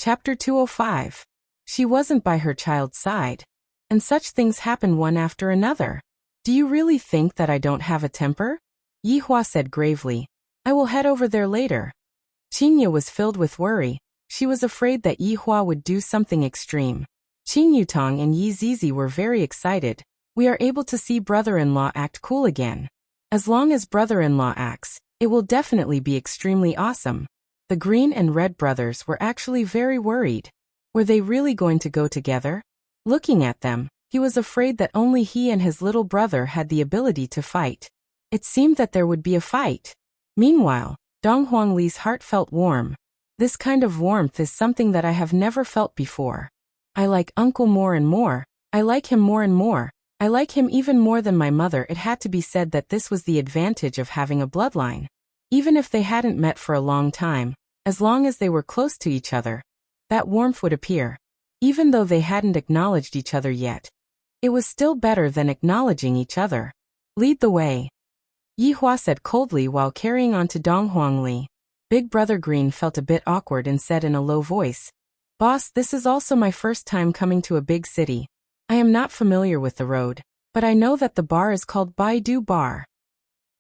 Chapter 205. She wasn't by her child's side. And such things happen one after another. Do you really think that I don't have a temper? Yihua said gravely. I will head over there later. Qingye was filled with worry. She was afraid that Yihua would do something extreme. Qing Yutong and Yi Zizi were very excited. We are able to see brother-in-law act cool again. As long as brother-in-law acts, it will definitely be extremely awesome. The green and red brothers were actually very worried. Were they really going to go together? Looking at them, he was afraid that only he and his little brother had the ability to fight. It seemed that there would be a fight. Meanwhile, Dong Huangli's heart felt warm. This kind of warmth is something that I have never felt before. I like uncle more and more. I like him more and more. I like him even more than my mother. It had to be said that this was the advantage of having a bloodline. Even if they hadn't met for a long time, as long as they were close to each other, that warmth would appear. Even though they hadn't acknowledged each other yet, it was still better than acknowledging each other. Lead the way. Yihua said coldly while carrying on to Dong Huangli. Big Brother Green felt a bit awkward and said in a low voice, Boss, this is also my first time coming to a big city. I am not familiar with the road, but I know that the bar is called Baidu Bar.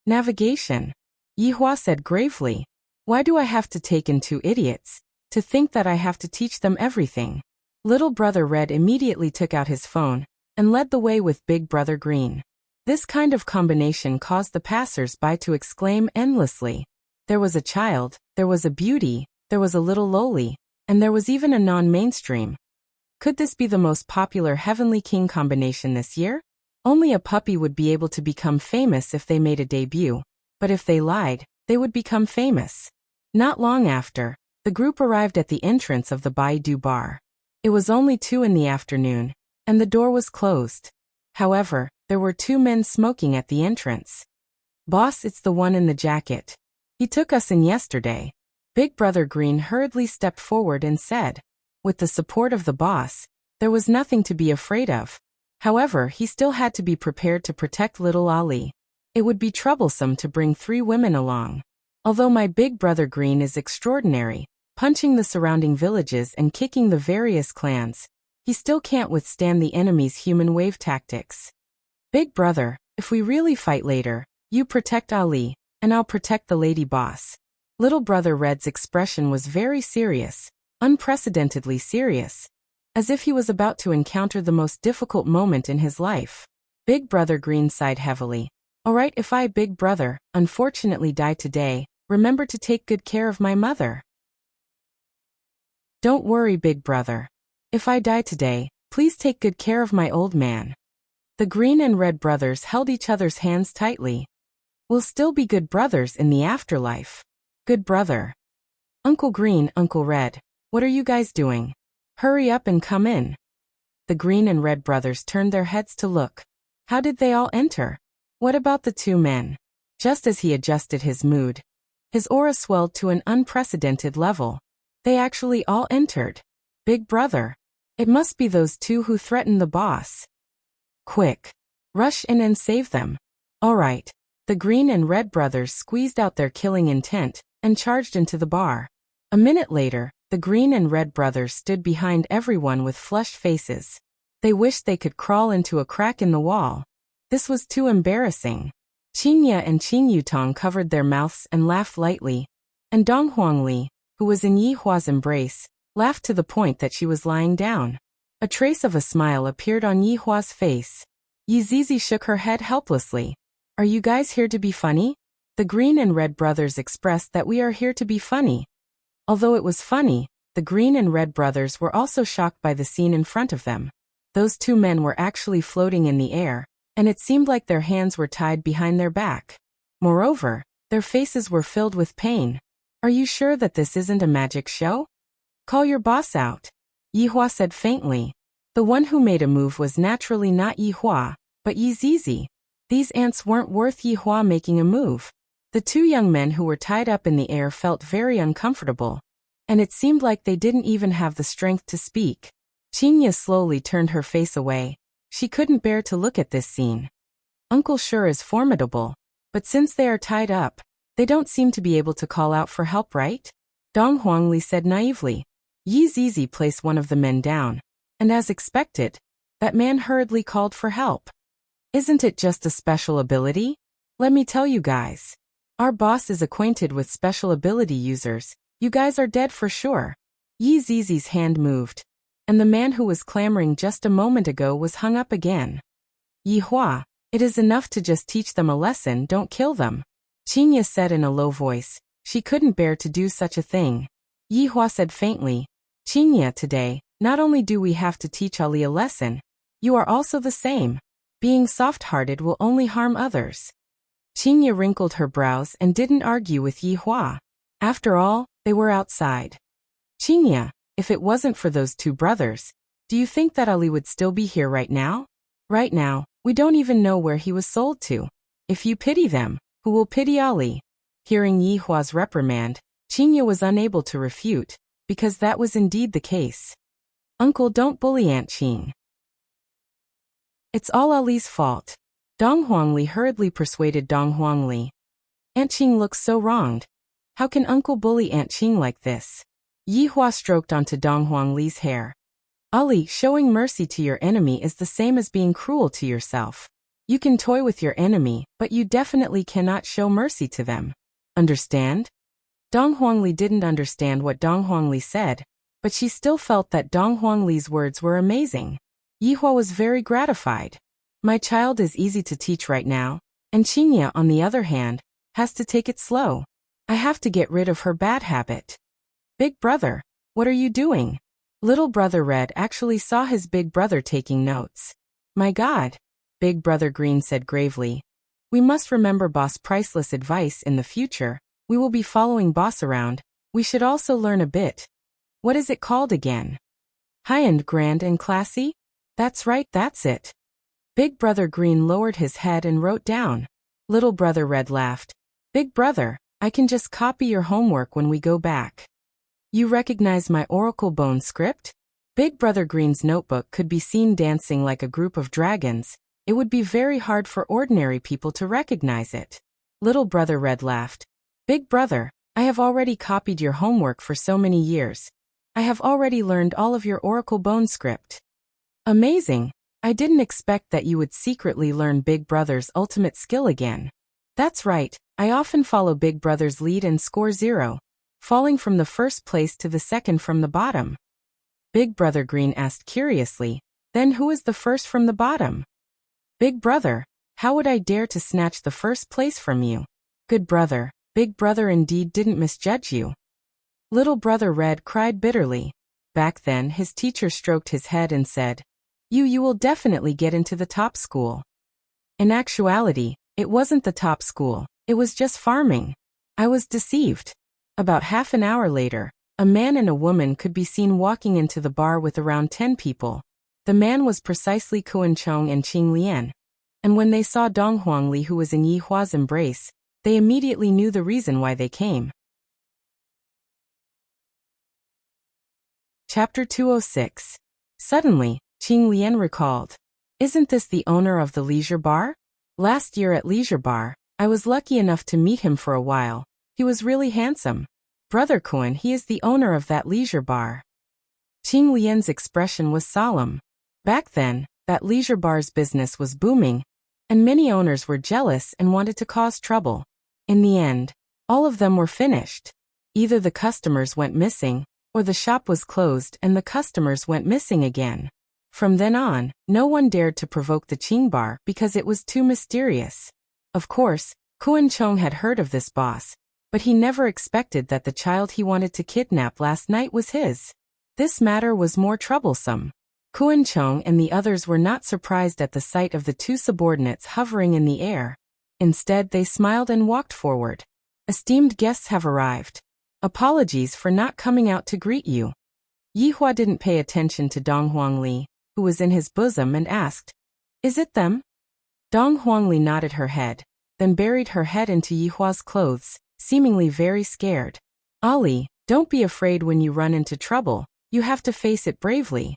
Navigation. Yihua said gravely. Why do I have to take in two idiots? To think that I have to teach them everything. Little Brother Red immediately took out his phone and led the way with Big Brother Green. This kind of combination caused the passers-by to exclaim endlessly. There was a child, there was a beauty, there was a little lowly, and there was even a non-mainstream. Could this be the most popular Heavenly King combination this year? Only a puppy would be able to become famous if they made a debut, but if they lied, they would become famous. Not long after, the group arrived at the entrance of the Baidu Bar. It was only 2 in the afternoon, and the door was closed. However, there were 2 men smoking at the entrance. Boss, it's the one in the jacket. He took us in yesterday. Big Brother Green hurriedly stepped forward and said. With the support of the boss, there was nothing to be afraid of. However, he still had to be prepared to protect little Ali. It would be troublesome to bring 3 women along. Although my Big Brother Green is extraordinary, punching the surrounding villages and kicking the various clans, he still can't withstand the enemy's human wave tactics. Big Brother, if we really fight later, you protect Ali, and I'll protect the lady boss. Little Brother Red's expression was very serious, unprecedentedly serious, as if he was about to encounter the most difficult moment in his life. Big Brother Green sighed heavily. Alright, if I, Big Brother, unfortunately die today, remember to take good care of my mother. Don't worry, Big Brother. If I die today, please take good care of my old man. The Green and Red brothers held each other's hands tightly. We'll still be good brothers in the afterlife. Good brother. Uncle Green, Uncle Red, what are you guys doing? Hurry up and come in. The Green and Red brothers turned their heads to look. How did they all enter? What about the 2 men? Just as he adjusted his mood, his aura swelled to an unprecedented level. They actually all entered. Big Brother. It must be those 2 who threatened the boss. Quick. Rush in and save them. Alright. The Green and Red brothers squeezed out their killing intent and charged into the bar. A minute later, the Green and Red brothers stood behind everyone with flushed faces. They wished they could crawl into a crack in the wall. This was too embarrassing. Qingye and Qing Yutong covered their mouths and laughed lightly, and Dong Huangli, who was in Yihua's embrace, laughed to the point that she was lying down. A trace of a smile appeared on Yihua's face. Yi Zizi shook her head helplessly. Are you guys here to be funny? The Green and Red brothers expressed that we are here to be funny. Although it was funny, the Green and Red brothers were also shocked by the scene in front of them. Those 2 men were actually floating in the air, and it seemed like their hands were tied behind their back. Moreover, their faces were filled with pain. Are you sure that this isn't a magic show? Call your boss out. Yihua said faintly. The one who made a move was naturally not Yihua, but Yi Zizi. These ants weren't worth Yihua making a move. The 2 young men who were tied up in the air felt very uncomfortable, and it seemed like they didn't even have the strength to speak. Qingye slowly turned her face away. She couldn't bear to look at this scene. Uncle sure is formidable, but since they are tied up, they don't seem to be able to call out for help, right? Dong Huangli said naively. Yi Zizi placed one of the men down, and as expected, that man hurriedly called for help. Isn't it just a special ability? Let me tell you guys. Our boss is acquainted with special ability users. You guys are dead for sure. Yi Zizi's hand moved, and the man who was clamoring just a moment ago was hung up again. Yi Hua, it is enough to just teach them a lesson, don't kill them. Qinya said in a low voice. She couldn't bear to do such a thing. Yi Hua said faintly, Qinya, today, not only do we have to teach Ali a lesson, you are also the same. Being soft-hearted will only harm others. Qinya wrinkled her brows and didn't argue with Yi Hua. After all, they were outside. Qinya, if it wasn't for those two brothers, do you think that Ali would still be here right now? Right now, we don't even know where he was sold to. If you pity them, who will pity Ali? Hearing Yi Hua's reprimand, Qinya was unable to refute, because that was indeed the case. Uncle, don't bully Aunt Qing. It's all Ali's fault. Dong Huangli hurriedly persuaded Dong Huangli. Aunt Qing looks so wronged. How can Uncle bully Aunt Qing like this? Yi Hua stroked onto Dong Huangli's hair. Ali, showing mercy to your enemy is the same as being cruel to yourself. You can toy with your enemy, but you definitely cannot show mercy to them. Understand? Dong Huangli didn't understand what Dong Huangli said, but she still felt that Dong Huangli's words were amazing. Yi Hua was very gratified. My child is easy to teach right now, and Qinya, on the other hand, has to take it slow. I have to get rid of her bad habit. Big brother, what are you doing? Little brother Red actually saw his big brother taking notes. My God, Big brother Green said gravely. We must remember Boss' priceless advice in the future. We will be following Boss around. We should also learn a bit. What is it called again? High-end, grand and classy? That's right, that's it. Big brother Green lowered his head and wrote down. Little brother Red laughed. Big brother, I can just copy your homework when we go back. You recognize my Oracle Bone script? Big brother Green's notebook could be seen dancing like a group of dragons. It would be very hard for ordinary people to recognize it. Little brother Red laughed. Big brother, I have already copied your homework for so many years. I have already learned all of your Oracle Bone script. Amazing. I didn't expect that you would secretly learn Big Brother's ultimate skill again. That's right, I often follow Big Brother's lead and score 0, falling from the first place to the second from the bottom. Big brother Green asked curiously, then who is the first from the bottom? Big brother, how would I dare to snatch the first place from you? Good brother, Big brother indeed didn't misjudge you. Little brother Red cried bitterly. Back then his teacher stroked his head and said, You will definitely get into the top school. In actuality, it wasn't the top school, it was just farming. I was deceived. About half an hour later, a man and a woman could be seen walking into the bar with around 10 people. The man was precisely Kuan Chong and Qing Lian. And when they saw Dong Huangli who was in Yi Hua's embrace, they immediately knew the reason why they came. Chapter 206. Suddenly, Qing Lian recalled. Isn't this the owner of the leisure bar? Last year at leisure bar, I was lucky enough to meet him for a while. He was really handsome. Brother Kuan, he is the owner of that leisure bar. Qing Lian's expression was solemn. Back then, that leisure bar's business was booming, and many owners were jealous and wanted to cause trouble. In the end, all of them were finished. Either the customers went missing, or the shop was closed and the customers went missing again. From then on, no one dared to provoke the Qing bar because it was too mysterious. Of course, Kuan Chong had heard of this boss, but he never expected that the child he wanted to kidnap last night was his. This matter was more troublesome. Kuan Chong and the others were not surprised at the sight of the two subordinates hovering in the air. Instead, they smiled and walked forward. Esteemed guests have arrived. Apologies for not coming out to greet you. Yi Hua didn't pay attention to Dong Huangli, who was in his bosom, and asked, Is it them? Dong Huangli nodded her head, then buried her head into Yi Hua's clothes, seemingly very scared. Ali, don't be afraid when you run into trouble, you have to face it bravely.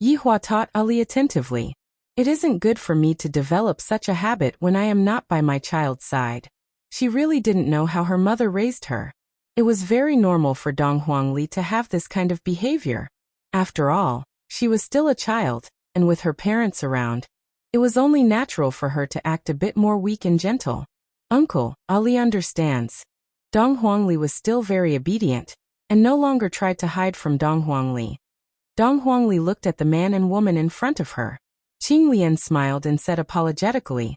Yi Hua taught Ali attentively. It isn't good for me to develop such a habit when I am not by my child's side. She really didn't know how her mother raised her. It was very normal for Dong Huangli to have this kind of behavior. After all, she was still a child, and with her parents around, it was only natural for her to act a bit more weak and gentle. Uncle, Ali understands. Dong Huangli was still very obedient, and no longer tried to hide from Dong Huangli. Dong Huangli looked at the man and woman in front of her. Qing Lian smiled and said apologetically,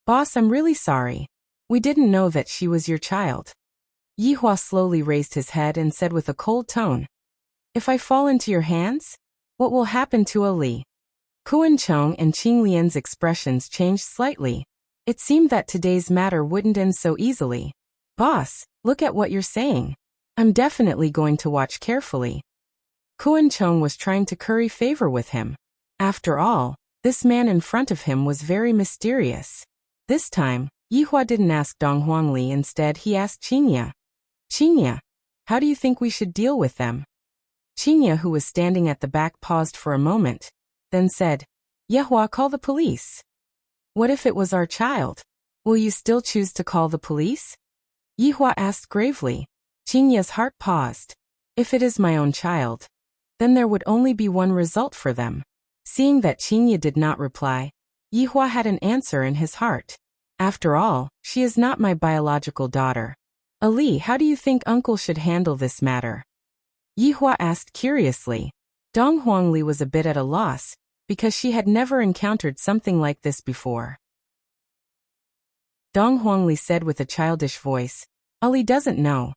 "Boss, I'm really sorry. We didn't know that she was your child." Yihua slowly raised his head and said with a cold tone, "If I fall into your hands, what will happen to Ali?" Kuan Chong and Qing Lian's expressions changed slightly. It seemed that today's matter wouldn't end so easily. "Boss, look at what you're saying. I'm definitely going to watch carefully." Kuan Chong was trying to curry favor with him. After all, this man in front of him was very mysterious. This time, Yihua didn't ask Dong Huangli, instead he asked Qingya. "Qingya, how do you think we should deal with them?" Qingya, who was standing at the back, paused for a moment, then said, "Yihua, call the police." "What if it was our child? Will you still choose to call the police?" Yihua asked gravely. Qingya's heart paused. "If it is my own child, then there would only be one result for them." Seeing that Qingya did not reply, Yihua had an answer in his heart. "After all, she is not my biological daughter. Ali, how do you think uncle should handle this matter?" Yihua asked curiously. Dong Huangli was a bit at a loss, because she had never encountered something like this before. Dong Huangli said with a childish voice, "Ali doesn't know."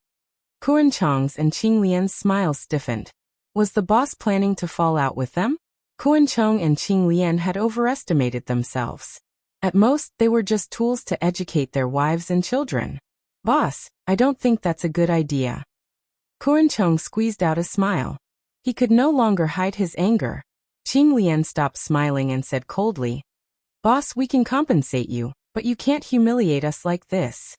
Kuan Chong's and Qing Lian's smiles stiffened. Was the boss planning to fall out with them? Kuan Chong and Qing Lian had overestimated themselves. At most, they were just tools to educate their wives and children. "Boss, I don't think that's a good idea." Kuan Chong squeezed out a smile. He could no longer hide his anger. Qing Lian stopped smiling and said coldly, "Boss, we can compensate you, but you can't humiliate us like this."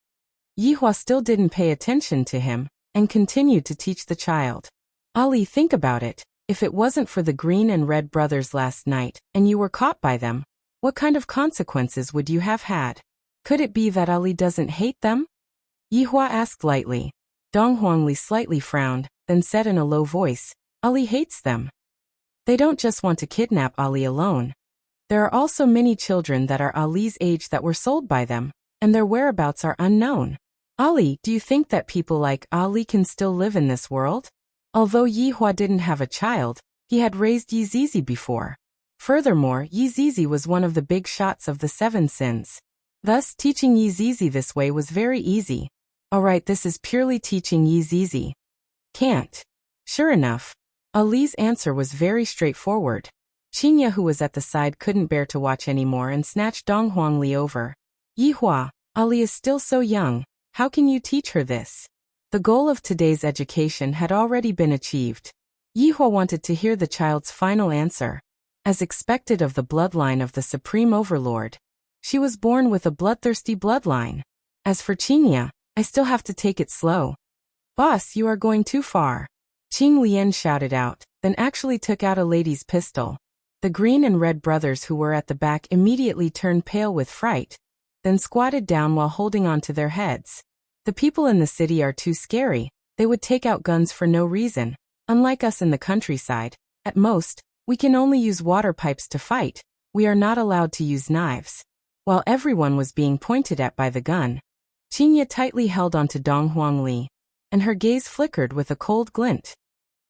Yihua still didn't pay attention to him, and continued to teach the child. "Ali, think about it. If it wasn't for the Green and Red brothers last night, and you were caught by them, what kind of consequences would you have had? Could it be that Ali doesn't hate them?" Yihua asked lightly. Dong Huangli slightly frowned, then said in a low voice, "Ali hates them. They don't just want to kidnap Ali alone. There are also many children that are Ali's age that were sold by them, and their whereabouts are unknown. Ali, do you think that people like Ali can still live in this world?" Although Yihua didn't have a child, he had raised Yi Zizi before. Furthermore, Yi Zizi was one of the big shots of the 7 sins. Thus, teaching Yi Zizi this way was very easy. Alright, this is purely teaching Yi Zizi. Can't. Sure enough, Ali's answer was very straightforward. Qingya, who was at the side, couldn't bear to watch anymore and snatched Dong Huangli over. "Yihua, Ali is still so young. How can you teach her this?" The goal of today's education had already been achieved. Yihua wanted to hear the child's final answer. As expected of the bloodline of the Supreme Overlord, she was born with a bloodthirsty bloodline. As for Qingya, I still have to take it slow. "Boss, you are going too far." Qing Lian shouted out, then actually took out a lady's pistol. The Green and Red brothers who were at the back immediately turned pale with fright, then squatted down while holding on to their heads. The people in the city are too scary. They would take out guns for no reason. Unlike us in the countryside, at most, we can only use water pipes to fight. We are not allowed to use knives. While everyone was being pointed at by the gun, Qingya tightly held onto Dong Huangli, and her gaze flickered with a cold glint.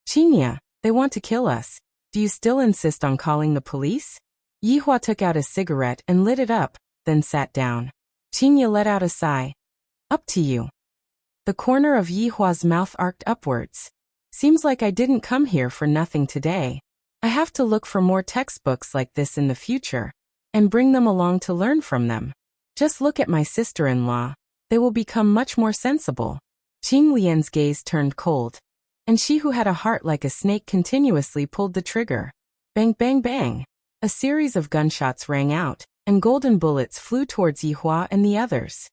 "Qingya, they want to kill us. Do you still insist on calling the police?" Yihua took out a cigarette and lit it up, then sat down. Qingya let out a sigh. "Up to you." The corner of Yihua's mouth arced upwards. "Seems like I didn't come here for nothing today. I have to look for more textbooks like this in the future, and bring them along to learn from them. Just look at my sister-in-law. They will become much more sensible." Qing Lian's gaze turned cold, and she who had a heart like a snake continuously pulled the trigger. Bang, bang, bang. A series of gunshots rang out, and golden bullets flew towards Yihua and the others.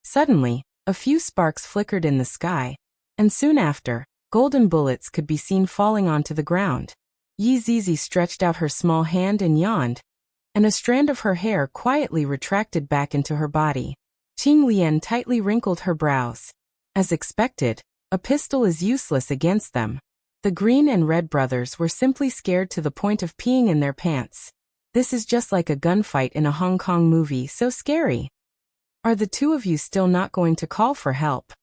Suddenly, a few sparks flickered in the sky, and soon after, golden bullets could be seen falling onto the ground. Yi Zizi stretched out her small hand and yawned, and a strand of her hair quietly retracted back into her body. Qing Lian tightly wrinkled her brows. As expected, a pistol is useless against them. The green and red brothers were simply scared to the point of peeing in their pants. This is just like a gunfight in a Hong Kong movie, so scary. Are the two of you still not going to call for help?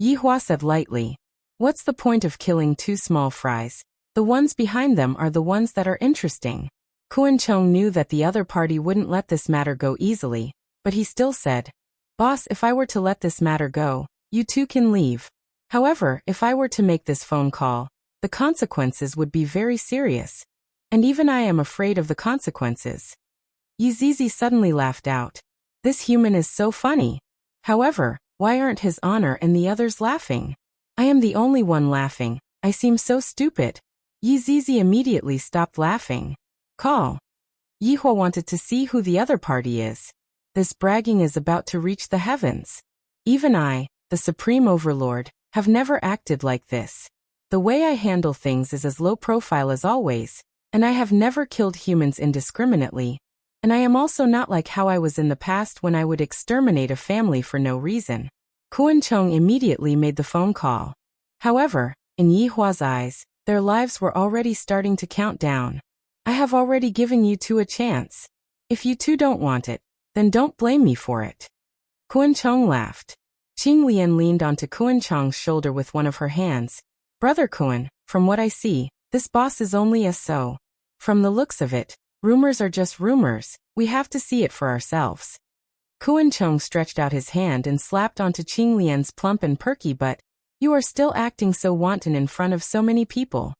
Yihua said lightly. What's the point of killing two small fries? The ones behind them are the ones that are interesting. Kuan-cheng knew that the other party wouldn't let this matter go easily, but he still said, Boss, if I were to let this matter go, you two can leave. However, if I were to make this phone call, the consequences would be very serious. And even I am afraid of the consequences. Yizizi suddenly laughed out. This human is so funny. However, why aren't his honor and the others laughing? I am the only one laughing. I seem so stupid. Yizizi immediately stopped laughing. Call. Yihua wanted to see who the other party is. This bragging is about to reach the heavens. Even I, the Supreme Overlord, have never acted like this. The way I handle things is as low profile as always, and I have never killed humans indiscriminately, and I am also not like how I was in the past when I would exterminate a family for no reason. Kuan-cheng immediately made the phone call. However, in Yihua's eyes, their lives were already starting to count down. I have already given you two a chance. If you two don't want it, then don't blame me for it. Kuan-cheng laughed. Qing Lian leaned onto Kuan-cheng's shoulder with one of her hands. Brother Kuan, from what I see, this boss is only a so. From the looks of it, rumors are just rumors, we have to see it for ourselves. Kuan-cheng stretched out his hand and slapped onto Qing Lian's plump and perky butt. You are still acting so wanton in front of so many people.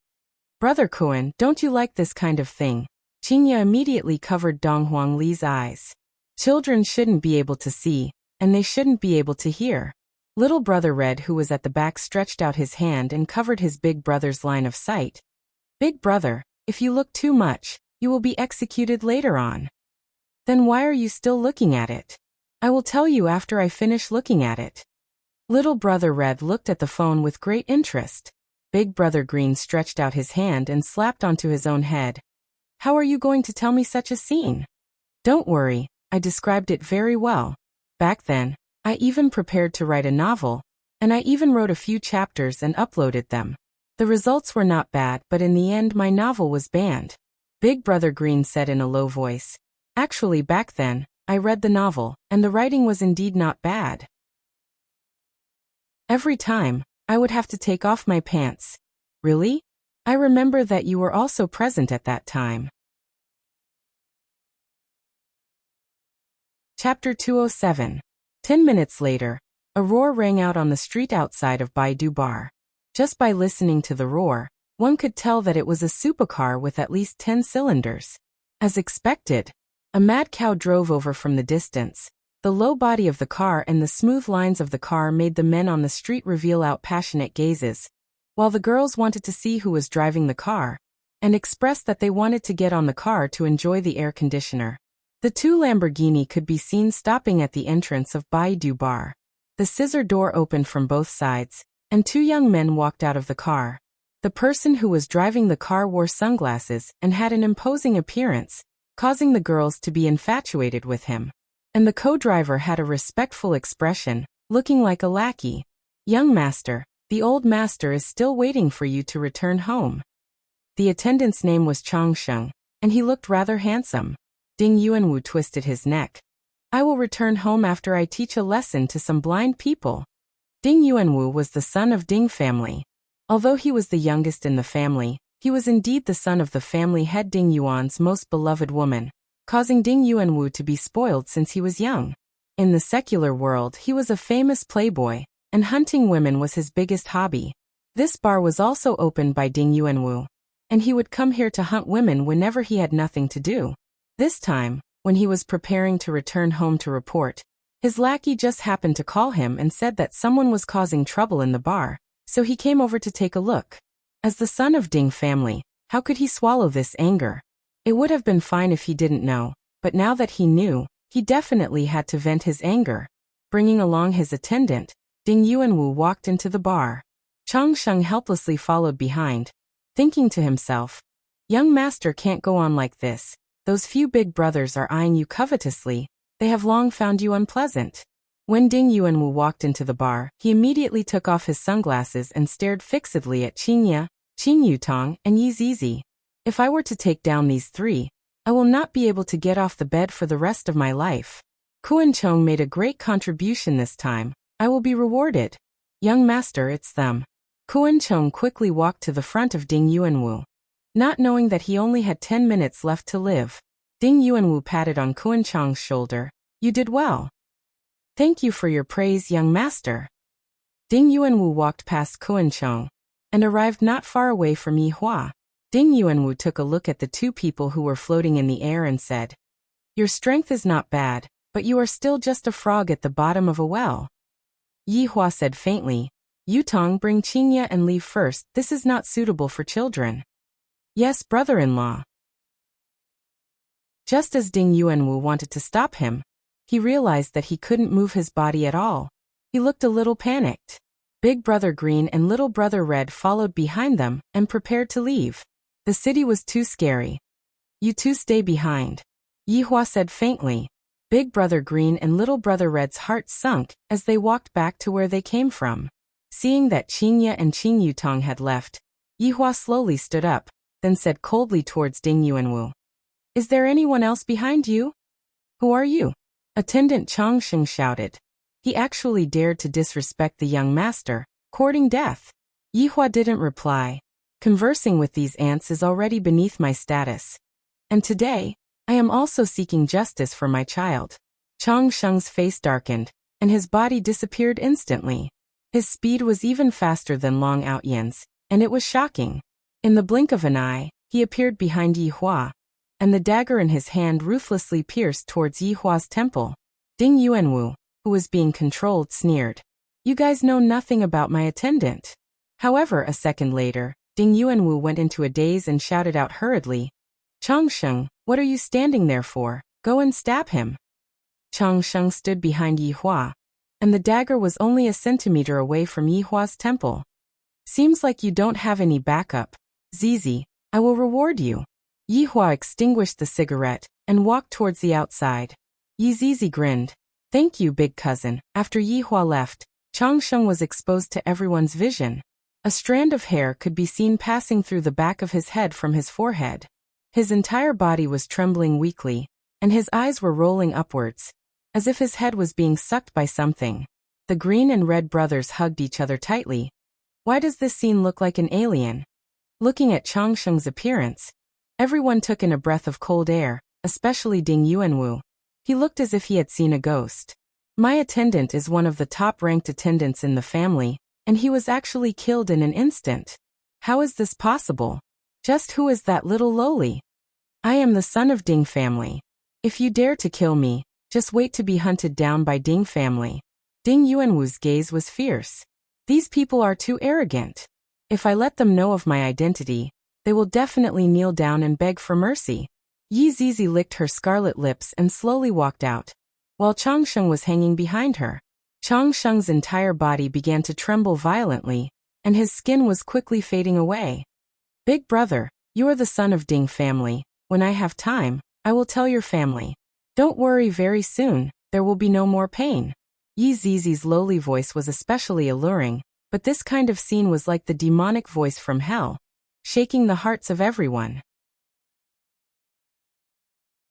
Brother Kuan, don't you like this kind of thing? Qingya immediately covered Dong Huang Li's eyes. Children shouldn't be able to see, and they shouldn't be able to hear. Little brother Red, who was at the back, stretched out his hand and covered his big brother's line of sight. Big brother, if you look too much, you will be executed later on. Then why are you still looking at it? I will tell you after I finish looking at it. Little brother Red looked at the phone with great interest. Big brother Green stretched out his hand and slapped onto his own head. How are you going to tell me such a scene? Don't worry, I described it very well. Back then, I even prepared to write a novel, and I even wrote a few chapters and uploaded them. The results were not bad, but in the end my novel was banned. Big brother Green said in a low voice. Actually, back then, I read the novel, and the writing was indeed not bad. Every time, I would have to take off my pants. Really? I remember that you were also present at that time. Chapter 207. 10 minutes later, a roar rang out on the street outside of Baidu Bar. Just by listening to the roar, one could tell that it was a supercar with at least 10 cylinders. As expected, a mad cow drove over from the distance. The low body of the car and the smooth lines of the car made the men on the street reveal out passionate gazes, while the girls wanted to see who was driving the car, and expressed that they wanted to get on the car to enjoy the air conditioner. The two Lamborghini could be seen stopping at the entrance of Baidu Bar. The scissor door opened from both sides, and two young men walked out of the car. The person who was driving the car wore sunglasses and had an imposing appearance, causing the girls to be infatuated with him. And the co-driver had a respectful expression, looking like a lackey. Young master, the old master is still waiting for you to return home. The attendant's name was Chang Sheng, and he looked rather handsome. Ding Yuanwu twisted his neck. I will return home after I teach a lesson to some blind people. Ding Yuanwu was the son of Ding family. Although he was the youngest in the family, he was indeed the son of the family head Ding Yuan's most beloved woman, causing Ding Yuanwu to be spoiled since he was young. In the secular world, he was a famous playboy, and hunting women was his biggest hobby. This bar was also opened by Ding Yuanwu, and he would come here to hunt women whenever he had nothing to do. This time, when he was preparing to return home to report, his lackey just happened to call him and said that someone was causing trouble in the bar, so he came over to take a look. As the son of Ding family, how could he swallow this anger? It would have been fine if he didn't know, but now that he knew, he definitely had to vent his anger. Bringing along his attendant, Ding Yuanwu walked into the bar. Chang Sheng helplessly followed behind, thinking to himself, young master can't go on like this. Those few big brothers are eyeing you covetously, they have long found you unpleasant. When Ding Yuanwu walked into the bar, he immediately took off his sunglasses and stared fixedly at Qingya, Qing Yutong, and Yi Zizi. If I were to take down these three, I will not be able to get off the bed for the rest of my life. Kuan Chong made a great contribution this time. I will be rewarded. Young master, it's them. Kuan Chong quickly walked to the front of Ding Yuanwu. Not knowing that he only had 10 minutes left to live, Ding Yuanwu patted on Kuan Chong's shoulder. You did well. Thank you for your praise, young master. Ding Yuanwu walked past Kuan Chong and arrived not far away from Yi Hua. Ding Yuanwu took a look at the two people who were floating in the air and said, Your strength is not bad, but you are still just a frog at the bottom of a well. Yi Hua said faintly, Yutong, bring Qingya and leave first, this is not suitable for children. Yes, brother-in-law. Just as Ding Yuanwu wanted to stop him, he realized that he couldn't move his body at all. He looked a little panicked. Big Brother Green and Little Brother Red followed behind them and prepared to leave. The city was too scary. You two stay behind. Yi Hua said faintly. Big Brother Green and Little Brother Red's hearts sunk as they walked back to where they came from. Seeing that Qingya and Qing Yutong had left, Yi Hua slowly stood up, then said coldly towards Ding Yuanwu. Is there anyone else behind you? Who are you? Attendant Chongsheng shouted. He actually dared to disrespect the young master, courting death. Yi Hua didn't reply. Conversing with these ants is already beneath my status. And today, I am also seeking justice for my child. Chongsheng's face darkened, and his body disappeared instantly. His speed was even faster than Long Outyan's, and it was shocking. In the blink of an eye, he appeared behind Yi Hua, and the dagger in his hand ruthlessly pierced towards Yi Hua's temple. Ding Yuanwu, who was being controlled, sneered. You guys know nothing about my attendant. However, a second later, Ding Yuanwu went into a daze and shouted out hurriedly, Chongsheng, what are you standing there for? Go and stab him. Chongsheng stood behind Yi Hua, and the dagger was only a centimeter away from Yi Hua's temple. Seems like you don't have any backup. Zizi, I will reward you. Yi Hua extinguished the cigarette and walked towards the outside. Yi Zizi grinned. Thank you, big cousin. After Yi Hua left, Chongsheng was exposed to everyone's vision. A strand of hair could be seen passing through the back of his head from his forehead. His entire body was trembling weakly, and his eyes were rolling upwards, as if his head was being sucked by something. The Green and Red brothers hugged each other tightly. Why does this scene look like an alien? Looking at Chongsheng's appearance, everyone took in a breath of cold air, especially Ding Yuanwu. He looked as if he had seen a ghost. My attendant is one of the top-ranked attendants in the family, and he was actually killed in an instant. How is this possible? Just who is that little lowly? I am the son of Ding family. If you dare to kill me, just wait to be hunted down by Ding family. Ding Yuanwu's gaze was fierce. These people are too arrogant. If I let them know of my identity, they will definitely kneel down and beg for mercy. Yi Zizi licked her scarlet lips and slowly walked out, while Chongsheng was hanging behind her. Chongsheng's entire body began to tremble violently, and his skin was quickly fading away. Big brother, you are the son of Ding family. When I have time, I will tell your family. Don't worry, very soon, there will be no more pain. Yi Zizi's lowly voice was especially alluring, but this kind of scene was like the demonic voice from hell, shaking the hearts of everyone.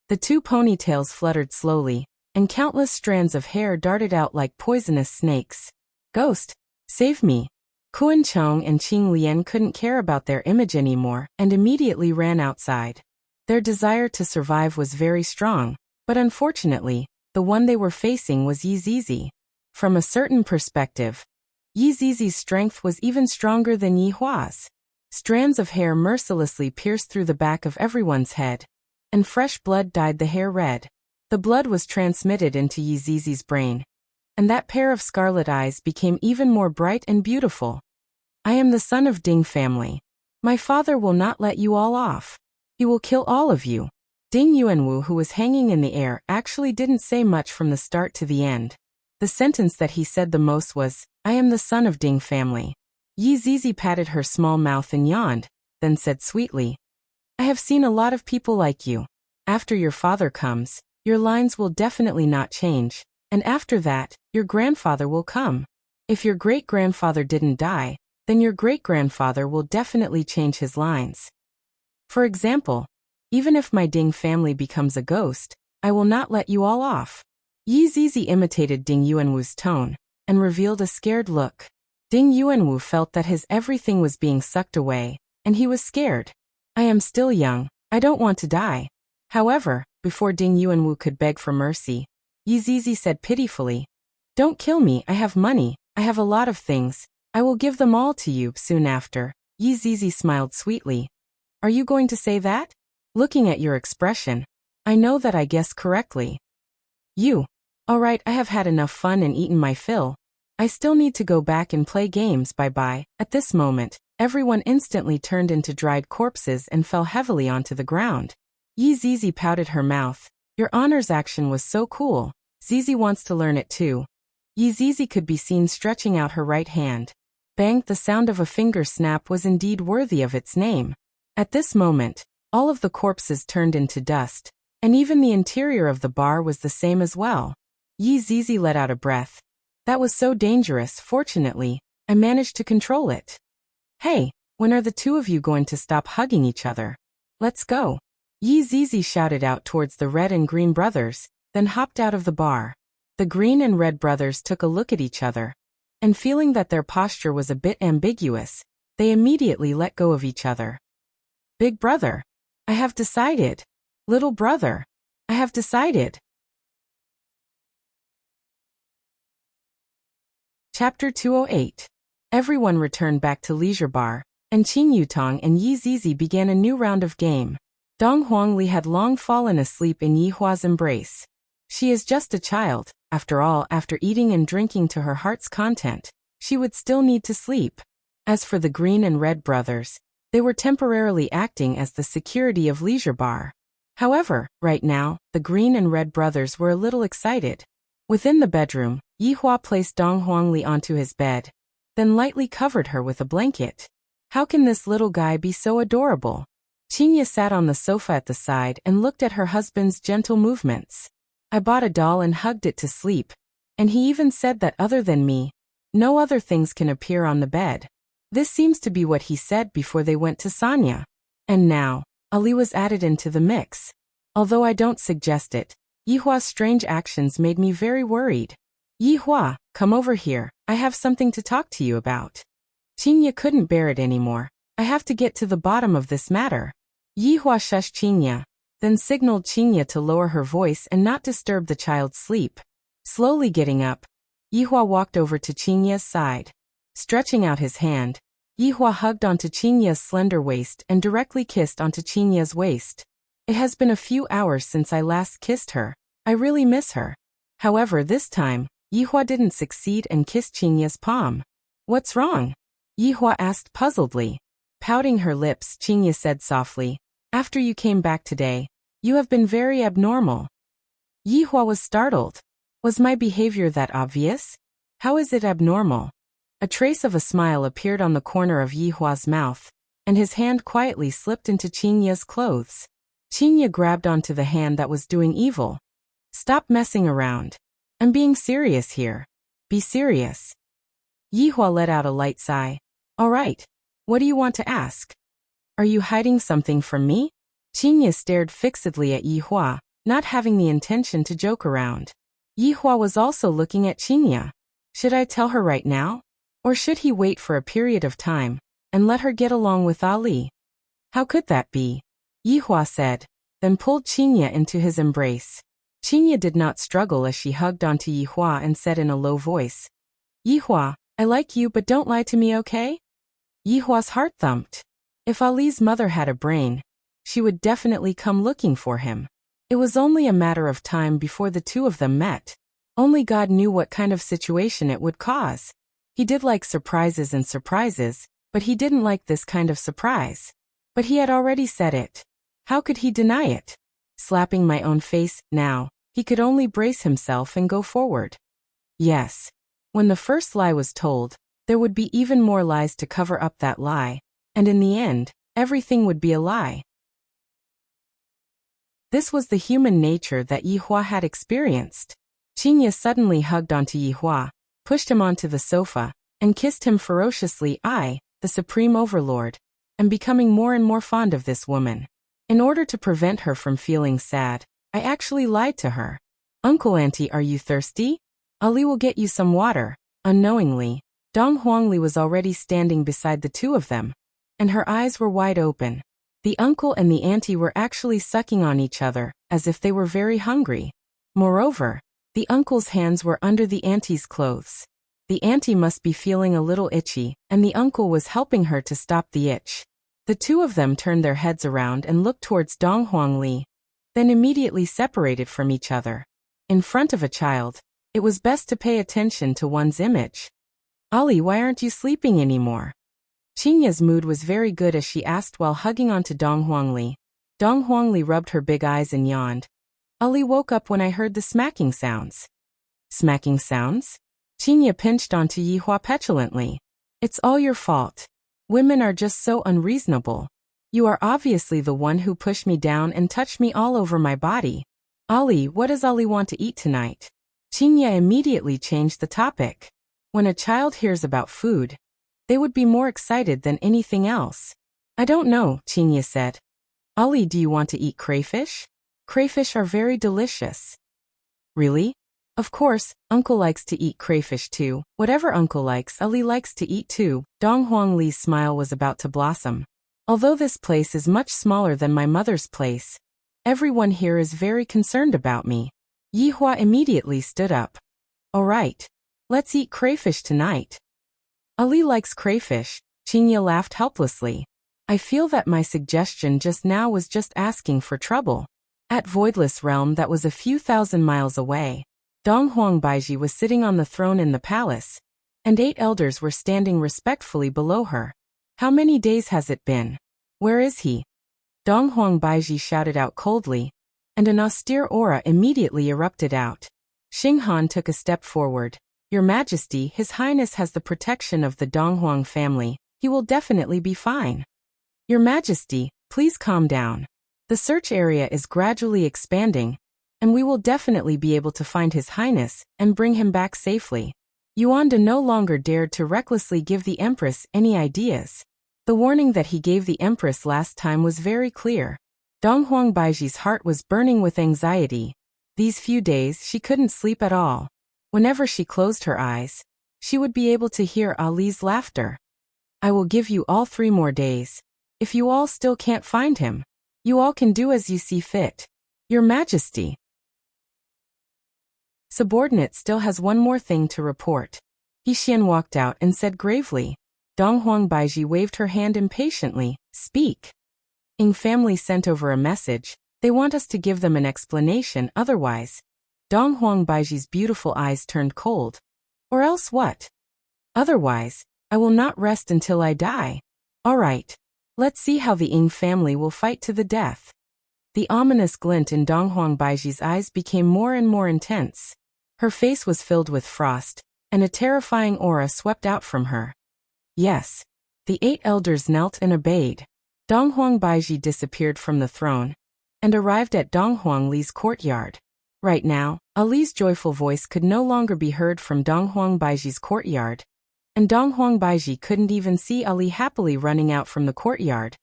The two ponytails fluttered slowly, and countless strands of hair darted out like poisonous snakes. Ghost, save me. Kuan Chong and Qing Lian couldn't care about their image anymore and immediately ran outside. Their desire to survive was very strong, but unfortunately, the one they were facing was Yi Zizi. From a certain perspective, Yi Zizi's strength was even stronger than Yi Hua's. Strands of hair mercilessly pierced through the back of everyone's head, and fresh blood dyed the hair red. The blood was transmitted into Yi Zizi's brain, and that pair of scarlet eyes became even more bright and beautiful. I am the son of Ding family. My father will not let you all off. He will kill all of you. Ding Yuanwu, who was hanging in the air, actually didn't say much from the start to the end. The sentence that he said the most was, I am the son of Ding family. Yi Zizi patted her small mouth and yawned, then said sweetly, I have seen a lot of people like you. After your father comes, your lines will definitely not change. And after that, your grandfather will come. If your great-grandfather didn't die, then your great-grandfather will definitely change his lines. For example, even if my Ding family becomes a ghost, I will not let you all off. Yi Zizi imitated Ding Yuanwu's tone and revealed a scared look. Ding Yuanwu felt that his everything was being sucked away, and he was scared. I am still young. I don't want to die. However, before Ding Yuanwu could beg for mercy, Yi Zizi said pitifully, "Don't kill me, I have money, I have a lot of things, I will give them all to you." Soon after, Yi Zizi smiled sweetly. "Are you going to say that? Looking at your expression, I know that I guessed correctly." "You. Alright, I have had enough fun and eaten my fill. I still need to go back and play games, bye-bye." At this moment, everyone instantly turned into dried corpses and fell heavily onto the ground. Yi Zizi pouted her mouth. "Your honors action was so cool. Zizi wants to learn it too." Yi Zizi could be seen stretching out her right hand. Bang, the sound of a finger snap was indeed worthy of its name. At this moment, all of the corpses turned into dust, and even the interior of the bar was the same as well. Yi Zizi let out a breath. That was so dangerous. Fortunately, I managed to control it. "Hey, when are the two of you going to stop hugging each other? Let's go." Yi Zizi shouted out towards the red and green brothers, then hopped out of the bar. The green and red brothers took a look at each other, and feeling that their posture was a bit ambiguous, they immediately let go of each other. "Big brother, I have decided. Little brother, I have decided." Chapter 208. Everyone returned back to Leisure Bar, and Qin Yutong and Yi Zizi began a new round of game. Dong Huangli had long fallen asleep in Yi Hua's embrace. She is just a child, after all. After eating and drinking to her heart's content, she would still need to sleep. As for the green and red brothers, they were temporarily acting as the security of Leisure Bar. However, right now, the green and red brothers were a little excited. Within the bedroom, Yi Hua placed Dong Huangli onto his bed, then lightly covered her with a blanket. How can this little guy be so adorable? Qinya sat on the sofa at the side and looked at her husband's gentle movements. "I bought a doll and hugged it to sleep, and he even said that other than me, no other things can appear on the bed." This seems to be what he said before they went to Sanya. And now, Ali was added into the mix. Although I don't suggest it, Yi Hua's strange actions made me very worried. "Yi Hua, come over here, I have something to talk to you about." Qinya couldn't bear it anymore. "I have to get to the bottom of this matter." Yi Hua shushed Qinya, then signaled Qinya to lower her voice and not disturb the child's sleep. Slowly getting up, Yi Hua walked over to Qinya's side. Stretching out his hand, Yi Hua hugged onto Qinya's slender waist and directly kissed onto Qinya's waist. "It has been a few hours since I last kissed her. I really miss her." However, this time, Yi Hua didn't succeed and kissed Qinya's palm. "What's wrong?" Yi Hua asked puzzledly. Pouting her lips, Qinya said softly, "After you came back today, you have been very abnormal." Yi Hua was startled. Was my behavior that obvious? How is it abnormal? A trace of a smile appeared on the corner of Yi Hua's mouth, and his hand quietly slipped into Qinya's clothes. Qinya grabbed onto the hand that was doing evil. "Stop messing around. I'm being serious here. Be serious." Yi Hua let out a light sigh. "All right. What do you want to ask? Are you hiding something from me?" Qinya stared fixedly at Yi Hua, not having the intention to joke around. Yi Hua was also looking at Qinya. Should I tell her right now? Or should he wait for a period of time and let her get along with Ali? How could that be? Yi Hua said, then pulled Qinya into his embrace. Qinya did not struggle as she hugged onto Yi Hua and said in a low voice, "Yi Hua, I like you, but don't lie to me, okay?" Yi Hua's heart thumped. If Ali's mother had a brain, she would definitely come looking for him. It was only a matter of time before the two of them met. Only God knew what kind of situation it would cause. He did like surprises, but he didn't like this kind of surprise. But he had already said it. How could he deny it? Slapping my own face, now, he could only brace himself and go forward. Yes. When the first lie was told, there would be even more lies to cover up that lie, and in the end, everything would be a lie. This was the human nature that Yi Hua had experienced. Qinya suddenly hugged onto Yihua, pushed him onto the sofa, and kissed him ferociously. I, the supreme overlord, am becoming more and more fond of this woman. In order to prevent her from feeling sad, I actually lied to her. Uncle Auntie, are you thirsty? Ali will get you some water. Unknowingly, Dong Huangli was already standing beside the two of them, and her eyes were wide open. The uncle and the auntie were actually sucking on each other, as if they were very hungry. Moreover, the uncle's hands were under the auntie's clothes. The auntie must be feeling a little itchy, and the uncle was helping her to stop the itch. The two of them turned their heads around and looked towards Dong Huangli, then immediately separated from each other. In front of a child, it was best to pay attention to one's image. Ali, why aren't you sleeping anymore? Qinya's mood was very good as she asked while hugging onto Dong Huangli. Dong Huangli rubbed her big eyes and yawned. Ali woke up when I heard the smacking sounds. Smacking sounds? Qinya pinched onto Yihua petulantly. It's all your fault. Women are just so unreasonable. You are obviously the one who pushed me down and touched me all over my body. Ali, what does Ali want to eat tonight? Qinya immediately changed the topic. When a child hears about food, they would be more excited than anything else. I don't know, Qinya said. Ali, do you want to eat crayfish? Crayfish are very delicious. Really? Of course, Uncle likes to eat crayfish too. Whatever Uncle likes, Ali likes to eat too. Dong Huangli's smile was about to blossom. Although this place is much smaller than my mother's place, everyone here is very concerned about me. Yihua immediately stood up. All right. Let's eat crayfish tonight. Ali likes crayfish. Qinya laughed helplessly. I feel that my suggestion just now was just asking for trouble. At Voidless Realm that was a few thousand miles away, Dong Huangbaiji was sitting on the throne in the palace, and 8 elders were standing respectfully below her. How many days has it been? Where is he? Dong Huangbaiji shouted out coldly, and an austere aura immediately erupted out. Xinghan took a step forward. Your Majesty, His Highness has the protection of the Donghuang family. He will definitely be fine. Your Majesty, please calm down. The search area is gradually expanding, and we will definitely be able to find His Highness and bring him back safely. Yuanda no longer dared to recklessly give the Empress any ideas. The warning that he gave the Empress last time was very clear. Dong Huangbaiji's heart was burning with anxiety. These few days she couldn't sleep at all. Whenever she closed her eyes, she would be able to hear Ali's laughter. I will give you all 3 more days. If you all still can't find him, you all can do as you see fit. Your Majesty. Subordinate still has one more thing to report. Yixian walked out and said gravely. Dong Huangbaiji waved her hand impatiently. Speak. Ying family sent over a message. They want us to give them an explanation, otherwise. Dong Huangbaiji's beautiful eyes turned cold. Or else what? Otherwise, I will not rest until I die. All right. Let's see how the Ying family will fight to the death. The ominous glint in Dong Huangbaiji's eyes became more and more intense. Her face was filled with frost, and a terrifying aura swept out from her. Yes. The 8 elders knelt and obeyed. Dong Huangbaiji disappeared from the throne and arrived at Dong Huangli's courtyard. Right now, Ali's joyful voice could no longer be heard from Dong Huangbaiji's courtyard, and Dong Huangbaiji couldn't even see Ali happily running out from the courtyard,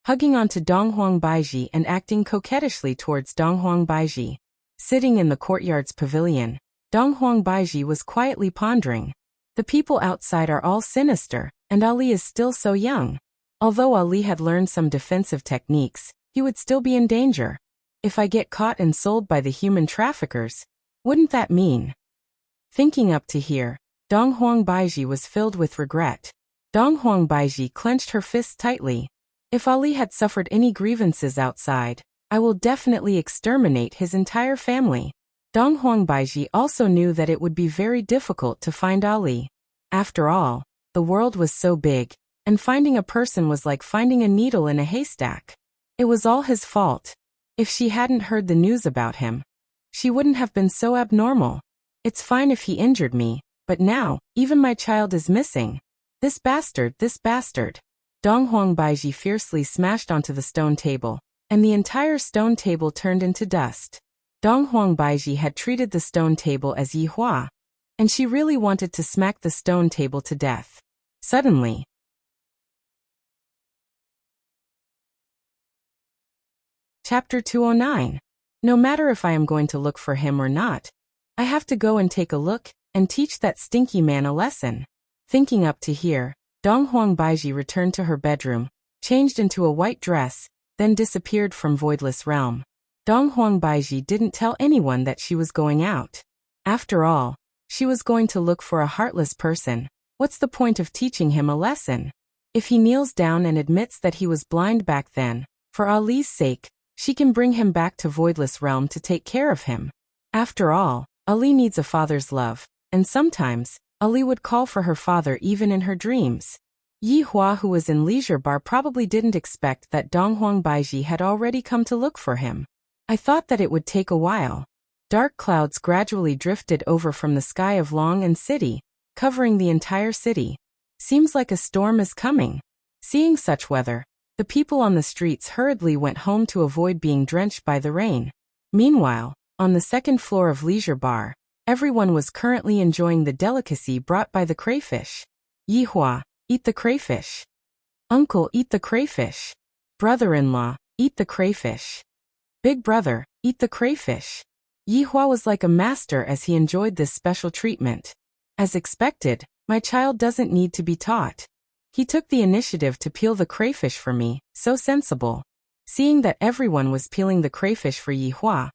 hugging onto Dong Huangbaiji and acting coquettishly towards Dong Huangbaiji. Sitting in the courtyard's pavilion, Dong Huangbaiji was quietly pondering. The people outside are all sinister, and Ali is still so young. Although Ali had learned some defensive techniques, he would still be in danger. If I get caught and sold by the human traffickers, wouldn't that mean? Thinking up to here, Dong Huangbaiji was filled with regret. Dong Huangbaiji clenched her fists tightly. If Ali had suffered any grievances outside, I will definitely exterminate his entire family. Dong Huangbaiji also knew that it would be very difficult to find Ali. After all, the world was so big, and finding a person was like finding a needle in a haystack. It was all his fault. If she hadn't heard the news about him, she wouldn't have been so abnormal. It's fine if he injured me, but now, even my child is missing. This bastard, this bastard. Dong Huangbaiji fiercely smashed onto the stone table, and the entire stone table turned into dust. Dong Huang Baiji had treated the stone table as Yi Hua, and she really wanted to smack the stone table to death. Suddenly, Chapter 209. No matter if I am going to look for him or not, I have to go and take a look and teach that stinky man a lesson. Thinking up to here, Dong Huang Baiji returned to her bedroom, changed into a white dress, then disappeared from Voidless Realm. Dong Huang Baiji didn't tell anyone that she was going out. After all, she was going to look for a heartless person. What's the point of teaching him a lesson? If he kneels down and admits that he was blind back then, for Ali's sake, she can bring him back to Voidless Realm to take care of him. After all, Ali needs a father's love, and sometimes, Ali would call for her father even in her dreams. Yi Hua, who was in Leisure Bar, probably didn't expect that Dong Huang Baiji had already come to look for him. I thought that it would take a while. Dark clouds gradually drifted over from the sky of Long and City, covering the entire city. Seems like a storm is coming. Seeing such weather, the people on the streets hurriedly went home to avoid being drenched by the rain. Meanwhile, on the second floor of Leisure Bar, everyone was currently enjoying the delicacy brought by the crayfish. Yi Hua, eat the crayfish. Uncle, eat the crayfish. Brother-in-law, eat the crayfish. Big brother, eat the crayfish. Yi Hua was like a master as he enjoyed this special treatment. As expected, my child doesn't need to be taught. He took the initiative to peel the crayfish for me, so sensible. Seeing that everyone was peeling the crayfish for Yi Hua,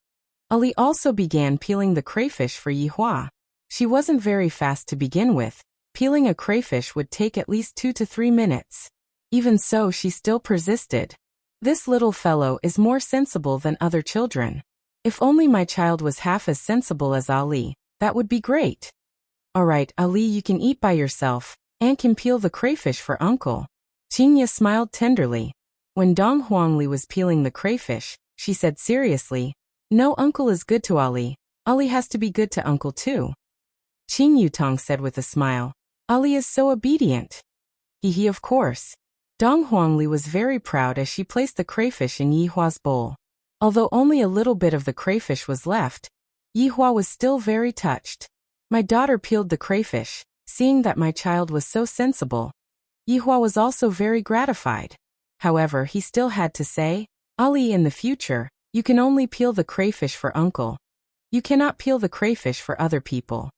Ali also began peeling the crayfish for Yi Hua. She wasn't very fast to begin with. Peeling a crayfish would take at least 2 to 3 minutes. Even so, she still persisted. This little fellow is more sensible than other children. If only my child was half as sensible as Ali, that would be great. Alright, Ali, you can eat by yourself. Aunt can peel the crayfish for Uncle. Qingya smiled tenderly. When Dong Huangli was peeling the crayfish, she said seriously, "No, Uncle is good to Ali. Ali has to be good to Uncle too." Qing Yutong said with a smile, "Ali is so obedient." He of course. Dong Huangli was very proud as she placed the crayfish in Yi Hua's bowl. Although only a little bit of the crayfish was left, Yi Hua was still very touched. My daughter peeled the crayfish. Seeing that my child was so sensible, Yi Hua was also very gratified. However, he still had to say, "Ali, in the future, you can only peel the crayfish for Uncle. You cannot peel the crayfish for other people.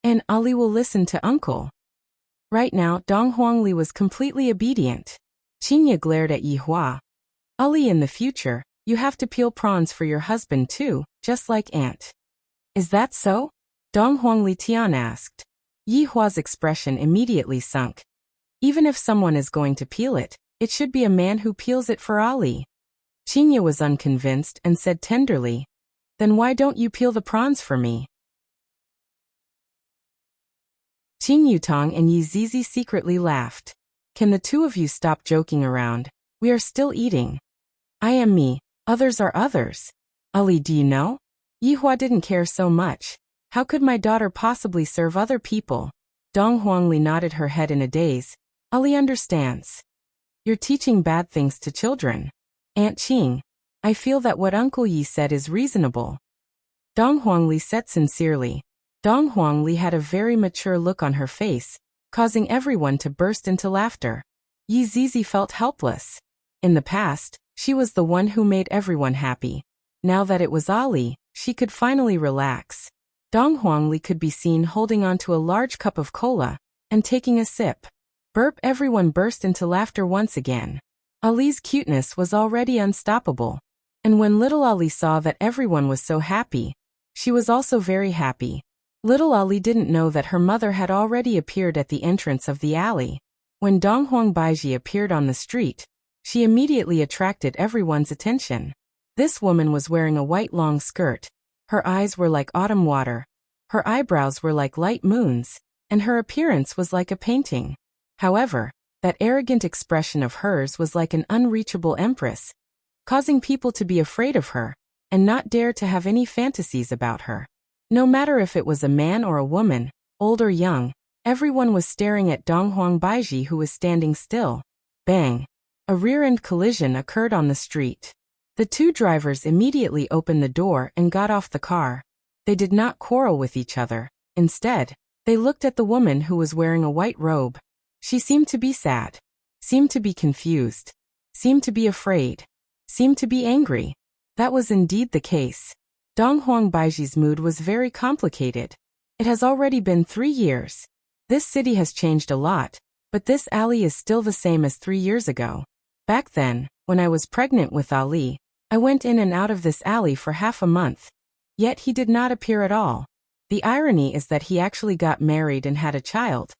And Ali will listen to Uncle." Right now, Dong Huangli was completely obedient. Qingya glared at Yi Hua. "Ali, in the future, you have to peel prawns for your husband too, just like Aunt." "Is that so?" Dong Huangli Tian asked. Yi Hua's expression immediately sunk. Even if someone is going to peel it, it should be a man who peels it for Ali. Qingya was unconvinced and said tenderly, "Then why don't you peel the prawns for me?" Qing Yutong and Yi Zizi secretly laughed. "Can the two of you stop joking around? We are still eating. I am me, others are others. Ali, do you know? Yi Hua didn't care so much. How could my daughter possibly serve other people?" Dong Huangli nodded her head in a daze. "Ali understands. You're teaching bad things to children. Aunt Qing, I feel that what Uncle Yi said is reasonable." Dong Huangli said sincerely. Dong Huangli had a very mature look on her face, causing everyone to burst into laughter. Yi Zizi felt helpless. In the past, she was the one who made everyone happy. Now that it was Ali, she could finally relax. Dong Huangli could be seen holding onto a large cup of cola and taking a sip. Burp, everyone burst into laughter once again. Ali's cuteness was already unstoppable. And when little Ali saw that everyone was so happy, she was also very happy. Little Ali didn't know that her mother had already appeared at the entrance of the alley. When Dong Huang Baiji appeared on the street, she immediately attracted everyone's attention. This woman was wearing a white long skirt. Her eyes were like autumn water. Her eyebrows were like light moons, and her appearance was like a painting. However, that arrogant expression of hers was like an unreachable empress, causing people to be afraid of her and not dare to have any fantasies about her. No matter if it was a man or a woman, old or young, everyone was staring at Dong Huang Baiji, who was standing still. Bang! A rear-end collision occurred on the street. The two drivers immediately opened the door and got off the car. They did not quarrel with each other. Instead, they looked at the woman who was wearing a white robe. She seemed to be sad, seemed to be confused, seemed to be afraid, seemed to be angry. That was indeed the case. Dong Huangbaiji's mood was very complicated. It has already been 3 years. This city has changed a lot, but this alley is still the same as 3 years ago. Back then, when I was pregnant with Ali, I went in and out of this alley for half a month. Yet he did not appear at all. The irony is that he actually got married and had a child.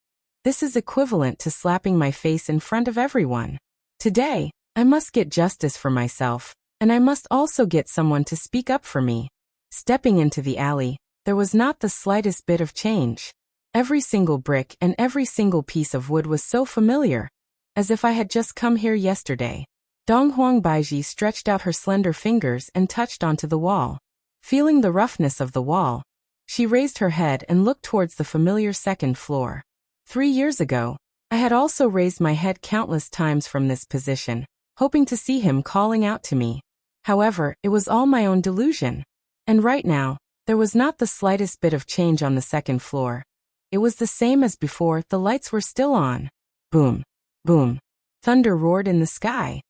This is equivalent to slapping my face in front of everyone. Today, I must get justice for myself, and I must also get someone to speak up for me. Stepping into the alley, there was not the slightest bit of change. Every single brick and every single piece of wood was so familiar, as if I had just come here yesterday. Dong Huangbaiji stretched out her slender fingers and touched onto the wall. Feeling the roughness of the wall, she raised her head and looked towards the familiar second floor. 3 years ago, I had also raised my head countless times from this position, hoping to see him calling out to me. However, it was all my own delusion. And right now, there was not the slightest bit of change on the second floor. It was the same as before. The lights were still on. Boom, boom. Thunder roared in the sky.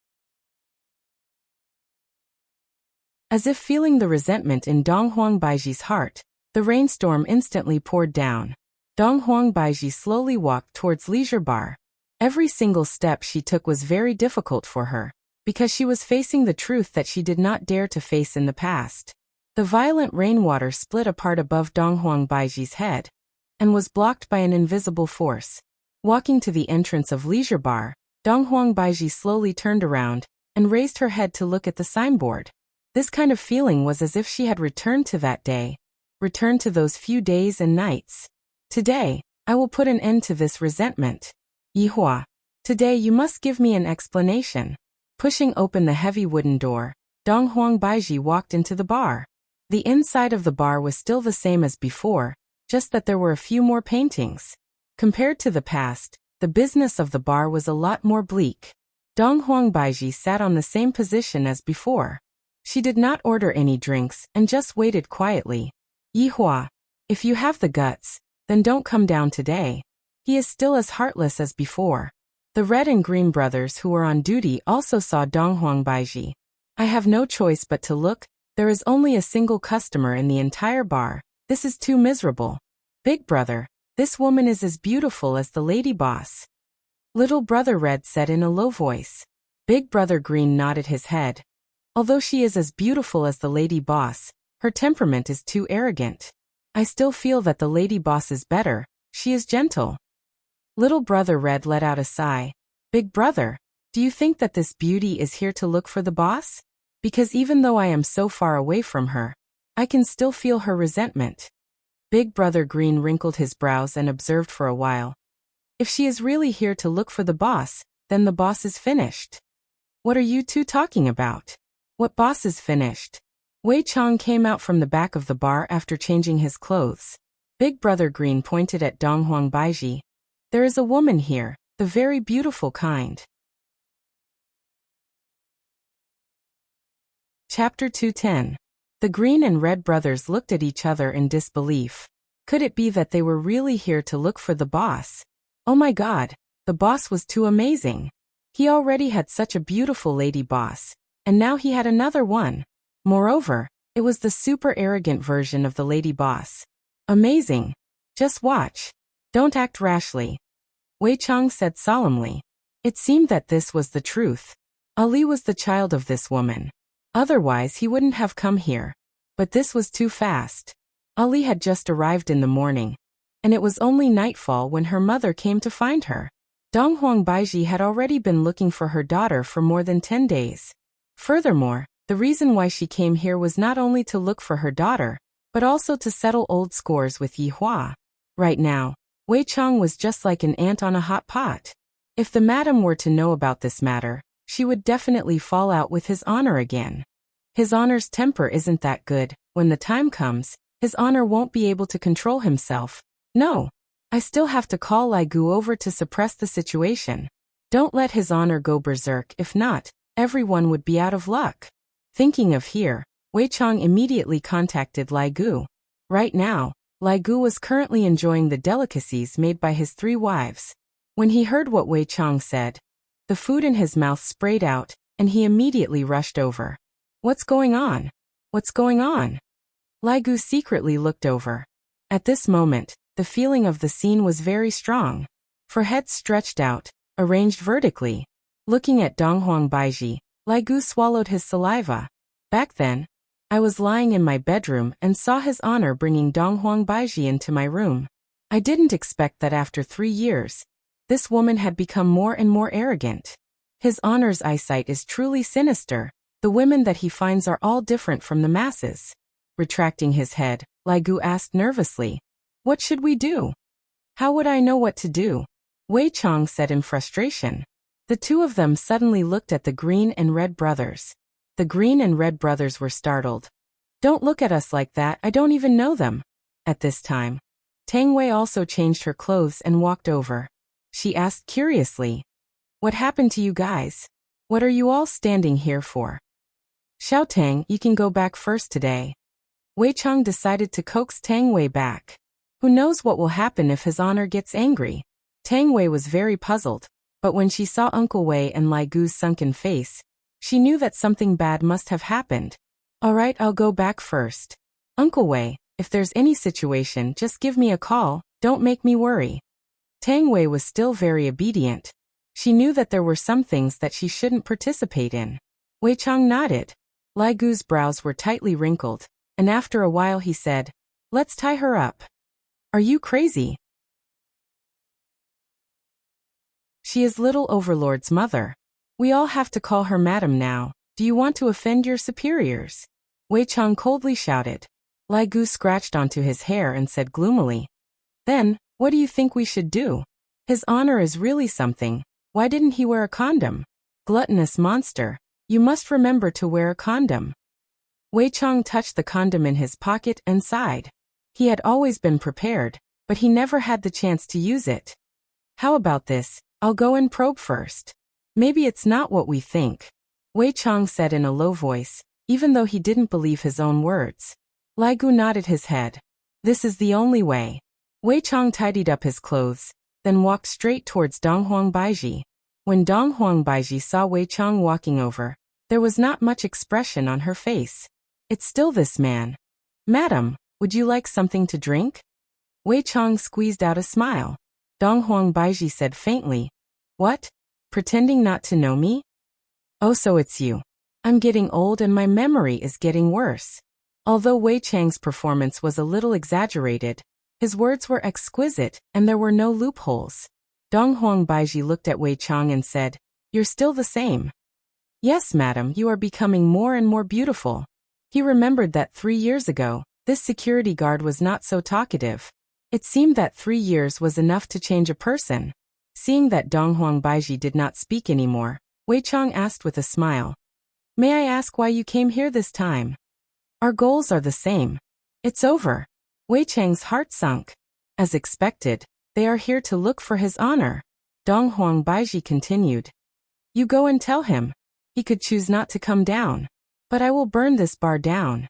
As if feeling the resentment in Dong Huangbaiji's heart, the rainstorm instantly poured down. Dong Huangbaiji slowly walked towards Leisure Bar. Every single step she took was very difficult for her, because she was facing the truth that she did not dare to face in the past. The violent rainwater split apart above Dong Huangbaiji's head, and was blocked by an invisible force. Walking to the entrance of Leisure Bar, Dong Huangbaiji slowly turned around, and raised her head to look at the signboard. This kind of feeling was as if she had returned to that day, returned to those few days and nights. Today, I will put an end to this resentment. Yihua, today you must give me an explanation. Pushing open the heavy wooden door, Dong Huangbaiji walked into the bar. The inside of the bar was still the same as before, just that there were a few more paintings. Compared to the past, the business of the bar was a lot more bleak. Dong Huangbaiji sat on the same position as before. She did not order any drinks and just waited quietly. Yihua, if you have the guts, then don't come down today. He is still as heartless as before. The Red and Green brothers who were on duty also saw Dong Huangbaiji. I have no choice but to look. There is only a single customer in the entire bar. This is too miserable. Big brother, this woman is as beautiful as the lady boss. Little brother Red said in a low voice. Big brother Green nodded his head. Although she is as beautiful as the lady boss, her temperament is too arrogant. I still feel that the lady boss is better. She is gentle. Little brother Red let out a sigh. Big brother, do you think that this beauty is here to look for the boss? Because even though I am so far away from her, I can still feel her resentment. Big brother Green wrinkled his brows and observed for a while. If she is really here to look for the boss, then the boss is finished. What are you two talking about? What boss is finished? Wei Chang came out from the back of the bar after changing his clothes. Big brother Green pointed at Dong Huangbaiji. There is a woman here, the very beautiful kind. Chapter 210. The Green and Red brothers looked at each other in disbelief. Could it be that they were really here to look for the boss? Oh my god, the boss was too amazing. He already had such a beautiful lady boss, and now he had another one. Moreover, it was the super arrogant version of the lady boss. Amazing. Just watch. Don't act rashly. Wei Chang said solemnly. It seemed that this was the truth. Ali was the child of this woman. Otherwise he wouldn't have come here. But this was too fast. Ali had just arrived in the morning, and it was only nightfall when her mother came to find her. Dong Huangbaiji had already been looking for her daughter for more than 10 days. Furthermore, the reason why she came here was not only to look for her daughter, but also to settle old scores with Yihua. Right now, Wei Chang was just like an ant on a hot pot. If the madam were to know about this matter, she would definitely fall out with his honor again. His honor's temper isn't that good. When the time comes, his honor won't be able to control himself. No. I still have to call Lai Gu over to suppress the situation. Don't let his honor go berserk. If not, everyone would be out of luck. Thinking of here, Wei Chang immediately contacted Lai Gu. Right now, Lai Gu was currently enjoying the delicacies made by his 3 wives. When he heard what Wei Chang said, the food in his mouth sprayed out, and he immediately rushed over. What's going on? What's going on? Lai Gu secretly looked over. At this moment, the feeling of the scene was very strong. For heads stretched out, arranged vertically. Looking at Donghuang Baiji, Lai Gu swallowed his saliva. Back then, I was lying in my bedroom and saw His Honor bringing Donghuang Baiji into my room. I didn't expect that after 3 years, this woman had become more and more arrogant. His Honor's eyesight is truly sinister. The women that he finds are all different from the masses. Retracting his head, Lai Gu asked nervously, "What should we do?" "How would I know what to do?" Wei Chang said in frustration. The 2 of them suddenly looked at the Green and Red brothers. The Green and Red brothers were startled. "Don't look at us like that, I don't even know them." At this time, Tang Wei also changed her clothes and walked over. She asked curiously, "What happened to you guys? What are you all standing here for?" "Xiao Tang, you can go back first today." Wei Chang decided to coax Tang Wei back. Who knows what will happen if His Honor gets angry? Tang Wei was very puzzled, but when she saw Uncle Wei and Lai Gu's sunken face, she knew that something bad must have happened. "All right, I'll go back first. Uncle Wei, if there's any situation, just give me a call, don't make me worry." Tang Wei was still very obedient. She knew that there were some things that she shouldn't participate in. Wei Chang nodded. Lai Gu's brows were tightly wrinkled, and after a while he said, "Let's tie her up." "Are you crazy? She is little Overlord's mother. We all have to call her madam now. Do you want to offend your superiors?" Wei Chang coldly shouted. Lai Gu scratched onto his hair and said gloomily, "Then, what do you think we should do? His Honor is really something. Why didn't he wear a condom? Gluttonous monster. You must remember to wear a condom." Wei Chang touched the condom in his pocket and sighed. He had always been prepared, but he never had the chance to use it. "How about this? I'll go and probe first. Maybe it's not what we think," Wei Chang said in a low voice, even though he didn't believe his own words. Lai Gu nodded his head. This is the only way. Wei Chang tidied up his clothes, then walked straight towards Donghuang Baiji. When Donghuang Baiji saw Wei Chang walking over, there was not much expression on her face. "It's still this man. Madam, would you like something to drink?" Wei Chang squeezed out a smile. Donghuang Baiji said faintly, "What? Pretending not to know me? Oh, so it's you. I'm getting old and my memory is getting worse." Although Wei Chang's performance was a little exaggerated, his words were exquisite and there were no loopholes. Donghuang Baiji looked at Wei Chang and said, "You're still the same." "Yes, madam, you are becoming more and more beautiful." He remembered that 3 years ago, this security guard was not so talkative. It seemed that 3 years was enough to change a person. Seeing that Donghuang Baiji did not speak anymore, Wei Chang asked with a smile, "May I ask why you came here this time?" "Our goals are the same. It's over." Wei Chang's heart sunk. As expected, they are here to look for His Honor. Donghuang Baiji continued, "You go and tell him. He could choose not to come down. But I will burn this bar down."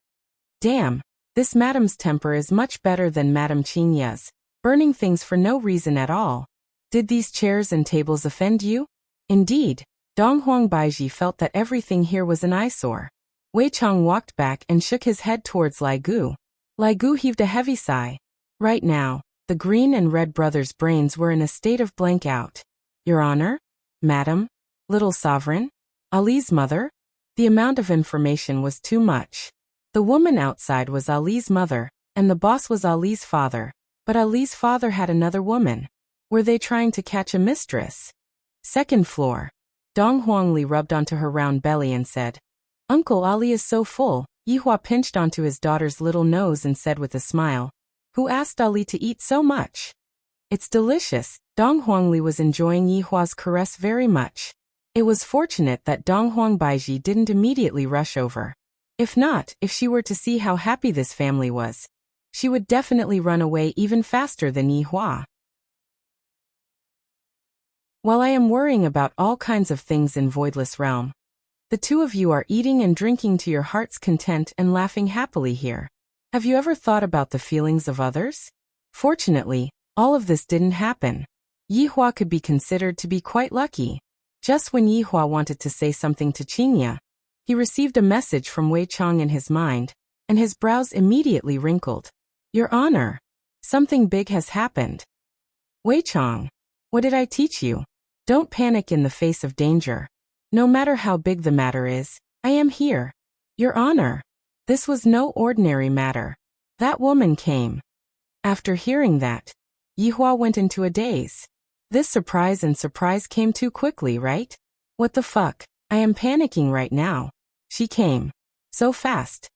Damn, this madam's temper is much better than Madame Qingya's, burning things for no reason at all. Did these chairs and tables offend you? Indeed, Donghuang Baiji felt that everything here was an eyesore. Wei Chang walked back and shook his head towards Lai Gu. Lai Gu heaved a heavy sigh. Right now, the Green and Red brothers' brains were in a state of blank out. "Your Honor? Madam? Little Sovereign? Ali's mother?" The amount of information was too much. The woman outside was Ali's mother, and the boss was Ali's father, but Ali's father had another woman. Were they trying to catch a mistress? Second floor. Dong Huangli rubbed onto her round belly and said, "Uncle Ali is so full." Yihua pinched onto his daughter's little nose and said with a smile, "Who asked Ali to eat so much?" "It's delicious." Dong Huangli was enjoying Yihua's caress very much. It was fortunate that Donghuang Baiji didn't immediately rush over. If not, if she were to see how happy this family was, she would definitely run away even faster than Yihua. While I am worrying about all kinds of things in Voidless Realm, The two of you are eating and drinking to your heart's content and laughing happily here. Have you ever thought about the feelings of others? Fortunately, all of this didn't happen. Yihua could be considered to be quite lucky. Just when Yihua wanted to say something to Qingya, he received a message from Wei Chong in his mind, and his brows immediately wrinkled. Your Honor, something big has happened. Wei Chong, what did I teach you? Don't panic in the face of danger. No matter how big the matter is, I am here. Your Honor, this was no ordinary matter. That woman came. After hearing that, Yihua went into a daze. This surprise came too quickly, right? What the fuck? I am panicking right now. She came. So fast.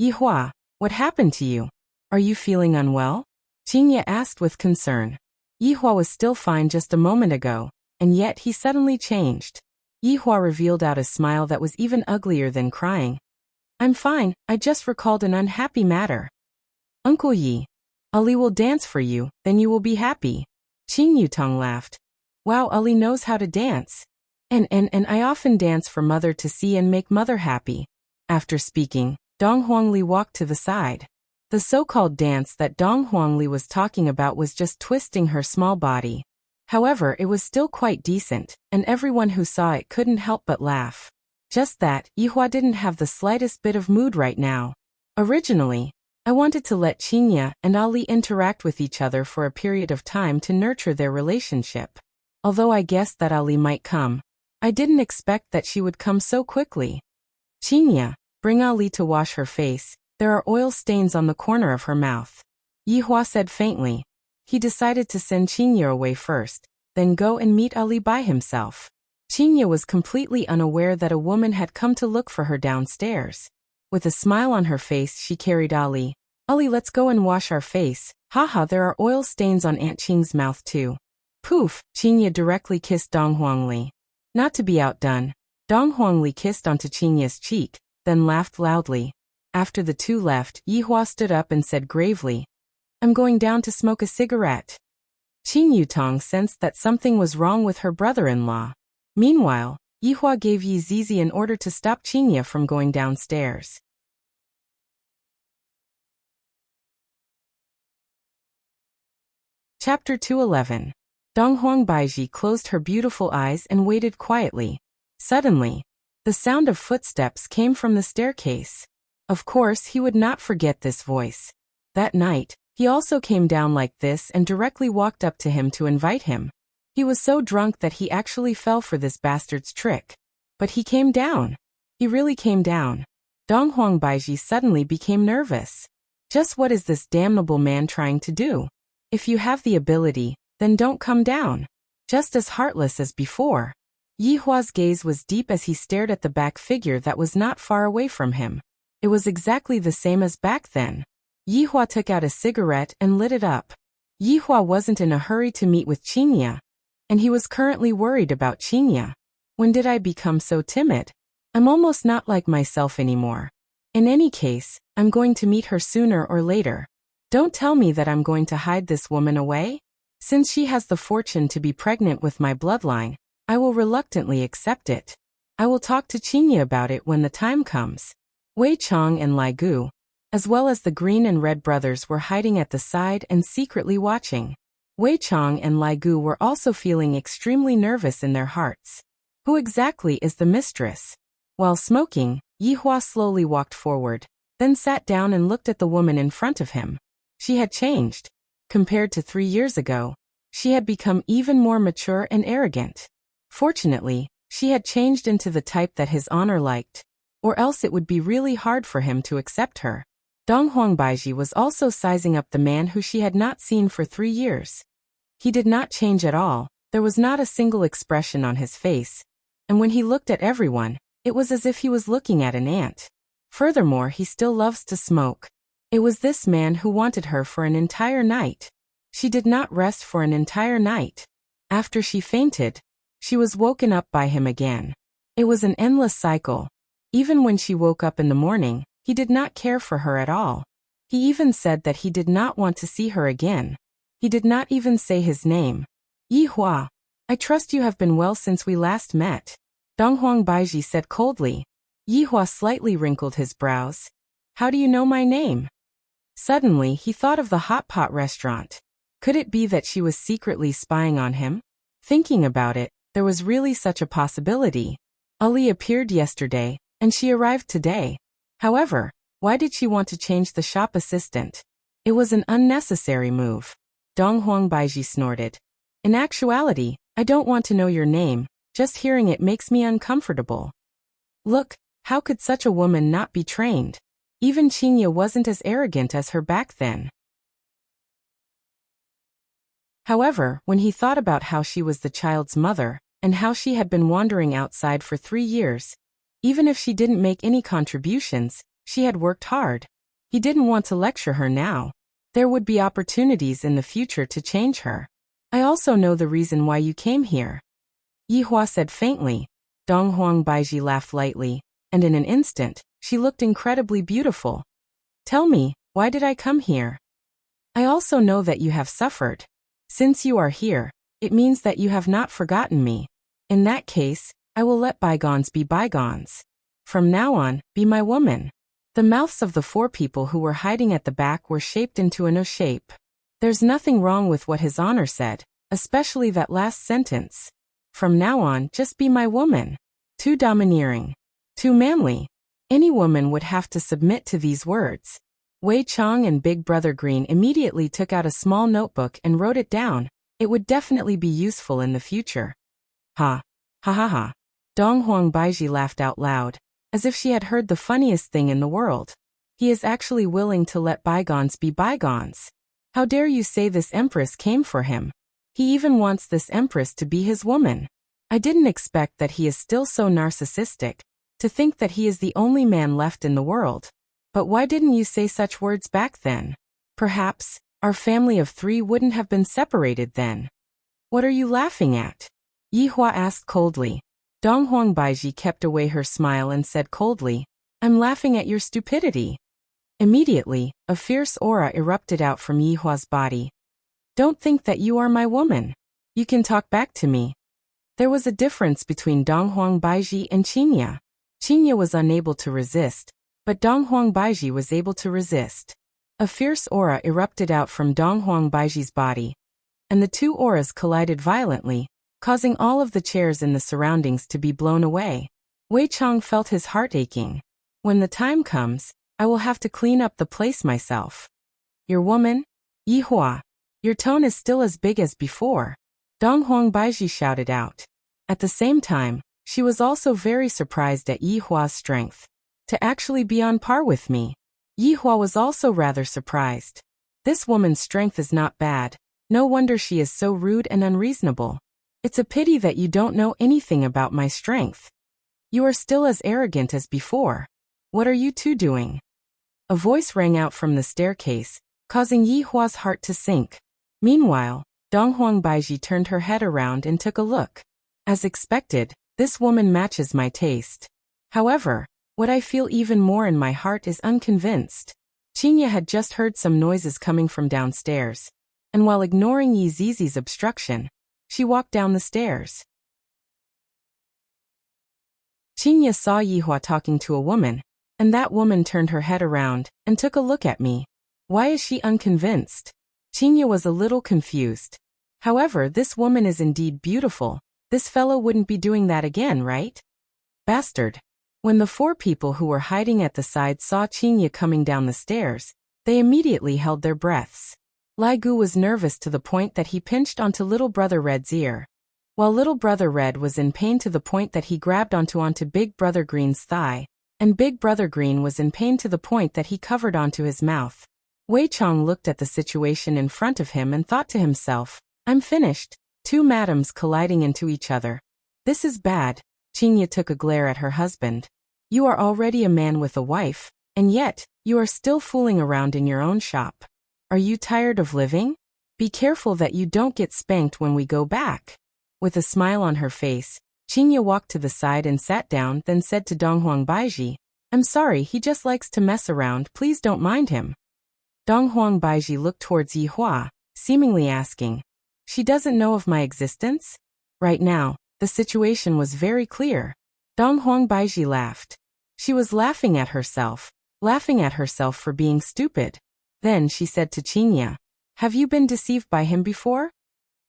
Yihua, what happened to you? Are you feeling unwell? Qingya asked with concern. Yihua was still fine just a moment ago, and yet he suddenly changed. Yihua revealed out a smile that was even uglier than crying. I'm fine, I just recalled an unhappy matter. Uncle Yi, Ali will dance for you, then you will be happy. Qing Yutong laughed. Wow, Ali knows how to dance. And I often dance for mother to see and make mother happy. After speaking, Dong Huangli walked to the side. The so-called dance that Dong Huangli was talking about was just twisting her small body. However, it was still quite decent, and everyone who saw it couldn't help but laugh. Just that, Yihua didn't have the slightest bit of mood right now. Originally, I wanted to let Qingya and Ali interact with each other for a period of time to nurture their relationship. Although I guessed that Ali might come, I didn't expect that she would come so quickly. Qingya, bring Ali to wash her face, there are oil stains on the corner of her mouth. Yihua said faintly. He decided to send Qingya away first, then go and meet Ali by himself. Qingya was completely unaware that a woman had come to look for her downstairs. With a smile on her face, she carried Ali. Ali, let's go and wash our face. Haha, there are oil stains on Aunt Qing's mouth too. Poof, Qingya directly kissed Dong Huangli. Not to be outdone, Dong Huangli kissed onto Qingya's cheek, then laughed loudly. After the two left, Yihua stood up and said gravely, I'm going down to smoke a cigarette. Qing Yutong sensed that something was wrong with her brother-in-law. Meanwhile, Yihua gave Yi Zizi an order to stop Qingya from going downstairs. Chapter 211. Donghuang Baiji closed her beautiful eyes and waited quietly. Suddenly, the sound of footsteps came from the staircase. Of course, he would not forget this voice. That night, he also came down like this and directly walked up to him to invite him. He was so drunk that he actually fell for this bastard's trick. But he came down. He really came down. Donghuang Baiji suddenly became nervous. Just what is this damnable man trying to do? If you have the ability, then don't come down. Just as heartless as before. Yihua's gaze was deep as he stared at the back figure that was not far away from him. It was exactly the same as back then. Yihua took out a cigarette and lit it up. Yihua wasn't in a hurry to meet with Qingya, and he was currently worried about Qingya. When did I become so timid? I'm almost not like myself anymore. In any case, I'm going to meet her sooner or later. Don't tell me that I'm going to hide this woman away. Since she has the fortune to be pregnant with my bloodline, I will reluctantly accept it. I will talk to Qingya about it when the time comes. Wei Chong and Lai Gu, as well as the Green and Red brothers, were hiding at the side and secretly watching. Wei Chong and Lai Gu were also feeling extremely nervous in their hearts. Who exactly is the mistress? While smoking, Yihua slowly walked forward, then sat down and looked at the woman in front of him. She had changed. Compared to 3 years ago, she had become even more mature and arrogant. Fortunately, she had changed into the type that his honor liked, or else it would be really hard for him to accept her. Donghuang Baiji was also sizing up the man who she had not seen for 3 years. He did not change at all, there was not a single expression on his face, and when he looked at everyone, it was as if he was looking at an ant. Furthermore, he still loves to smoke. It was this man who wanted her for an entire night. She did not rest for an entire night. After she fainted, she was woken up by him again. It was an endless cycle. Even when she woke up in the morning, he did not care for her at all. He even said that he did not want to see her again. He did not even say his name. Yihua, I trust you have been well since we last met. Donghuang Baiji said coldly. Yihua slightly wrinkled his brows. How do you know my name? Suddenly, he thought of the hot pot restaurant. Could it be that she was secretly spying on him? Thinking about it, there was really such a possibility. Ali appeared yesterday, and she arrived today. However, why did she want to change the shop assistant? It was an unnecessary move. Donghuang Baiji snorted. In actuality, I don't want to know your name, just hearing it makes me uncomfortable. Look, how could such a woman not be trained? Even Qinya wasn't as arrogant as her back then. However, when he thought about how she was the child's mother, and how she had been wandering outside for 3 years, even if she didn't make any contributions, she had worked hard. He didn't want to lecture her now. There would be opportunities in the future to change her. I also know the reason why you came here. Yihua said faintly. Donghuang Baiji laughed lightly, and in an instant, she looked incredibly beautiful. Tell me, why did I come here? I also know that you have suffered. Since you are here, it means that you have not forgotten me. In that case, I will let bygones be bygones. From now on, be my woman. The mouths of the 4 people who were hiding at the back were shaped into an O shape. There's nothing wrong with what His Honor said, especially that last sentence. From now on, just be my woman. Too domineering. Too manly. Any woman would have to submit to these words. Wei Chong and Big Brother Green immediately took out a small notebook and wrote it down. It would definitely be useful in the future. Ha. Ha ha ha. Donghuang Baiji laughed out loud, as if she had heard the funniest thing in the world. He is actually willing to let bygones be bygones. How dare you say this empress came for him? He even wants this empress to be his woman. I didn't expect that he is still so narcissistic, to think that he is the only man left in the world. But why didn't you say such words back then? Perhaps, our family of 3 wouldn't have been separated then. What are you laughing at? Yihua asked coldly. Donghuang Baiji kept away her smile and said coldly, I'm laughing at your stupidity. Immediately, a fierce aura erupted out from Yihua's body. Don't think that you are my woman. You can talk back to me. There was a difference between Donghuang Baiji and Qinya. Qinya was unable to resist, but Donghuang Baiji was able to resist. A fierce aura erupted out from Donghuang Baiji's body, and the 2 auras collided violently, causing all of the chairs in the surroundings to be blown away. Wei Chong felt his heart aching. When the time comes, I will have to clean up the place myself. Your woman? Yihua. Your tone is still as big as before. Donghuang Baiji shouted out. At the same time, she was also very surprised at Yihua's strength. To actually be on par with me. Yihua was also rather surprised. This woman's strength is not bad. No wonder she is so rude and unreasonable. It's a pity that you don't know anything about my strength. You are still as arrogant as before. What are you 2 doing? A voice rang out from the staircase, causing Yihua's heart to sink. Meanwhile, Donghuang Baiji turned her head around and took a look. As expected, this woman matches my taste. However, what I feel even more in my heart is unconvinced. Qinya had just heard some noises coming from downstairs, and while ignoring Yi Zizi's obstruction, she walked down the stairs. Qinya saw Yihua talking to a woman, and that woman turned her head around and took a look at me. Why is she unconvinced? Qinya was a little confused. However, this woman is indeed beautiful. This fellow wouldn't be doing that again, right? Bastard. When the 4 people who were hiding at the side saw Qinya coming down the stairs, they immediately held their breaths. Lai Gu was nervous to the point that he pinched onto Little Brother Red's ear, while Little Brother Red was in pain to the point that he grabbed onto Big Brother Green's thigh, and Big Brother Green was in pain to the point that he covered onto his mouth. Wei Chong looked at the situation in front of him and thought to himself, I'm finished. 2 madams colliding into each other. This is bad. Qinya took a glare at her husband. You are already a man with a wife, and yet, you are still fooling around in your own shop. Are you tired of living? Be careful that you don't get spanked when we go back. With a smile on her face, Qinya walked to the side and sat down, then said to Donghuang Baiji, I'm sorry, he just likes to mess around, please don't mind him. Donghuang Baiji looked towards Yihua, seemingly asking, she doesn't know of my existence? Right now, the situation was very clear. Dong Huang Baiji laughed. She was laughing at herself for being stupid. Then she said to Qinya, "Have you been deceived by him before?"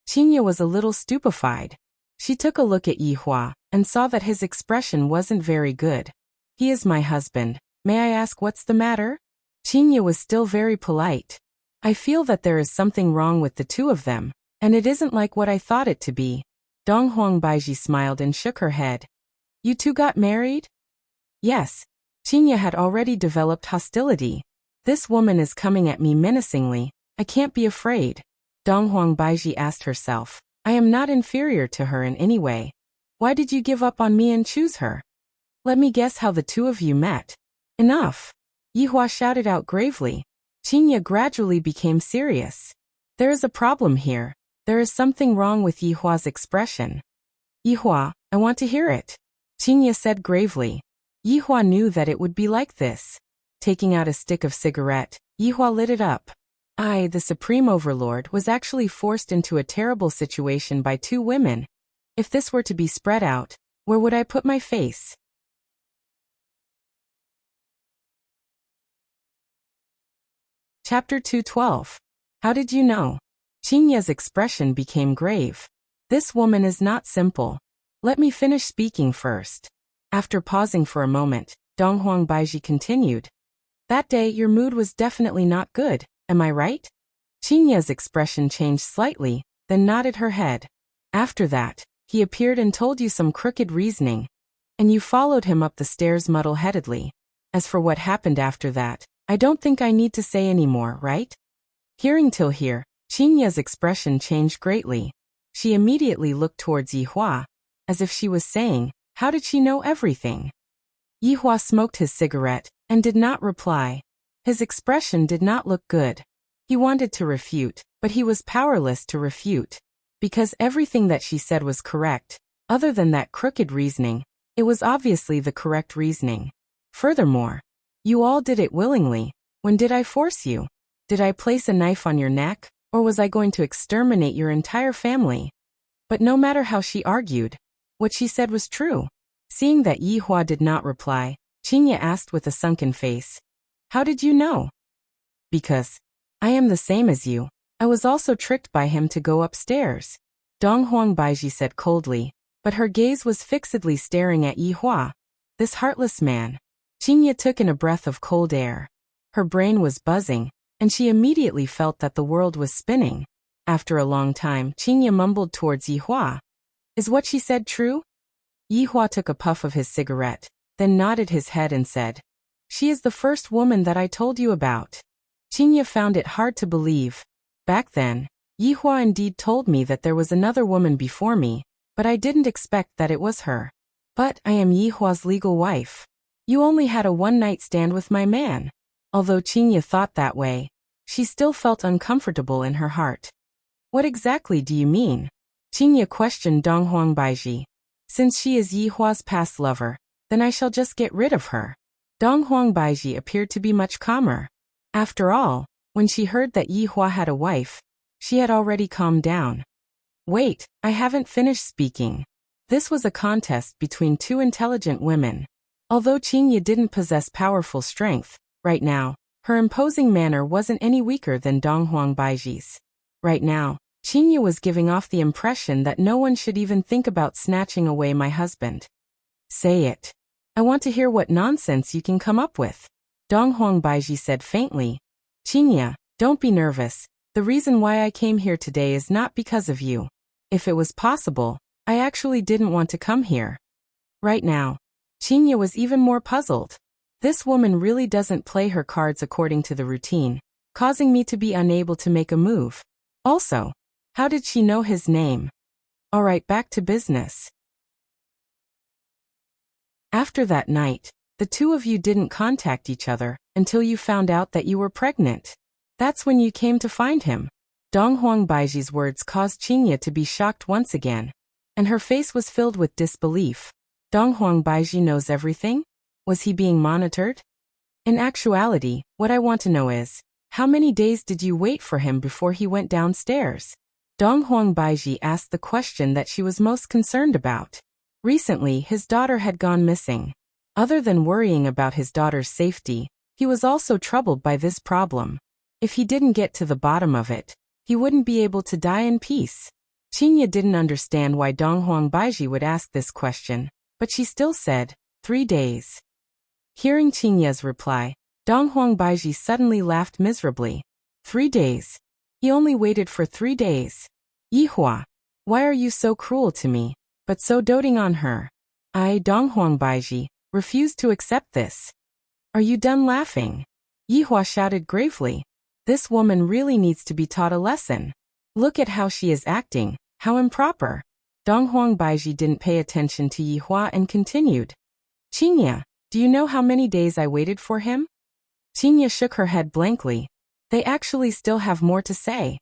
Qinya was a little stupefied. She took a look at Yihua and saw that his expression wasn't very good. "He is my husband. May I ask what's the matter?" Qinya was still very polite. "I feel that there is something wrong with the two of them, and it isn't like what I thought it to be." Dong Huang Baiji smiled and shook her head. "You two got married?" "Yes." Qinya had already developed hostility. "This woman is coming at me menacingly. I can't be afraid." Dong Huang Baiji asked herself, "I am not inferior to her in any way. Why did you give up on me and choose her? Let me guess how the two of you met." "Enough!" Yihua shouted out gravely. Qinya gradually became serious. "There is a problem here. There is something wrong with Yihua's expression." "Yihua, I want to hear it," Qinya said gravely. Yihua knew that it would be like this. Taking out a stick of cigarette, Yihua lit it up. "I, the Supreme Overlord, was actually forced into a terrible situation by two women. If this were to be spread out, where would I put my face?" Chapter 212. How did you know? Qinya's expression became grave. "This woman is not simple. Let me finish speaking first." After pausing for a moment, Dong Huang Baiji continued. "That day your mood was definitely not good, am I right?" Qinya's expression changed slightly, then nodded her head. "After that, he appeared and told you some crooked reasoning, and you followed him up the stairs muddle-headedly. As for what happened after that, I don't think I need to say any more, right?" Hearing till here, Qinya's expression changed greatly. She immediately looked towards Yihua, as if she was saying, "How did she know everything?" Yihua smoked his cigarette and did not reply. His expression did not look good. He wanted to refute, but he was powerless to refute. Because everything that she said was correct, other than that crooked reasoning, it was obviously the correct reasoning. Furthermore, you all did it willingly. When did I force you? Did I place a knife on your neck, or was I going to exterminate your entire family? But no matter how she argued, what she said was true. Seeing that Yihua did not reply, Qinya asked with a sunken face, "How did you know?" "Because I am the same as you. I was also tricked by him to go upstairs," Dong Huang Baiji said coldly, but her gaze was fixedly staring at Yihua. This heartless man. Qinya took in a breath of cold air. Her brain was buzzing, and she immediately felt that the world was spinning. After a long time, Qinya mumbled towards Yihua, "Is what she said true?" Yihua took a puff of his cigarette, then nodded his head and said, "She is the first woman that I told you about." Qinya found it hard to believe. Back then, Yihua indeed told me that there was another woman before me, but I didn't expect that it was her. "But I am Yihua's legal wife. You only had a one-night stand with my man." Although Qinya thought that way, she still felt uncomfortable in her heart. "What exactly do you mean?" Qinya questioned Dong Huang Baiji. "Since she is Yihua's past lover, then I shall just get rid of her." Dong Huang Baiji appeared to be much calmer. After all, when she heard that Yihua had a wife, she had already calmed down. "Wait, I haven't finished speaking." This was a contest between two intelligent women. Although Qinya didn't possess powerful strength, right now, her imposing manner wasn't any weaker than Dong Huang Baiji's. Right now, Qinya was giving off the impression that no one should even think about snatching away my husband. "Say it. I want to hear what nonsense you can come up with," Dong Huang Baiji said faintly. "Qinya, don't be nervous. The reason why I came here today is not because of you. If it was possible, I actually didn't want to come here." Right now, Qinya was even more puzzled. This woman really doesn't play her cards according to the routine, causing me to be unable to make a move. Also, how did she know his name? Alright, back to business. After that night, the two of you didn't contact each other until you found out that you were pregnant. That's when you came to find him. Dong Huang Baiji's words caused Qinya to be shocked once again, and her face was filled with disbelief. Dong Huang Baiji knows everything? Was he being monitored? In actuality, what I want to know is, how many days did you wait for him before he went downstairs? Dong Huang Baiji asked the question that she was most concerned about. Recently, his daughter had gone missing. Other than worrying about his daughter's safety, he was also troubled by this problem. If he didn't get to the bottom of it, he wouldn't be able to die in peace. Qingye didn't understand why Dong Huangbaiji would ask this question, but she still said, 3 days. Hearing Qingye's reply, Dong Huangbaiji suddenly laughed miserably. 3 days. He only waited for 3 days. Yihua, why are you so cruel to me, but so doting on her? I, Dong Huangbaiji, refuse to accept this. Are you done laughing? Yihua shouted gravely. This woman really needs to be taught a lesson. Look at how she is acting, how improper. Dong Huangbaiji didn't pay attention to Yihua and continued. Qingye, do you know how many days I waited for him? Qingye shook her head blankly. They actually still have more to say.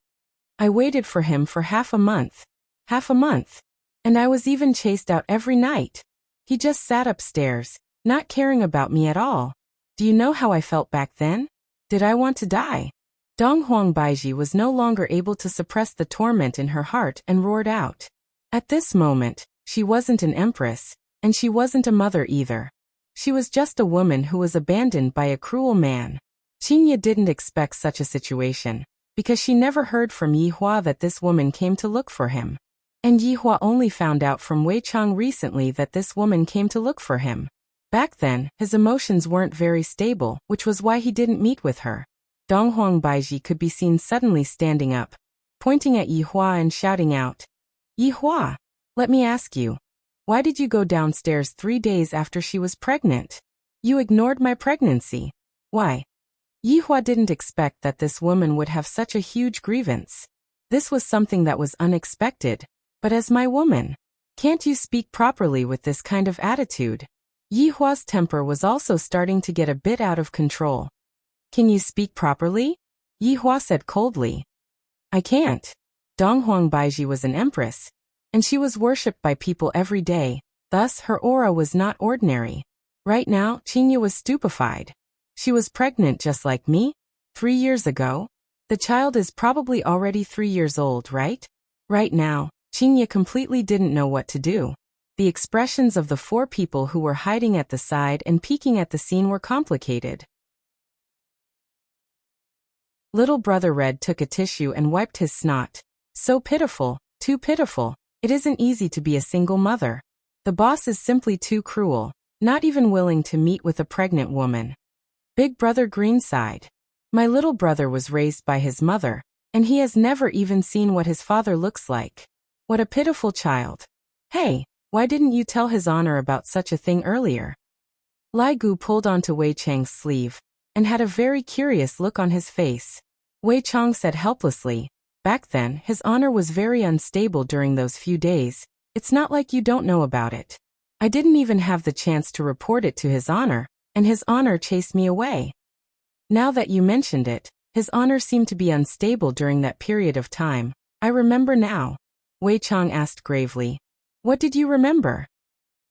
I waited for him for half a month. Half a month. And I was even chased out every night. He just sat upstairs, not caring about me at all. Do you know how I felt back then? Did I want to die? Dong Huangbaiji was no longer able to suppress the torment in her heart and roared out. At this moment, she wasn't an empress, and she wasn't a mother either. She was just a woman who was abandoned by a cruel man. Qingye didn't expect such a situation, because she never heard from Yihua that this woman came to look for him. And Yihua only found out from Wei Chang recently that this woman came to look for him. Back then, his emotions weren't very stable, which was why he didn't meet with her. Dong Huangbaiji could be seen suddenly standing up, pointing at Yihua and shouting out, Yihua, let me ask you, why did you go downstairs 3 days after she was pregnant? You ignored my pregnancy. Why? Yihua didn't expect that this woman would have such a huge grievance. This was something that was unexpected, but as my woman, can't you speak properly with this kind of attitude? Yihua's temper was also starting to get a bit out of control. Can you speak properly? Yihua said coldly. I can't. Dong Huangbaiji was an empress, and she was worshipped by people every day, thus her aura was not ordinary. Right now, Qingye was stupefied. She was pregnant just like me? 3 years ago? The child is probably already 3 years old, right? Right now, Qingye completely didn't know what to do. The expressions of the 4 people who were hiding at the side and peeking at the scene were complicated. Little brother Red took a tissue and wiped his snot. So pitiful, too pitiful. It isn't easy to be a single mother. The boss is simply too cruel, not even willing to meet with a pregnant woman. Big brother Green sighed. My little brother was raised by his mother, and he has never even seen what his father looks like. What a pitiful child. Hey, why didn't you tell His Honor about such a thing earlier? Lai Gu pulled onto Wei Chang's sleeve, and had a very curious look on his face. Wei Chang said helplessly, back then, His Honor was very unstable during those few days. It's not like you don't know about it. I didn't even have the chance to report it to His Honor, and His Honor chased me away. Now that you mentioned it, His Honor seemed to be unstable during that period of time. I remember now. Wei Chang asked gravely. What did you remember?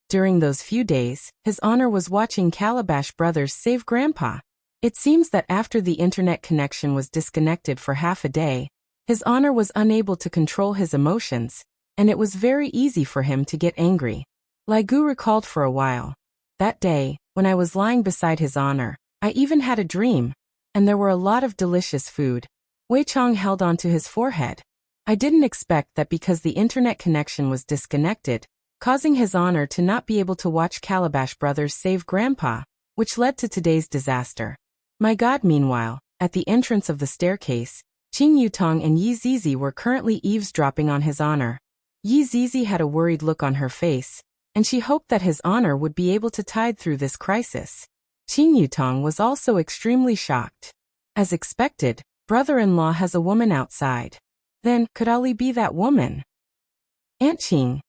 During those few days, His Honor was watching Calabash Brothers save Grandpa. It seems that after the internet connection was disconnected for half a day, His Honor was unable to control his emotions, and it was very easy for him to get angry. Lai Gu recalled for a while. That day, when I was lying beside His Honor, I even had a dream, and there were a lot of delicious food. Wei Chang held onto his forehead. I didn't expect that because the internet connection was disconnected, causing His Honor to not be able to watch Calabash Brothers save Grandpa, which led to today's disaster. My God, meanwhile, at the entrance of the staircase, Qing Yutong and Yi Zizi were currently eavesdropping on His Honor. Yi Zizi had a worried look on her face, and she hoped that His Honor would be able to tide through this crisis. Qing Yutong was also extremely shocked. As expected, brother-in-law has a woman outside. Then, could Ali be that woman? Aunt Qing,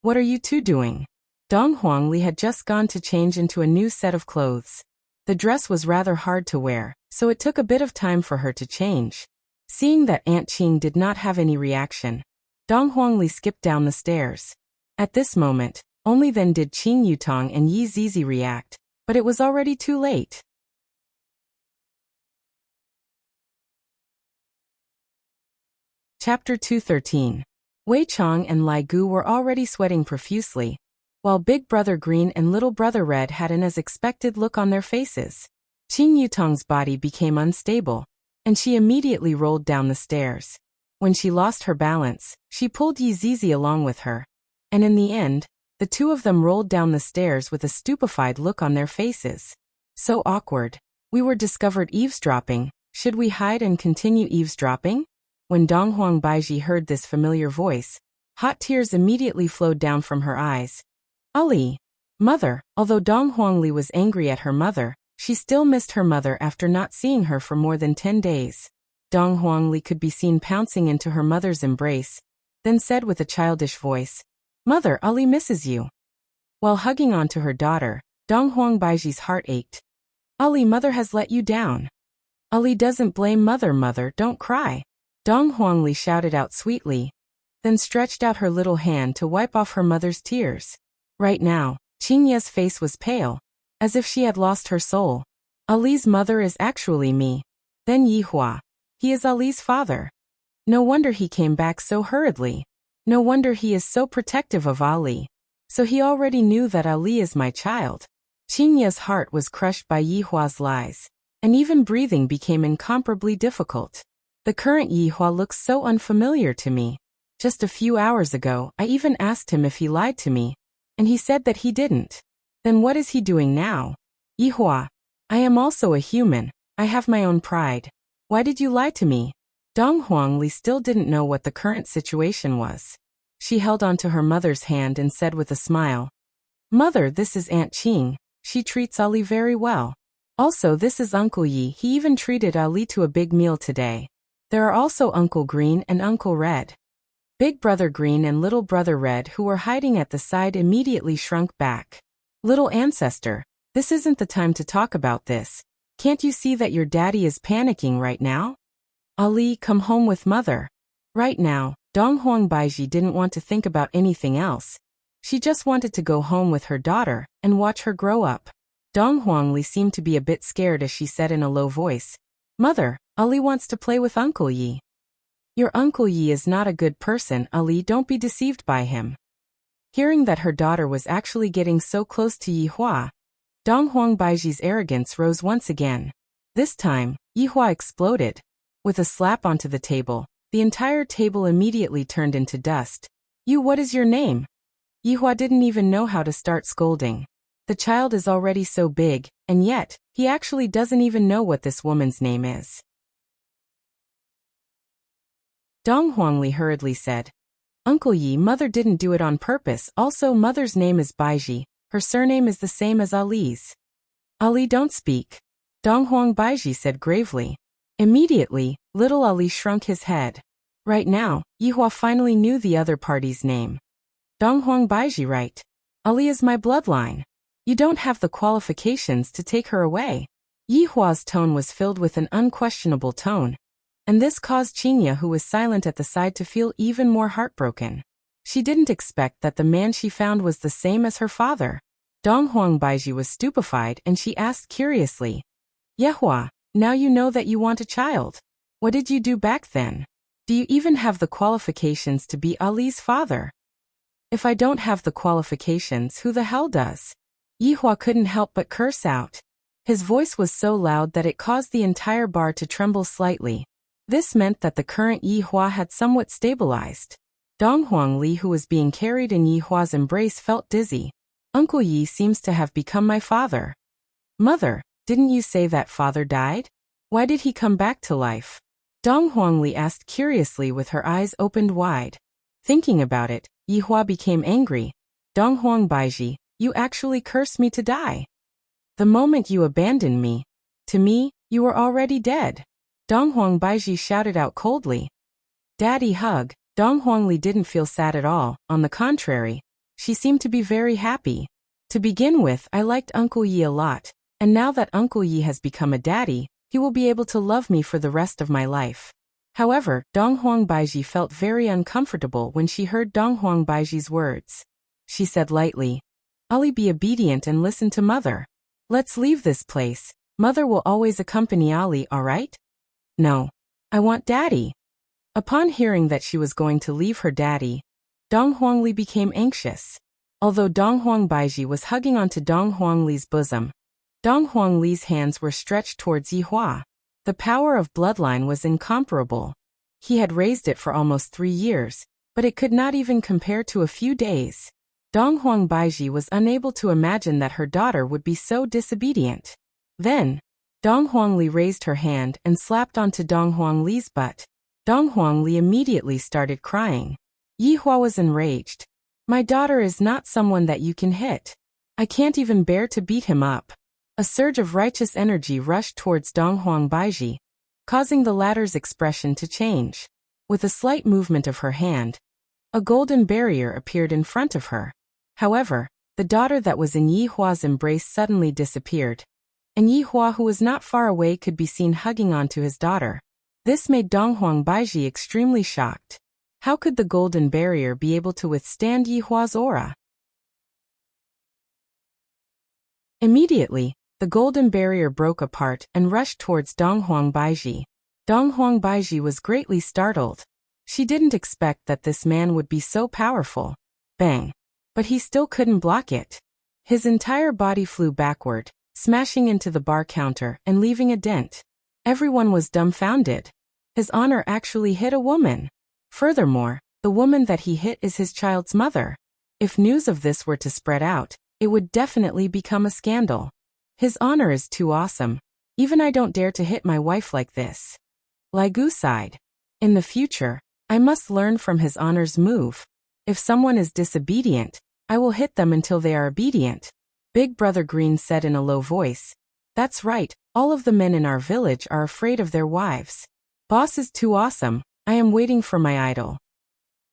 what are you two doing? Dong Huangli had just gone to change into a new set of clothes. The dress was rather hard to wear, so it took a bit of time for her to change. Seeing that Aunt Qing did not have any reaction, Dong Huangli skipped down the stairs. At this moment, only then did Qing Yutong and Yi Zizi react, but it was already too late. Chapter 213. Wei Chang and Lai Gu were already sweating profusely. while Big Brother Green and Little Brother Red had an as expected look on their faces. Qing Yutong's body became unstable, and she immediately rolled down the stairs. When she lost her balance, she pulled Yi Zizi along with her. And in the end, the two of them rolled down the stairs with a stupefied look on their faces. So awkward. We were discovered eavesdropping. Should we hide and continue eavesdropping? When Donghuang Baiji heard this familiar voice, hot tears immediately flowed down from her eyes. Ali. Mother. Although Donghuang Li was angry at her mother, she still missed her mother after not seeing her for more than 10 days. Donghuang Li could be seen pouncing into her mother's embrace, then said with a childish voice, "Mother, Ali misses you." While hugging onto her daughter, Donghuang Baiji's heart ached. Ali, mother has let you down. Ali doesn't blame mother, mother, don't cry. Donghuang Li shouted out sweetly, then stretched out her little hand to wipe off her mother's tears. Right now, Qingya's face was pale, as if she had lost her soul. Ali's mother is actually me. Then Yihua. He is Ali's father. No wonder he came back so hurriedly. No wonder he is so protective of Ali. So he already knew that Ali is my child. Qingya's heart was crushed by Yihua's lies, and even breathing became incomparably difficult. The current Yihua looks so unfamiliar to me. Just a few hours ago, I even asked him if he lied to me, and he said that he didn't. Then what is he doing now? Yihua, I am also a human. I have my own pride. Why did you lie to me? Donghuang Li still didn't know what the current situation was. She held onto her mother's hand and said with a smile, "Mother, this is Aunt Qing. She treats Ali very well. Also, this is Uncle Yi. He even treated Ali to a big meal today. There are also Uncle Green and Uncle Red." Big Brother Green and Little Brother Red, who were hiding at the side, immediately shrunk back. "Little ancestor, this isn't the time to talk about this. Can't you see that your daddy is panicking right now? Ali, come home with mother." Right now, Donghuang Baiji didn't want to think about anything else. She just wanted to go home with her daughter and watch her grow up. Donghuang Li seemed to be a bit scared as she said in a low voice, "Mother, Ali wants to play with Uncle Yi." "Your Uncle Yi is not a good person, Ali, don't be deceived by him." Hearing that her daughter was actually getting so close to Yihua, Donghuang Baiji's arrogance rose once again. This time, Yihua exploded. With a slap onto the table, the entire table immediately turned into dust. "You, what is your name?" Yihua didn't even know how to start scolding. The child is already so big, and yet, he actually doesn't even know what this woman's name is. Donghuang Li hurriedly said, "Uncle Yi, mother didn't do it on purpose. Also, mother's name is Baiji. Her surname is the same as Ali's." "Ali, don't speak," Donghuang Baiji said gravely. Immediately, little Ali shrunk his head. Right now, Yihua finally knew the other party's name. "Donghuang Baiji, right? Ali is my bloodline. You don't have the qualifications to take her away." Yihua's tone was filled with an unquestionable tone, and this caused Qingya, who was silent at the side, to feel even more heartbroken. She didn't expect that the man she found was the same as her father. Donghuang Baiji was stupefied, and she asked curiously, "Yihua, now you know that you want a child. What did you do back then? Do you even have the qualifications to be Ali's father?" "If I don't have the qualifications, who the hell does?" Yihua couldn't help but curse out. His voice was so loud that it caused the entire bar to tremble slightly. This meant that the current Yihua had somewhat stabilized. Donghuang Li, who was being carried in Yihua's embrace, felt dizzy. "Uncle Yi seems to have become my father." "Mother, didn't you say that father died? Why did he come back to life?" Donghuang Li asked curiously with her eyes opened wide. Thinking about it, Yihua became angry. "Donghuang Baiji, you actually cursed me to die. The moment you abandoned me, to me, you were already dead." Donghuang Baiji shouted out coldly. "Daddy hug." Donghuang Li didn't feel sad at all. On the contrary, she seemed to be very happy. "To begin with, I liked Uncle Yi a lot, and now that Uncle Yi has become a daddy, he will be able to love me for the rest of my life." However, Donghuang Baiji felt very uncomfortable when she heard Donghuang Baiji's words. She said lightly, "Ali, be obedient and listen to mother. Let's leave this place. Mother will always accompany Ali, alright?" "No. I want daddy." Upon hearing that she was going to leave her daddy, Donghuang Li became anxious. Although Dong Huang Baiji was hugging onto Dong Huang Li's bosom, Dong Huang Li's hands were stretched towards Yi Hua. The power of bloodline was incomparable. He had raised it for almost 3 years, but it could not even compare to a few days. Dong Huang Baiji was unable to imagine that her daughter would be so disobedient. Then, Dong Huang Li raised her hand and slapped onto Dong Huang Li's butt. Dong Huang Li immediately started crying. Yi Hua was enraged. My daughter is not someone that you can hit. I can't even bear to beat him up. A surge of righteous energy rushed towards Dong Huang Baiji, causing the latter's expression to change. With a slight movement of her hand, a golden barrier appeared in front of her. However, the daughter that was in Yi Hua's embrace suddenly disappeared, and Yi Hua, who was not far away, could be seen hugging onto his daughter. This made Dong Huang Baiji extremely shocked. How could the golden barrier be able to withstand Yi Hua's aura? Immediately, the golden barrier broke apart and rushed towards Dong Huang Baiji. Dong Huang Baiji was greatly startled. She didn't expect that this man would be so powerful. Bang! But he still couldn't block it. His entire body flew backward, smashing into the bar counter and leaving a dent. Everyone was dumbfounded. His honor actually hit a woman. Furthermore, the woman that he hit is his child's mother. If news of this were to spread out, it would definitely become a scandal. His honor is too awesome. Even I don't dare to hit my wife like this. Lai Gu sighed. In the future, I must learn from his honor's move. If someone is disobedient, I will hit them until they are obedient. Big Brother Green said in a low voice. That's right, all of the men in our village are afraid of their wives. Boss is too awesome, I am waiting for my idol.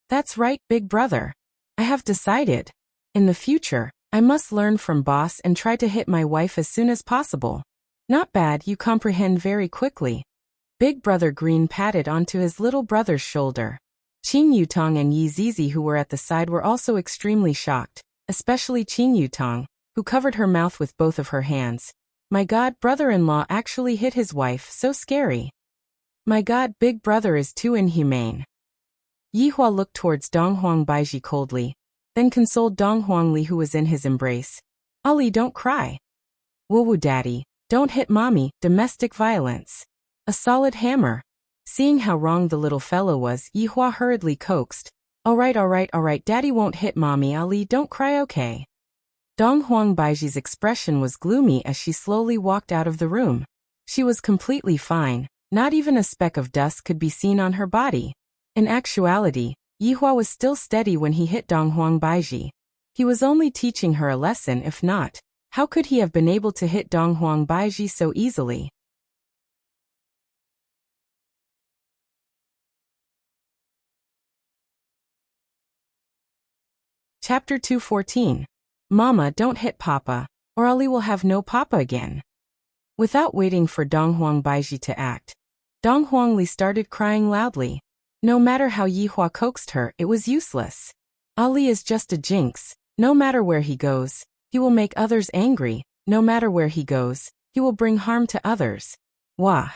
That's right, Big Brother. I have decided. In the future, I must learn from boss and try to hit my wife as soon as possible. Not bad, you comprehend very quickly. Big Brother Green patted onto his little brother's shoulder. Qing Yutong and Yi Zizi, who were at the side, were also extremely shocked, especially Qing Yutong, who covered her mouth with both of her hands. My God, brother-in-law actually hit his wife, so scary. My God, Big Brother is too inhumane. Yi Hua looked towards Dong Huang Baiji coldly, then consoled Dong Huang Li, who was in his embrace. Ali, don't cry. Woo-woo daddy, don't hit mommy, domestic violence. A solid hammer. Seeing how wrong the little fellow was, Yi Hua hurriedly coaxed. All right, daddy won't hit mommy. Ali, don't cry, okay? Dong Huang Baiji's expression was gloomy as she slowly walked out of the room. She was completely fine, not even a speck of dust could be seen on her body. In actuality, Yi Hua was still steady when he hit Dong Huang Baiji. He was only teaching her a lesson. If not, how could he have been able to hit Dong Huang Baiji so easily? Chapter 214. Mama, don't hit Papa, or Ali will have no Papa again. Without waiting for Dong Huang Baiji to act, Dong Huang Li started crying loudly. No matter how Yi Hua coaxed her, it was useless. Ali is just a jinx. No matter where he goes, he will make others angry. No matter where he goes, he will bring harm to others. Wah!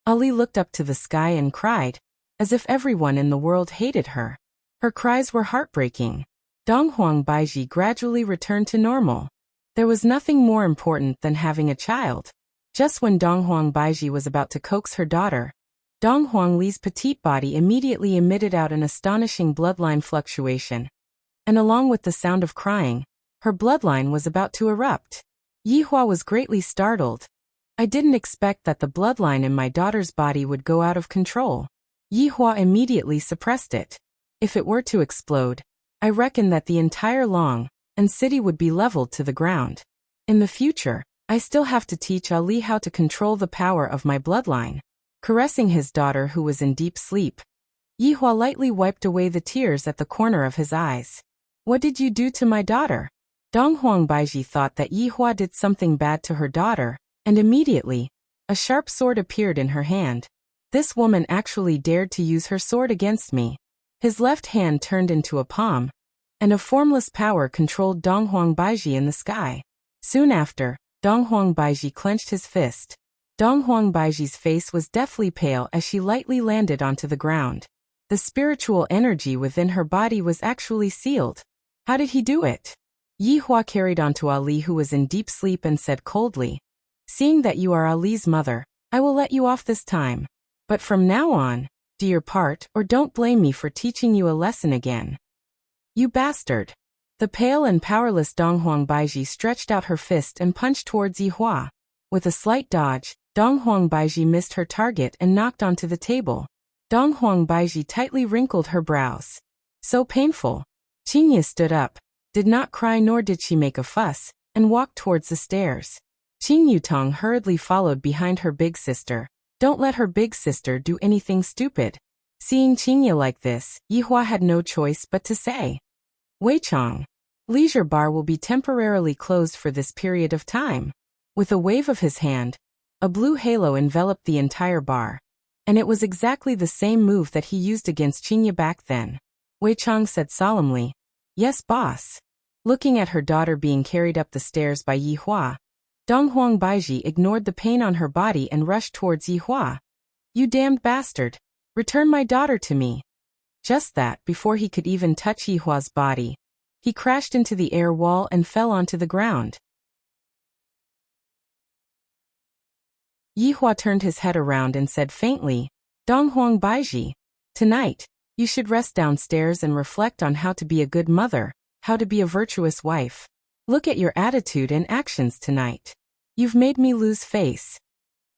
Ali looked up to the sky and cried, as if everyone in the world hated her. Her cries were heartbreaking. Dong Huang Baiji gradually returned to normal. There was nothing more important than having a child. Just when Dong Huang Baiji was about to coax her daughter, Dong Huang Li's petite body immediately emitted out an astonishing bloodline fluctuation. And along with the sound of crying, her bloodline was about to erupt. Yi Hua was greatly startled. I didn't expect that the bloodline in my daughter's body would go out of control. Yi Hua immediately suppressed it. If it were to explode, I reckon that the entire Long and city would be leveled to the ground. In the future, I still have to teach Ali how to control the power of my bloodline. Caressing his daughter, who was in deep sleep, Yi Hua lightly wiped away the tears at the corner of his eyes. What did you do to my daughter? Dong Huang Baiji thought that Yi Hua did something bad to her daughter, and immediately, a sharp sword appeared in her hand. This woman actually dared to use her sword against me. His left hand turned into a palm, and a formless power controlled Dong Huang Baiji in the sky. Soon after, Dong Huang Baiji clenched his fist. Dong Huang Baiji's face was deathly pale as she lightly landed onto the ground. The spiritual energy within her body was actually sealed. How did he do it? Yihua carried on to Ali, who was in deep sleep, and said coldly, "Seeing that you are Ali's mother, I will let you off this time. But from now on, do your part or don't blame me for teaching you a lesson again. You bastard." The pale and powerless Donghuang Baiji stretched out her fist and punched towards Yihua. With a slight dodge, Donghuang Baiji missed her target and knocked onto the table. Donghuang Baiji tightly wrinkled her brows. So painful. Qingye stood up, did not cry nor did she make a fuss, and walked towards the stairs. Qing Yutong hurriedly followed behind her big sister. Don't let her big sister do anything stupid. Seeing Qingye like this, Yihua had no choice but to say, "Wei Chong, leisure bar will be temporarily closed for this period of time." With a wave of his hand, a blue halo enveloped the entire bar, and it was exactly the same move that he used against Qingye back then. Wei Chong said solemnly, "Yes, boss." Looking at her daughter being carried up the stairs by Yihua, Donghuang Baiji ignored the pain on her body and rushed towards Yihua. "You damned bastard! Return my daughter to me." Just that, before he could even touch Yihua's body, he crashed into the air wall and fell onto the ground. Yihua turned his head around and said faintly, "Donghuang Baiji, tonight, you should rest downstairs and reflect on how to be a good mother, how to be a virtuous wife. Look at your attitude and actions tonight. You've made me lose face."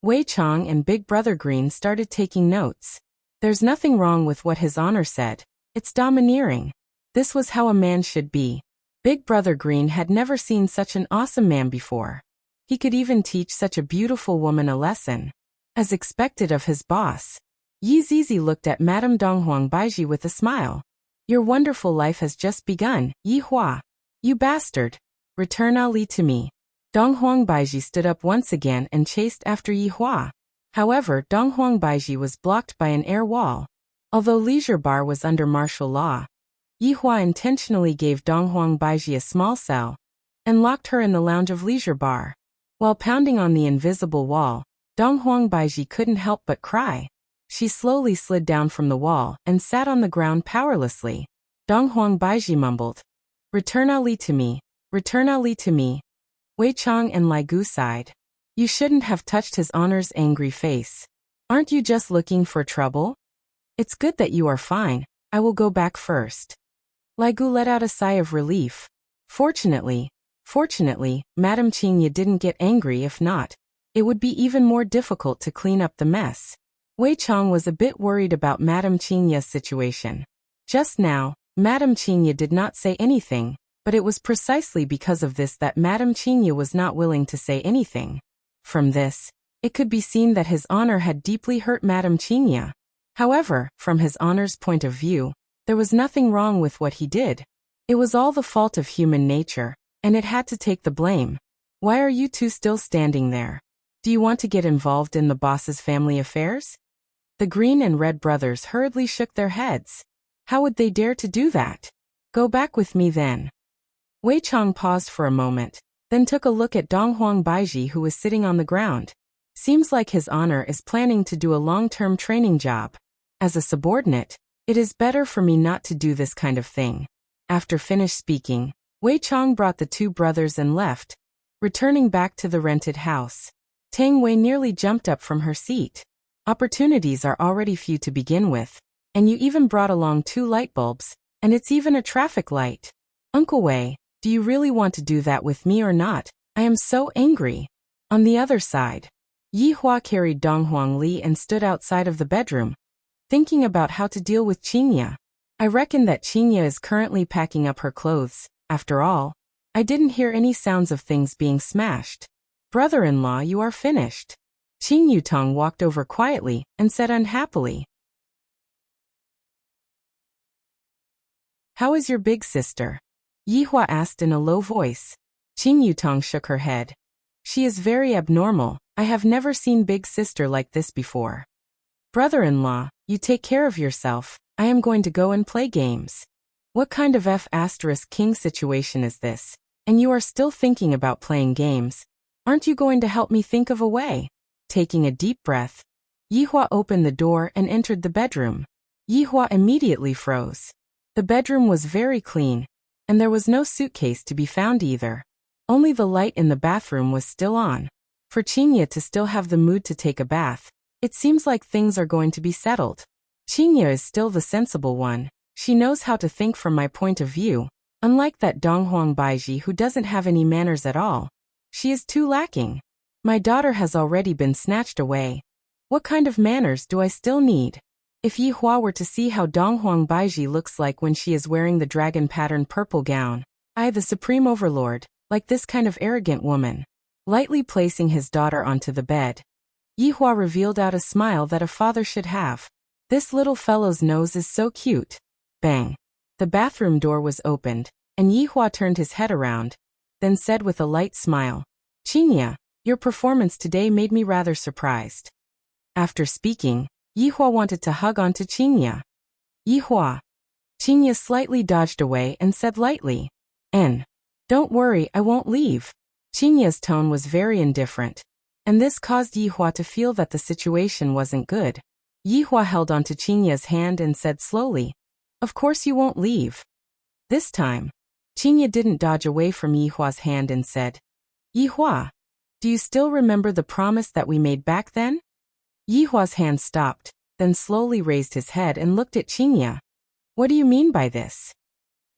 Wei Chong and Big Brother Green started taking notes. There's nothing wrong with what His Honor said. It's domineering. This was how a man should be. Big Brother Green had never seen such an awesome man before. He could even teach such a beautiful woman a lesson. As expected of his boss, Yi Zizi looked at Madame Donghuang Baiji with a smile. "Your wonderful life has just begun, Yihua. You bastard. Return Ali to me." Donghuang Baiji stood up once again and chased after Yihua. However, Donghuang Baiji was blocked by an air wall. Although Leisure Bar was under martial law, Yihua intentionally gave Donghuang Baiji a small cell and locked her in the lounge of Leisure Bar. While pounding on the invisible wall, Donghuang Baiji couldn't help but cry. She slowly slid down from the wall and sat on the ground powerlessly. Donghuang Baiji mumbled, "Return Ali to me. Return Ali to me." Wei Chong and Lai Gu sighed. "You shouldn't have touched His Honor's angry face. Aren't you just looking for trouble? It's good that you are fine. I will go back first." Lai Gu let out a sigh of relief. Fortunately, Madame Qingye didn't get angry. If not, it would be even more difficult to clean up the mess. Wei Chong was a bit worried about Madame Qingye's situation. Just now, Madame Qingye did not say anything, but it was precisely because of this that Madame Qingye was not willing to say anything. From this, it could be seen that His Honor had deeply hurt Madame Qingye. However, from His Honor's point of view, there was nothing wrong with what he did. It was all the fault of human nature, and it had to take the blame. "Why are you two still standing there? Do you want to get involved in the boss's family affairs?" The Green and Red brothers hurriedly shook their heads. How would they dare to do that? "Go back with me then." Wei Chong paused for a moment, then took a look at Donghuang Baiji, who was sitting on the ground. Seems like His Honor is planning to do a long-term training job. As a subordinate, it is better for me not to do this kind of thing. After finished speaking, Wei Chong brought the two brothers and left, returning back to the rented house. Tang Wei nearly jumped up from her seat. Opportunities are already few to begin with, and you even brought along 2 light bulbs, and it's even a traffic light. Uncle Wei, do you really want to do that with me or not? I am so angry. On the other side, Yihua carried Donghuang Li and stood outside of the bedroom, thinking about how to deal with Qingye. I reckon that Qingye is currently packing up her clothes. After all, I didn't hear any sounds of things being smashed. Brother-in-law, you are finished. Qing Yutong walked over quietly and said unhappily, "How is your big sister?" Yihua asked in a low voice. Qing Yutong shook her head. "She is very abnormal. I have never seen big sister like this before." "Brother-in-law, you take care of yourself. I am going to go and play games." What kind of F***king situation is this? And you are still thinking about playing games? Aren't you going to help me think of a way? Taking a deep breath, Yihua opened the door and entered the bedroom. Yihua immediately froze. The bedroom was very clean, And there was no suitcase to be found either. Only the light in the bathroom was still on. For Chinya to still have the mood to take a bath, it seems like things are going to be settled. Chinya is still the sensible one. She knows how to think from my point of view. Unlike that Donghuang Baiji who doesn't have any manners at all. She is too lacking. My daughter has already been snatched away. What kind of manners do I still need? If Yi Hua were to see how Donghuang Baiji looks like when she is wearing the dragon pattern purple gown, I, the supreme overlord, like this kind of arrogant woman. Lightly placing his daughter onto the bed, Yi Hua revealed out a smile that a father should have. This little fellow's nose is so cute. Bang. The bathroom door was opened, and Yi Hua turned his head around, then said with a light smile, Chinya, your performance today made me rather surprised. After speaking, Yi Hua wanted to hug onto Chinya. Yi Hua. Chinya slightly dodged away and said lightly, Don't worry, I won't leave. Chinya's tone was very indifferent, and this caused Yi Hua to feel that the situation wasn't good. Yi Hua held onto Chinya's hand and said slowly, Of course you won't leave. This time, Chinya didn't dodge away from Yi Hua's hand and said, Yi Hua, do you still remember the promise that we made back then? Yi Hua's hand stopped, then slowly raised his head and looked at Chinya. What do you mean by this?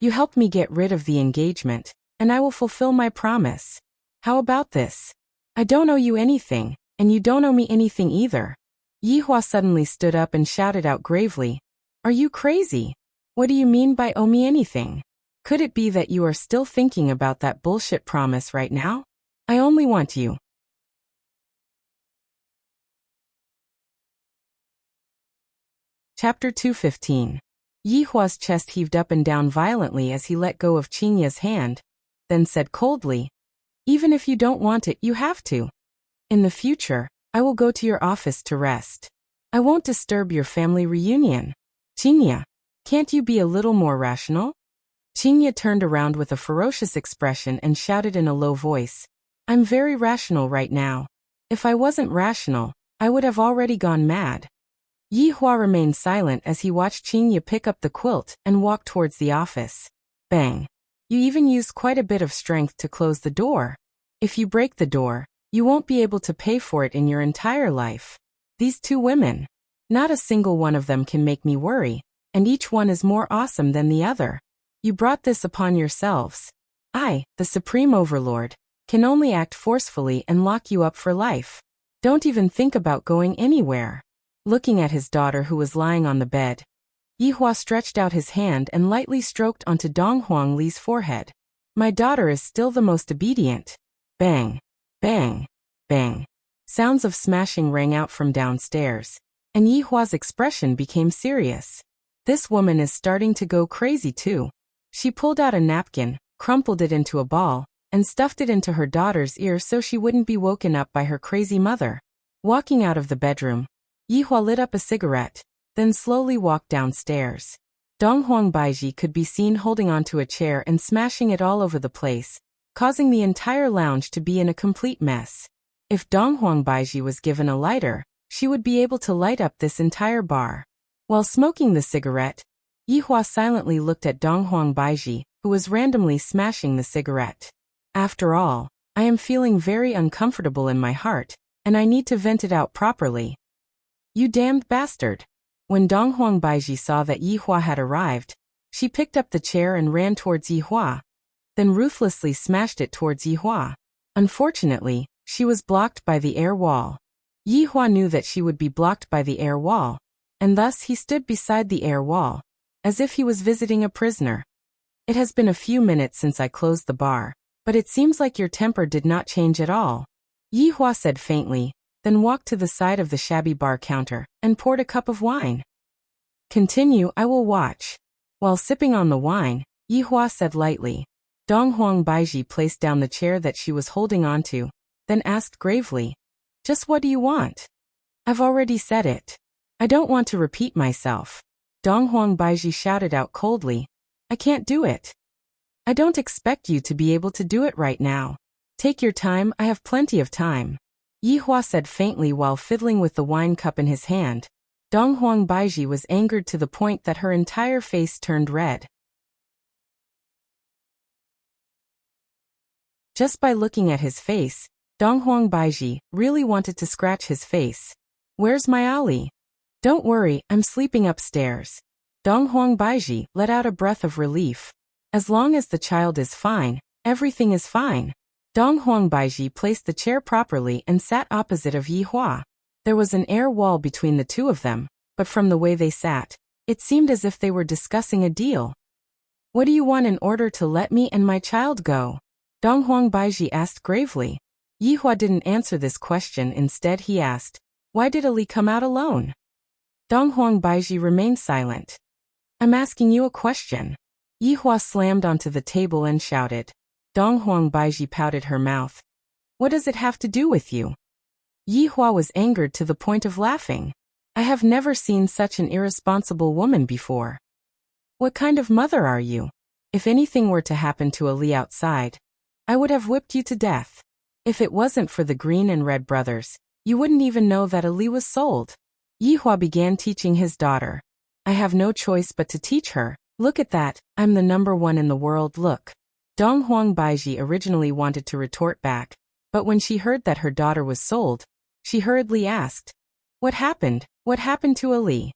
You helped me get rid of the engagement, and I will fulfill my promise. How about this? I don't owe you anything, and you don't owe me anything either. Yi Hua suddenly stood up and shouted out gravely, Are you crazy? What do you mean by owe me anything? Could it be that you are still thinking about that bullshit promise right now? I only want you. Chapter 215. Yi Hua's chest heaved up and down violently as he let go of Chinya's hand, then said coldly, Even if you don't want it, you have to. In the future, I will go to your office to rest. I won't disturb your family reunion. Chinya, can't you be a little more rational? Chinya turned around with a ferocious expression and shouted in a low voice, I'm very rational right now. If I wasn't rational, I would have already gone mad. Yi Hua remained silent as he watched Chinya pick up the quilt and walk towards the office. Bang. You even used quite a bit of strength to close the door. If you break the door, you won't be able to pay for it in your entire life. These two women. Not a single one of them can make me worry, and each one is more awesome than the other. You brought this upon yourselves. I, the Supreme Overlord, can only act forcefully and lock you up for life. Don't even think about going anywhere. Looking at his daughter who was lying on the bed, Yi Hua stretched out his hand and lightly stroked onto Donghuang Li's forehead. My daughter is still the most obedient. Bang, bang, bang. Sounds of smashing rang out from downstairs, and Yi Hua's expression became serious. This woman is starting to go crazy too. She pulled out a napkin, crumpled it into a ball, and stuffed it into her daughter's ear so she wouldn't be woken up by her crazy mother. Walking out of the bedroom, Yi Hua lit up a cigarette, then slowly walked downstairs. Donghuang Baiji could be seen holding onto a chair and smashing it all over the place, causing the entire lounge to be in a complete mess. If Donghuang Baiji was given a lighter, she would be able to light up this entire bar. While smoking the cigarette, Yi Hua silently looked at Donghuang Baiji, who was randomly smashing the cigarette. After all, I am feeling very uncomfortable in my heart, and I need to vent it out properly. You damned bastard. When Donghuang Baiji saw that Yi Hua had arrived, she picked up the chair and ran towards Yi Hua, then ruthlessly smashed it towards Yi Hua. Unfortunately, she was blocked by the air wall. Yi Hua knew that she would be blocked by the air wall, and thus he stood beside the air wall, as if he was visiting a prisoner. It has been a few minutes since I closed the bar, but it seems like your temper did not change at all. Yi Hua said faintly, then walked to the side of the shabby bar counter and poured a cup of wine. Continue, I will watch. While sipping on the wine, Yi Hua said lightly. Donghuang Baiji placed down the chair that she was holding onto, then asked gravely, Just what do you want? I've already said it. I don't want to repeat myself. Donghuang Baiji shouted out coldly, I can't do it. I don't expect you to be able to do it right now. Take your time, I have plenty of time. Yi Hua said faintly while fiddling with the wine cup in his hand. Donghuang Baiji was angered to the point that her entire face turned red. Just by looking at his face, Donghuang Baiji really wanted to scratch his face. Where's my Ali? Don't worry, I'm sleeping upstairs. Donghuang Baiji let out a breath of relief. As long as the child is fine, everything is fine. Donghuang Baiji placed the chair properly and sat opposite of Yi Hua. There was an air wall between the two of them, but from the way they sat, it seemed as if they were discussing a deal. What do you want in order to let me and my child go? Donghuang Baiji asked gravely. Yi Hua didn't answer this question. Instead he asked, why did Ali come out alone? Donghuang Baiji remained silent. I'm asking you a question. Yi Hua slammed onto the table and shouted. Donghuang Baiji pouted her mouth. What does it have to do with you? Yi Hua was angered to the point of laughing. I have never seen such an irresponsible woman before. What kind of mother are you? If anything were to happen to Ali outside, I would have whipped you to death. If it wasn't for the Green and Red brothers, you wouldn't even know that Ali was sold. Yi Hua began teaching his daughter. I have no choice but to teach her. Look at that, I'm the #1 in the world, look. Donghuang Baiji originally wanted to retort back, but when she heard that her daughter was sold, she hurriedly asked, what happened? What happened to Ali?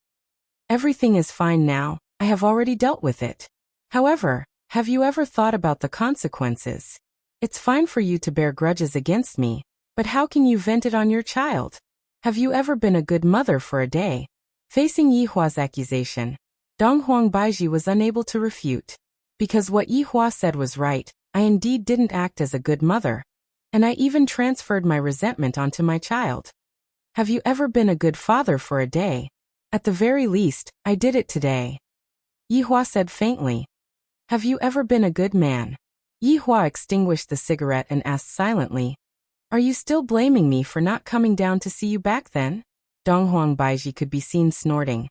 Everything is fine now, I have already dealt with it. However, have you ever thought about the consequences? It's fine for you to bear grudges against me, but how can you vent it on your child? Have you ever been a good mother for a day? Facing Yi Hua's accusation, Donghuang Baiji was unable to refute. Because what Yi Hua said was right, I indeed didn't act as a good mother. And I even transferred my resentment onto my child. Have you ever been a good father for a day? At the very least, I did it today. Yi Hua said faintly. Have you ever been a good man? Yi Hua extinguished the cigarette and asked silently. Are you still blaming me for not coming down to see you back then? Donghuang Baiji could be seen snorting.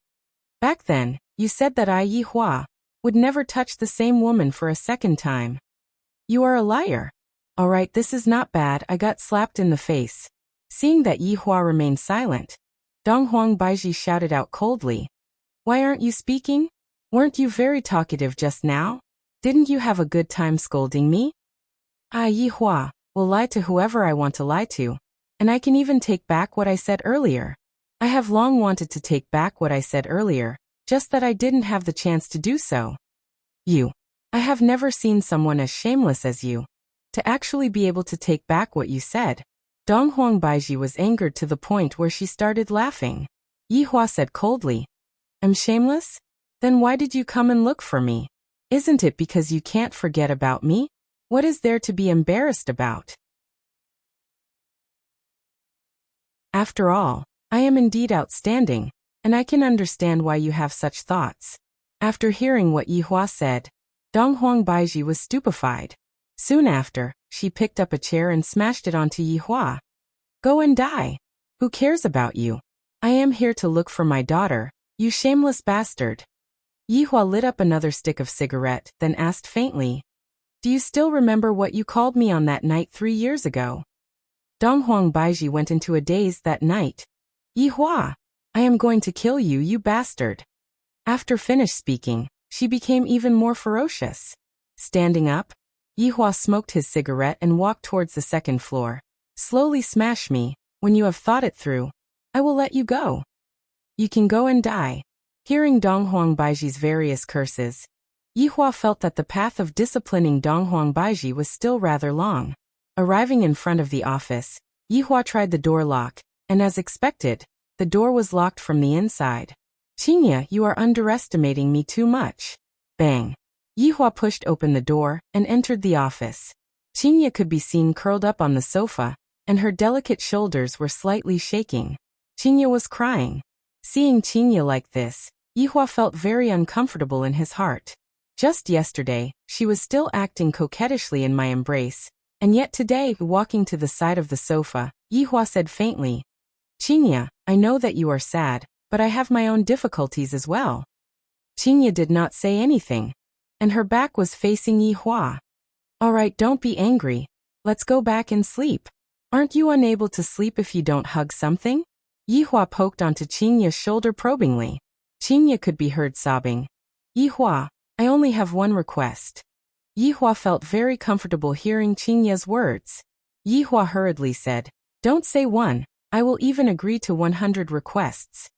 Back then, you said that I, Yi Hua, would never touch the same woman for a second time. You are a liar. Alright, this is not bad, I got slapped in the face. Seeing that Yi Hua remained silent, Donghuang Baiji shouted out coldly. Why aren't you speaking? Weren't you very talkative just now? Didn't you have a good time scolding me? I, Yi Hua, will lie to whoever I want to lie to, and I can even take back what I said earlier. I have long wanted to take back what I said earlier, just that I didn't have the chance to do so. You. I have never seen someone as shameless as you. To actually be able to take back what you said. Donghuang Baiji was angered to the point where she started laughing. Yi Hua said coldly. I'm shameless? Then why did you come and look for me? Isn't it because you can't forget about me? What is there to be embarrassed about? After all, I am indeed outstanding, and I can understand why you have such thoughts. After hearing what Yi Hua said, Donghuang Baiji was stupefied. Soon after, she picked up a chair and smashed it onto Yi Hua. Go and die. Who cares about you? I am here to look for my daughter, you shameless bastard. Yi Hua lit up another stick of cigarette, then asked faintly, do you still remember what you called me on that night 3 years ago? Donghuang Baiji went into a daze that night. Yi Hua, I am going to kill you, you bastard. After finished speaking, she became even more ferocious. Standing up, Yi Hua smoked his cigarette and walked towards the second floor. Slowly smash me, when you have thought it through, I will let you go. You can go and die. Hearing Donghuang Baiji's various curses, Yi Hua felt that the path of disciplining Donghuang Baiji was still rather long. Arriving in front of the office, Yi Hua tried the door lock, and as expected, the door was locked from the inside. Qingye, you are underestimating me too much. Bang. Yi Hua pushed open the door and entered the office. Qingye could be seen curled up on the sofa, and her delicate shoulders were slightly shaking. Qingye was crying. Seeing Qingye like this, Yi Hua felt very uncomfortable in his heart. Just yesterday, she was still acting coquettishly in my embrace, and yet today, walking to the side of the sofa, Yi Hua said faintly, Qingye, I know that you are sad, but I have my own difficulties as well. Qingye did not say anything, and her back was facing Yi Hua. Alright, don't be angry. Let's go back and sleep. Aren't you unable to sleep if you don't hug something? Yi Hua poked onto Qingye's shoulder probingly. Qingye could be heard sobbing. Yi Hua, I only have one request. Yihua felt very comfortable hearing Qingya's words. Yihua hurriedly said, "Don't say one, I will even agree to 100 requests.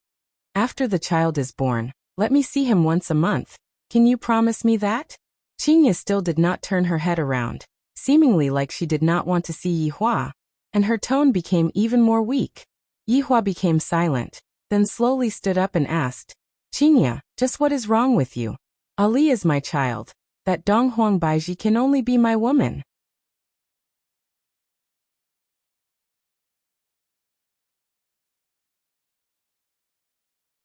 After the child is born, let me see him once a month. Can you promise me that?" Qingya still did not turn her head around, seemingly like she did not want to see Yihua, and her tone became even more weak. Yihua became silent, then slowly stood up and asked, "Qingya, just what is wrong with you? Ali is my child. That Donghuang Baiji can only be my woman."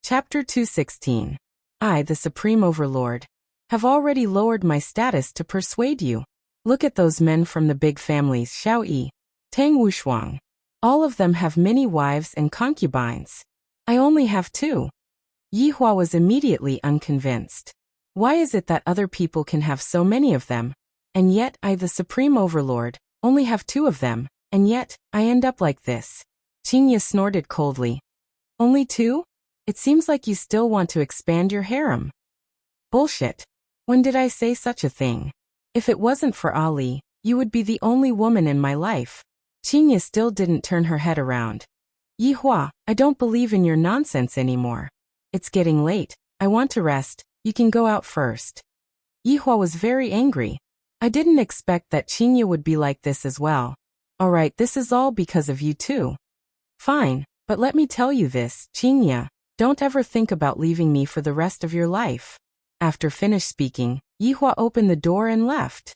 Chapter 216. I, the Supreme Overlord, have already lowered my status to persuade you. Look at those men from the big families Xiao Yi, Tang Wushuang. All of them have many wives and concubines. I only have 2. Yihua was immediately unconvinced. Why is it that other people can have so many of them, and yet I, the Supreme Overlord, only have 2 of them, and yet I end up like this? Qingya snorted coldly. Only 2? It seems like you still want to expand your harem. Bullshit. When did I say such a thing? If it wasn't for Ali, you would be the only woman in my life. Qingya still didn't turn her head around. Yihua, I don't believe in your nonsense anymore. It's getting late. I want to rest. You can go out first. Yihua was very angry. I didn't expect that Qingya would be like this as well. Alright, this is all because of you too. Fine, but let me tell you this, Qingya, don't ever think about leaving me for the rest of your life. After finished speaking, Yihua opened the door and left.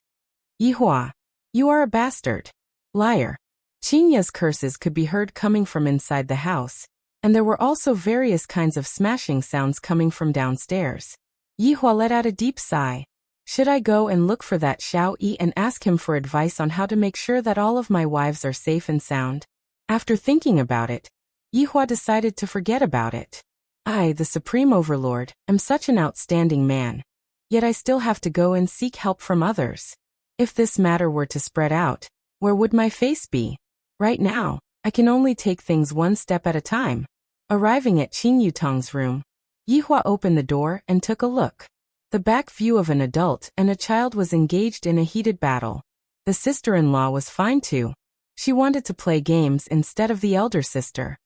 Yihua, you are a bastard. Liar. Qingya's curses could be heard coming from inside the house, and there were also various kinds of smashing sounds coming from downstairs. Yihua let out a deep sigh. Should I go and look for that Xiao Yi and ask him for advice on how to make sure that all of my wives are safe and sound? After thinking about it, Yihua decided to forget about it. I, the Supreme Overlord, am such an outstanding man. Yet I still have to go and seek help from others. If this matter were to spread out, where would my face be? Right now, I can only take things one step at a time. Arriving at Qing Yutong's room, Yihua opened the door and took a look. The back view of an adult and a child was engaged in a heated battle. The sister-in-law was fine too. She wanted to play games instead of the elder sister.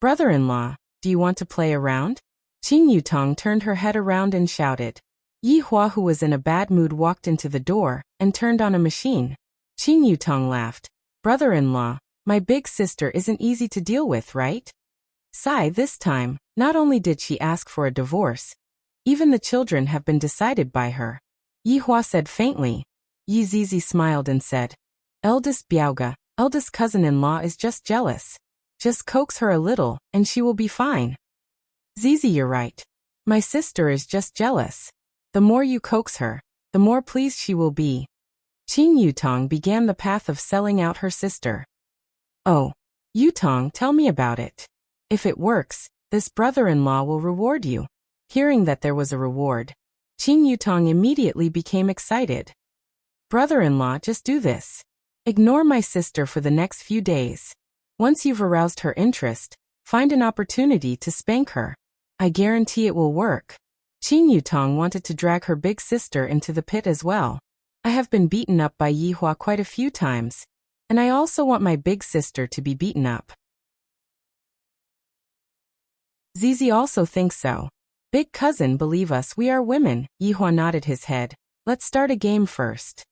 Brother-in-law, do you want to play around? Qing Yutong turned her head around and shouted. Yihua, who was in a bad mood, walked into the door and turned on a machine. Qing Yutong laughed. Brother-in-law, my big sister isn't easy to deal with, right? Sigh, this time, not only did she ask for a divorce, even the children have been decided by her. Yihua said faintly. Yi Zizi smiled and said, Eldest Biaoga, eldest cousin-in-law is just jealous. Just coax her a little, and she will be fine. Zizi, you're right. My sister is just jealous. The more you coax her, the more pleased she will be. Qing Yutong began the path of selling out her sister. Oh, Yutong, tell me about it. If it works, this brother-in-law will reward you. Hearing that there was a reward, Qing Yutong immediately became excited. Brother-in-law, just do this. Ignore my sister for the next few days. Once you've aroused her interest, find an opportunity to spank her. I guarantee it will work. Qing Yutong wanted to drag her big sister into the pit as well. I have been beaten up by Yihua quite a few times, and I also want my big sister to be beaten up. Zizi also thinks so. Big cousin, believe us, we are women. Yihua nodded his head. Let's start a game first.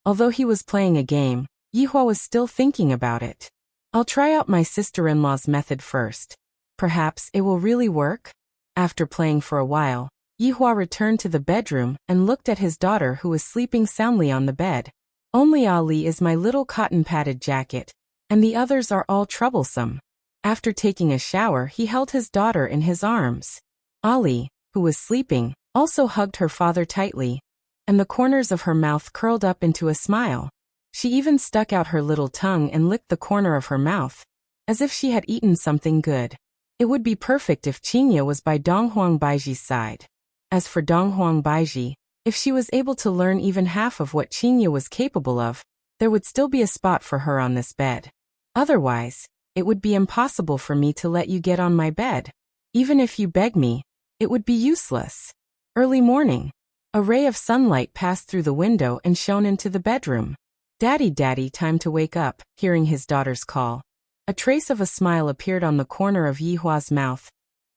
Although he was playing a game, Yihua was still thinking about it. I'll try out my sister-in-law's method first. Perhaps it will really work? After playing for a while, Yihua returned to the bedroom and looked at his daughter, who was sleeping soundly on the bed. Only Ali is my little cotton-padded jacket, and the others are all troublesome. After taking a shower, he held his daughter in his arms. Ali, who was sleeping, also hugged her father tightly, and the corners of her mouth curled up into a smile. She even stuck out her little tongue and licked the corner of her mouth, as if she had eaten something good. It would be perfect if Qingya was by Donghuang Baiji's side. As for Donghuang Baiji, if she was able to learn even half of what Qingya was capable of, there would still be a spot for her on this bed. Otherwise, it would be impossible for me to let you get on my bed. Even if you beg me, it would be useless. Early morning. A ray of sunlight passed through the window and shone into the bedroom. Daddy, Daddy, time to wake up, hearing his daughter's call. A trace of a smile appeared on the corner of Yihua's mouth.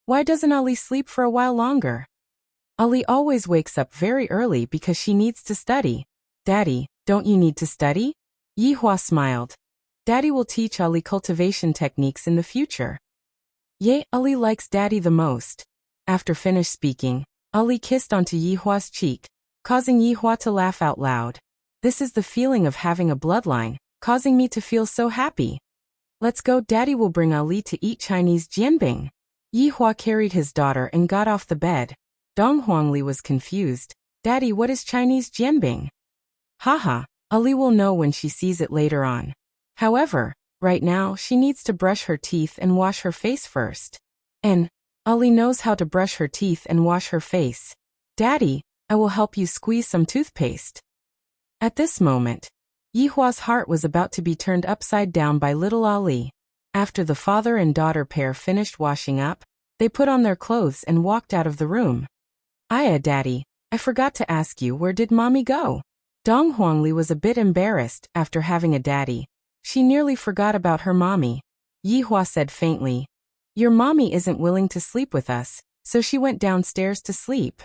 Why doesn't Ali sleep for a while longer? Ali always wakes up very early because she needs to study. Daddy, don't you need to study? Yihua smiled. Daddy will teach Ali cultivation techniques in the future. Yay, Ali likes Daddy the most. After finished speaking, Ali kissed onto Yihua's cheek, causing Yihua to laugh out loud. This is the feeling of having a bloodline, causing me to feel so happy. Let's go, Daddy will bring Ali to eat Chinese jianbing. Yihua carried his daughter and got off the bed. Dong Huangli was confused. Daddy, what is Chinese jianbing? Haha, Ali will know when she sees it later on. However, right now she needs to brush her teeth and wash her face first. And Ali knows how to brush her teeth and wash her face. Daddy, I will help you squeeze some toothpaste. At this moment, Yihua's heart was about to be turned upside down by little Ali. After the father and daughter pair finished washing up, they put on their clothes and walked out of the room. Daddy, I forgot to ask you, where did Mommy go? Dong Huangli was a bit embarrassed after having a daddy. She nearly forgot about her mommy. Yihua said faintly, your mommy isn't willing to sleep with us, so she went downstairs to sleep.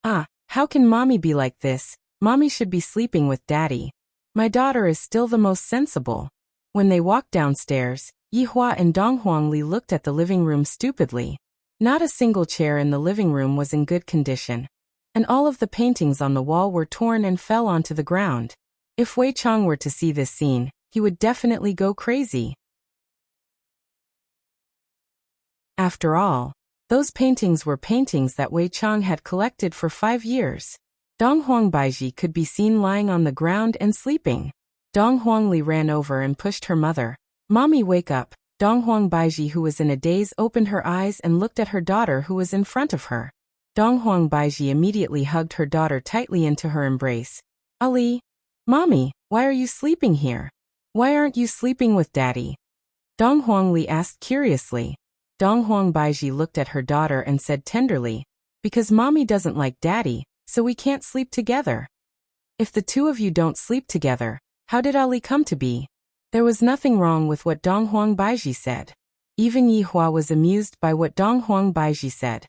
How can Mommy be like this? Mommy should be sleeping with Daddy. My daughter is still the most sensible. When they walked downstairs, Yihua and Dong Huangli looked at the living room stupidly. Not a single chair in the living room was in good condition, and all of the paintings on the wall were torn and fell onto the ground. If Wei Chang were to see this scene, he would definitely go crazy. After all, those paintings were paintings that Wei Chang had collected for 5 years. Dong Huang Baiji could be seen lying on the ground and sleeping. Dong Huangli ran over and pushed her mother. Mommy, wake up. Dong Huang Baiji, who was in a daze, opened her eyes and looked at her daughter who was in front of her. Dong Huang Baiji immediately hugged her daughter tightly into her embrace. Ali, Mommy, why are you sleeping here? Why aren't you sleeping with Daddy? Dong Huangli asked curiously. Dong Huang Baiji looked at her daughter and said tenderly, because Mommy doesn't like Daddy, so we can't sleep together. If the two of you don't sleep together, how did Ali come to be? There was nothing wrong with what Dong Huang Baiji said. Even Yihua was amused by what Dong Huang Baiji said.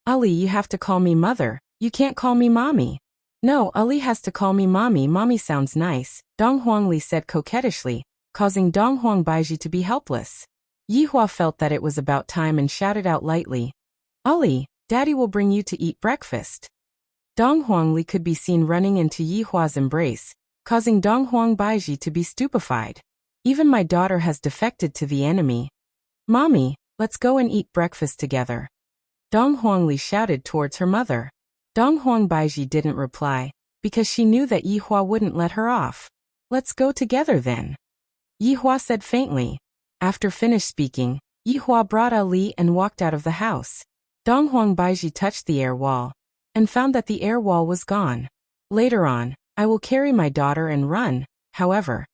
Ali, you have to call me mother, you can't call me mommy. No, Ali has to call me mommy, mommy sounds nice, Dong Huangli said coquettishly, causing Dong Huang Baiji to be helpless. Yihua felt that it was about time and shouted out lightly, Ali, Daddy will bring you to eat breakfast. Dong Huangli could be seen running into Yihua's embrace, causing Dong Huang Baiji to be stupefied. Even my daughter has defected to the enemy. Mommy, let's go and eat breakfast together. Dong Huangli shouted towards her mother. Dong Huang Baiji didn't reply, because she knew that Yihua wouldn't let her off. Let's go together then. Yihua said faintly. After finished speaking, Yihua brought Ali and walked out of the house. Dong Huang Baiji touched the air wall, and found that the air wall was gone. Later on, I will carry my daughter and run, however.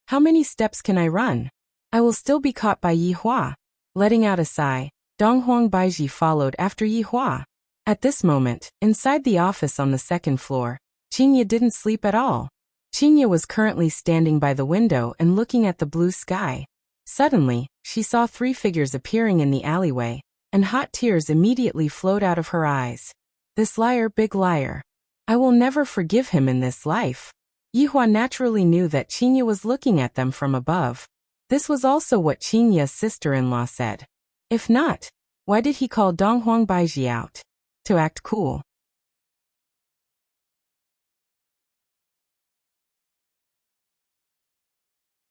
How many steps can I run? I will still be caught by Yihua. Letting out a sigh, Dong Huang Baiji followed after Yihua. At this moment, inside the office on the second floor, Qingye didn't sleep at all. Qingye was currently standing by the window and looking at the blue sky. Suddenly, she saw 3 figures appearing in the alleyway, and hot tears immediately flowed out of her eyes. This liar, big liar. I will never forgive him in this life. Yihua naturally knew that Qingye was looking at them from above. This was also what Qingye's sister-in-law said. If not, why did he call Dong Huang Baiji out? To act cool.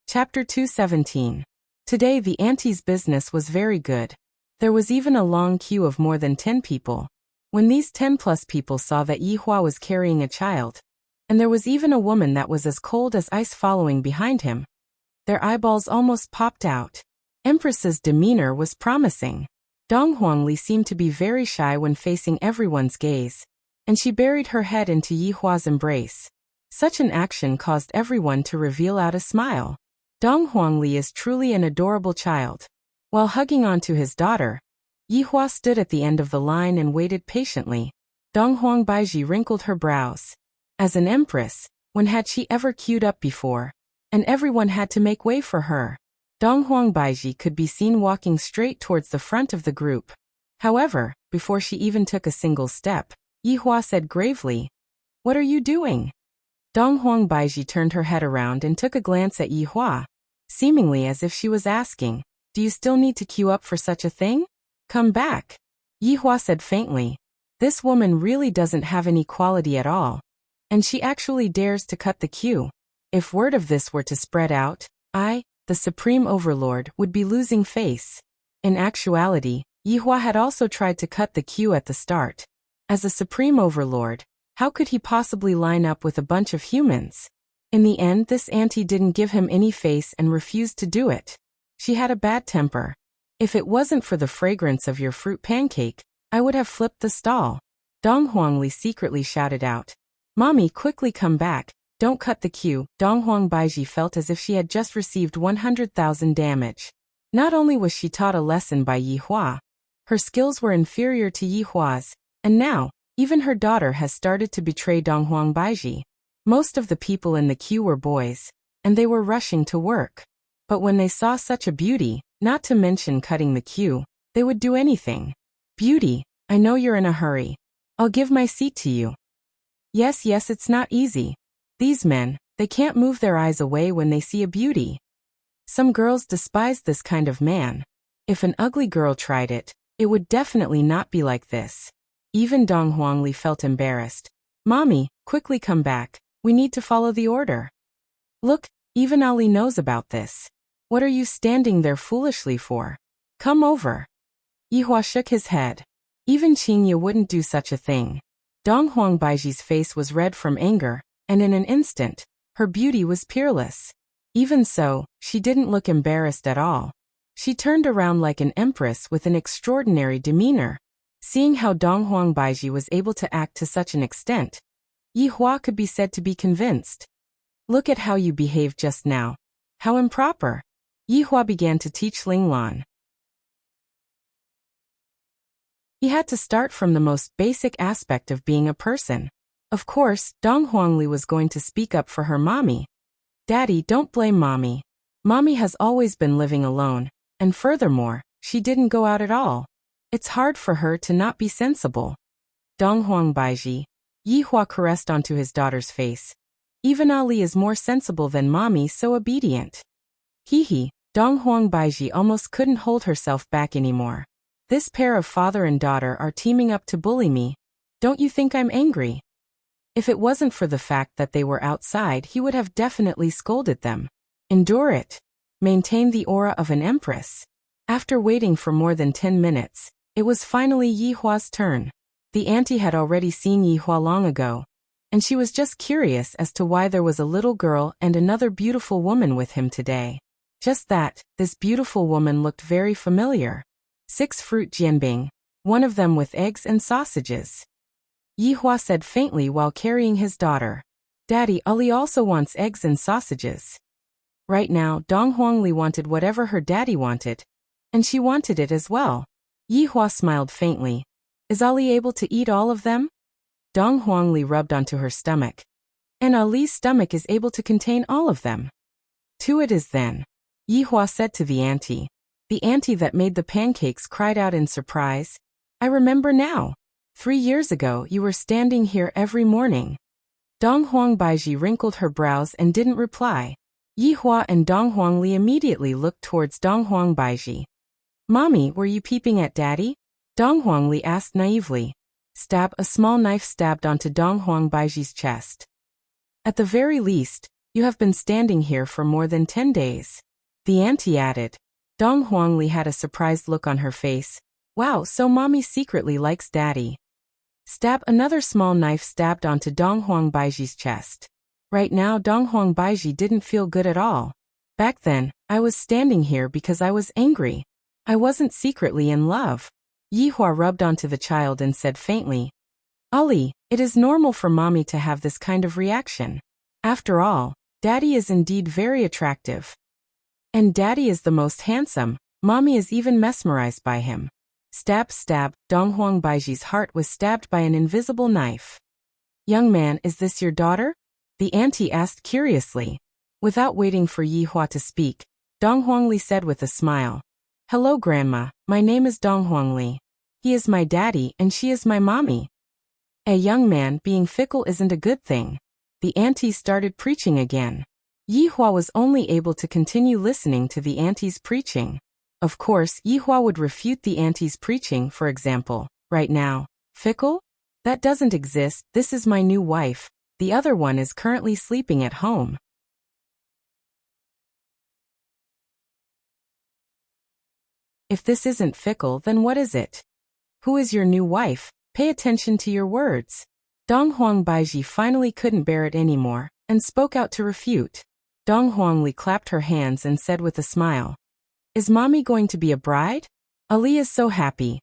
Chapter 217. Today the auntie's business was very good. There was even a long queue of more than 10 people. When these 10+ people saw that Yihua was carrying a child, and there was even a woman that was as cold as ice following behind him, their eyeballs almost popped out. Empress's demeanor was promising. Dong Huangli seemed to be very shy when facing everyone's gaze, and she buried her head into Yihua's embrace. Such an action caused everyone to reveal out a smile. Dong Huangli is truly an adorable child. While hugging onto his daughter, Yihua stood at the end of the line and waited patiently. Dong Huangbaiji wrinkled her brows. As an empress, when had she ever queued up before? And everyone had to make way for her. Dong Huangbaiji could be seen walking straight towards the front of the group. However, before she even took a single step, Yihua said gravely, "What are you doing?" Dong Huangbaiji turned her head around and took a glance at Yihua, seemingly as if she was asking, "Do you still need to queue up for such a thing? Come back." Yihua said faintly, "This woman really doesn't have any quality at all. And she actually dares to cut the queue. If word of this were to spread out, I, the Supreme Overlord, would be losing face." In actuality, Yihua had also tried to cut the queue at the start. As a Supreme Overlord, how could he possibly line up with a bunch of humans? In the end, this auntie didn't give him any face and refused to do it. She had a bad temper. "If it wasn't for the fragrance of your fruit pancake, I would have flipped the stall." Dong Huangli secretly shouted out, "Mommy, quickly come back, don't cut the queue." Dong Huangbaiji felt as if she had just received 100,000 damage. Not only was she taught a lesson by Yihua, her skills were inferior to Yihua's, and now, even her daughter has started to betray Dong Huangbaiji. Most of the people in the queue were boys, and they were rushing to work. But when they saw such a beauty, not to mention cutting the queue, they would do anything. "Beauty, I know you're in a hurry. I'll give my seat to you." Yes, it's not easy. These men, they can't move their eyes away when they see a beauty. Some girls despise this kind of man. If an ugly girl tried it, it would definitely not be like this. Even Dong Huangli felt embarrassed. "Mommy, quickly come back. We need to follow the order." "Look, even Ali knows about this. What are you standing there foolishly for? Come over." Yihua shook his head. Even Qingye wouldn't do such a thing. Dong Huangbaiji's face was red from anger, and in an instant, her beauty was peerless. Even so, she didn't look embarrassed at all. She turned around like an empress with an extraordinary demeanor. Seeing how Dong Huangbaiji was able to act to such an extent, Yihua could be said to be convinced. "Look at how you behaved just now. How improper." Yihua began to teach Linglan. He had to start from the most basic aspect of being a person. Of course, Dong Huangli was going to speak up for her mommy. "Daddy, don't blame mommy. Mommy has always been living alone, and furthermore, she didn't go out at all. It's hard for her to not be sensible." Dong Huangbaiji, Yihua caressed onto his daughter's face. "Even Ali is more sensible than mommy, so obedient." Hee. Dong Huangbaiji almost couldn't hold herself back anymore. "This pair of father and daughter are teaming up to bully me. Don't you think I'm angry?" If it wasn't for the fact that they were outside, he would have definitely scolded them. Endure it. Maintain the aura of an empress. After waiting for more than 10 minutes, it was finally Yihua's turn. The auntie had already seen Yihua long ago, and she was just curious as to why there was a little girl and another beautiful woman with him today. Just that, this beautiful woman looked very familiar. 6 fruit jianbing, one of them with eggs and sausages. Yihua said faintly while carrying his daughter. "Daddy, Ali also wants eggs and sausages." Right now, Dong Huangli wanted whatever her daddy wanted, and she wanted it as well. Yihua smiled faintly. "Is Ali able to eat all of them?" Dong Huangli rubbed onto her stomach. "And Ali's stomach is able to contain all of them." "To it is then," Yihua said to the auntie. The auntie that made the pancakes cried out in surprise. "I remember now. 3 years ago you were standing here every morning." Dong Huangbaiji wrinkled her brows and didn't reply. Yihua and Dong Huangli immediately looked towards Dong Huangbaiji. "Mommy, were you peeping at Daddy?" Dong Huangli asked naively. Stab. A small knife stabbed onto Dong Huangbaiji's chest. "At the very least, you have been standing here for more than 10 days. The auntie added. Dong Huangli had a surprised look on her face. "Wow, so Mommy secretly likes Daddy." Stab. Another small knife stabbed onto Dong Huangbaiji's chest. Right now Dong Huangbaiji didn't feel good at all. "Back then, I was standing here because I was angry. I wasn't secretly in love." Yihua rubbed onto the child and said faintly, "Ali, it is normal for Mommy to have this kind of reaction. After all, Daddy is indeed very attractive. And Daddy is the most handsome. Mommy is even mesmerized by him. Stab, stab, Dong Huang Baiji's heart was stabbed by an invisible knife. Young man, is this your daughter? The auntie asked curiously. Without waiting for Yi Hua to speak, Dong Huangli said with a smile. Hello grandma, my name is Dong Huangli. He is my daddy and she is my mommy. A young man being fickle isn't a good thing. The auntie started preaching again. Yi Hua was only able to continue listening to the auntie's preaching. Of course, Yi Hua would refute the auntie's preaching, for example, right now. Fickle? That doesn't exist, this is my new wife. The other one is currently sleeping at home. If this isn't fickle, then what is it? Who is your new wife? Pay attention to your words. Dong Huang Baiji finally couldn't bear it anymore, and spoke out to refute. Dong Huangli clapped her hands and said with a smile. Is mommy going to be a bride? Ali is so happy.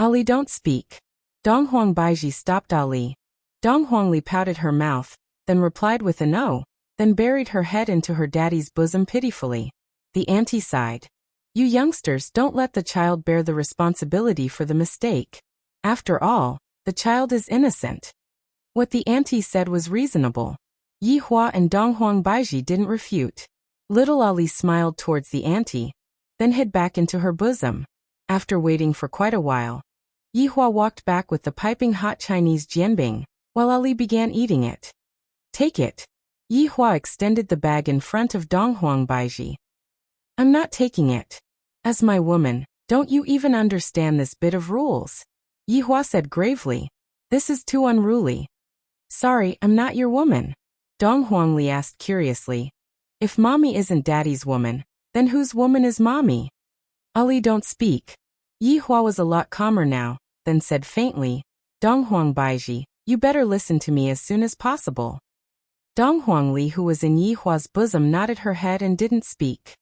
Ali, don't speak. Dong Huang Baiji stopped Ali. Dong Huangli pouted her mouth, then replied with a no, then buried her head into her daddy's bosom pitifully. The auntie sighed. You youngsters don't let the child bear the responsibility for the mistake. After all, the child is innocent. What the auntie said was reasonable. Yi Hua and Dong Huang Baiji didn't refute. Little Ali smiled towards the auntie, then hid back into her bosom. After waiting for quite a while, Yi Hua walked back with the piping hot Chinese jianbing, while Ali began eating it. Take it. Yi Hua extended the bag in front of Dong Huang Baiji. I'm not taking it. As my woman, don't you even understand this bit of rules? Yi Hua said gravely. This is too unruly. Sorry, I'm not your woman. Dong Huangli asked curiously. If mommy isn't daddy's woman, then whose woman is mommy? Ali, don't speak. Yi Hua was a lot calmer now, then said faintly, Dong Huang Baiji, you better listen to me as soon as possible. Dong Huangli, who was in Yi Hua's bosom, nodded her head and didn't speak.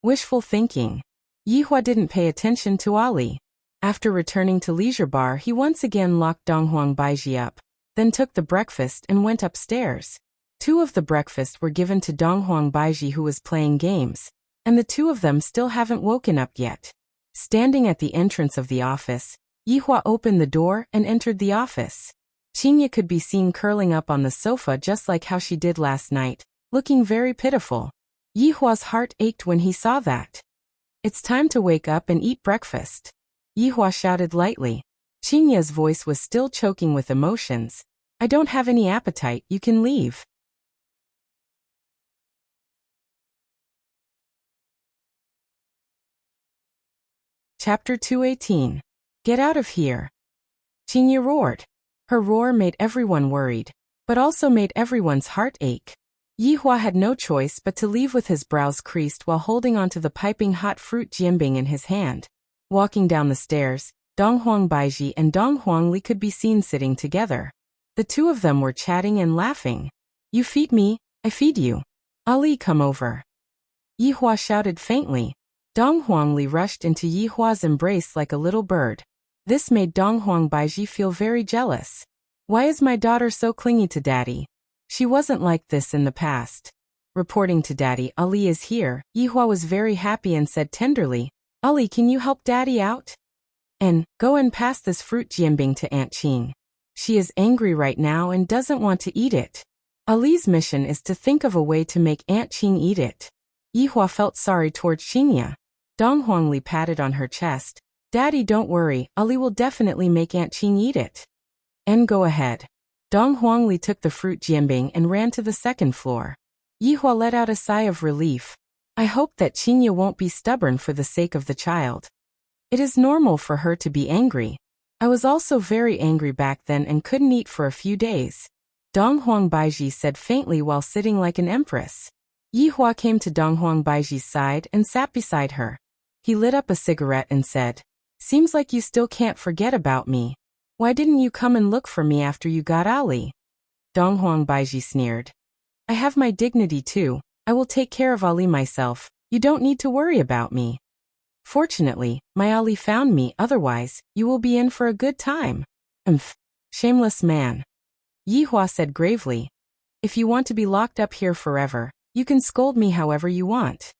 Wishful thinking. Yi Hua didn't pay attention to Ali. After returning to leisure bar, he once again locked Dong Huang Baiji up, then took the breakfast and went upstairs. 2 of the breakfast were given to Dong Huang Baiji, who was playing games, and the 2 of them still haven't woken up yet. Standing at the entrance of the office, Yi Hua opened the door and entered the office. Qinya could be seen curling up on the sofa just like how she did last night, looking very pitiful. Yi Hua's heart ached when he saw that. It's time to wake up and eat breakfast. Yi Hua shouted lightly. Qinya's voice was still choking with emotions. I don't have any appetite, you can leave. Chapter 218. Get out of here. Qinya roared. Her roar made everyone worried, but also made everyone's heart ache. Yi Hua had no choice but to leave with his brows creased while holding onto the piping hot fruit jianbing in his hand. Walking down the stairs, Dong Huang Baiji and Dong Huangli could be seen sitting together. The 2 of them were chatting and laughing. You feed me, I feed you. Ali, come over. Yi Hua shouted faintly. Dong Huangli rushed into Yi Hua's embrace like a little bird. This made Dong Huang Baiji feel very jealous. Why is my daughter so clingy to daddy? She wasn't like this in the past. Reporting to daddy, Ali is here. Yi Hua was very happy and said tenderly, Ali, can you help daddy out? And, go and pass this fruit jianbing to Aunt Qing. She is angry right now and doesn't want to eat it. Ali's mission is to think of a way to make Aunt Qing eat it. Yi Hua felt sorry towards Qinya. Dong Huangli patted on her chest. Daddy, don't worry, Ali will definitely make Aunt Qing eat it. And go ahead. Dong Huangli took the fruit jianbing and ran to the 2nd floor. Yi Hua let out a sigh of relief. I hope that Qinya won't be stubborn for the sake of the child. It is normal for her to be angry. I was also very angry back then and couldn't eat for a few days. Dong Huang Baiji said faintly while sitting like an empress. Yi Hua came to Dong Huang Baiji's side and sat beside her. He lit up a cigarette and said, Seems like you still can't forget about me. Why didn't you come and look for me after you got Ali? Dong Huang Baiji sneered. I have my dignity too. I will take care of Ali myself. You don't need to worry about me. Fortunately, my Ali found me, otherwise, you will be in for a good time. Shameless man. Yi Hua said gravely. If you want to be locked up here forever, you can scold me however you want.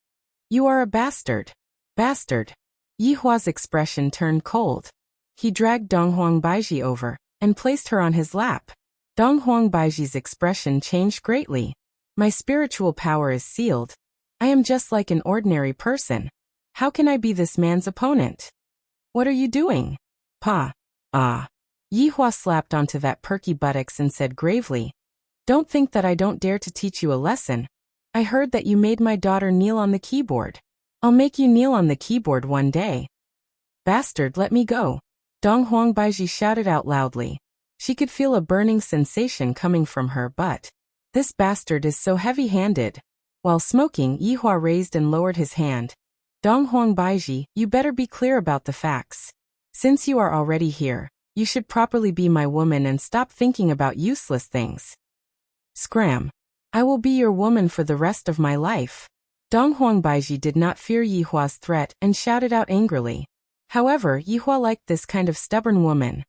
You are a bastard. Bastard. Yihua's expression turned cold. He dragged Donghuang Baiji over and placed her on his lap. Donghuang Baiji's expression changed greatly. My spiritual power is sealed. I am just like an ordinary person. How can I be this man's opponent? What are you doing? Pa. Ah. Yihua slapped onto that perky buttocks and said gravely, Don't think that I don't dare to teach you a lesson. I heard that you made my daughter kneel on the keyboard. I'll make you kneel on the keyboard one day. Bastard, let me go. Donghuang Baiji shouted out loudly. She could feel a burning sensation coming from her butt. This bastard is so heavy-handed. While smoking, Yihua raised and lowered his hand. Donghuang Baiji, you better be clear about the facts. Since you are already here, you should properly be my woman and stop thinking about useless things. Scram. I will be your woman for the rest of my life. Donghuang Baiji did not fear Yihua's threat and shouted out angrily. However, Yihua liked this kind of stubborn woman.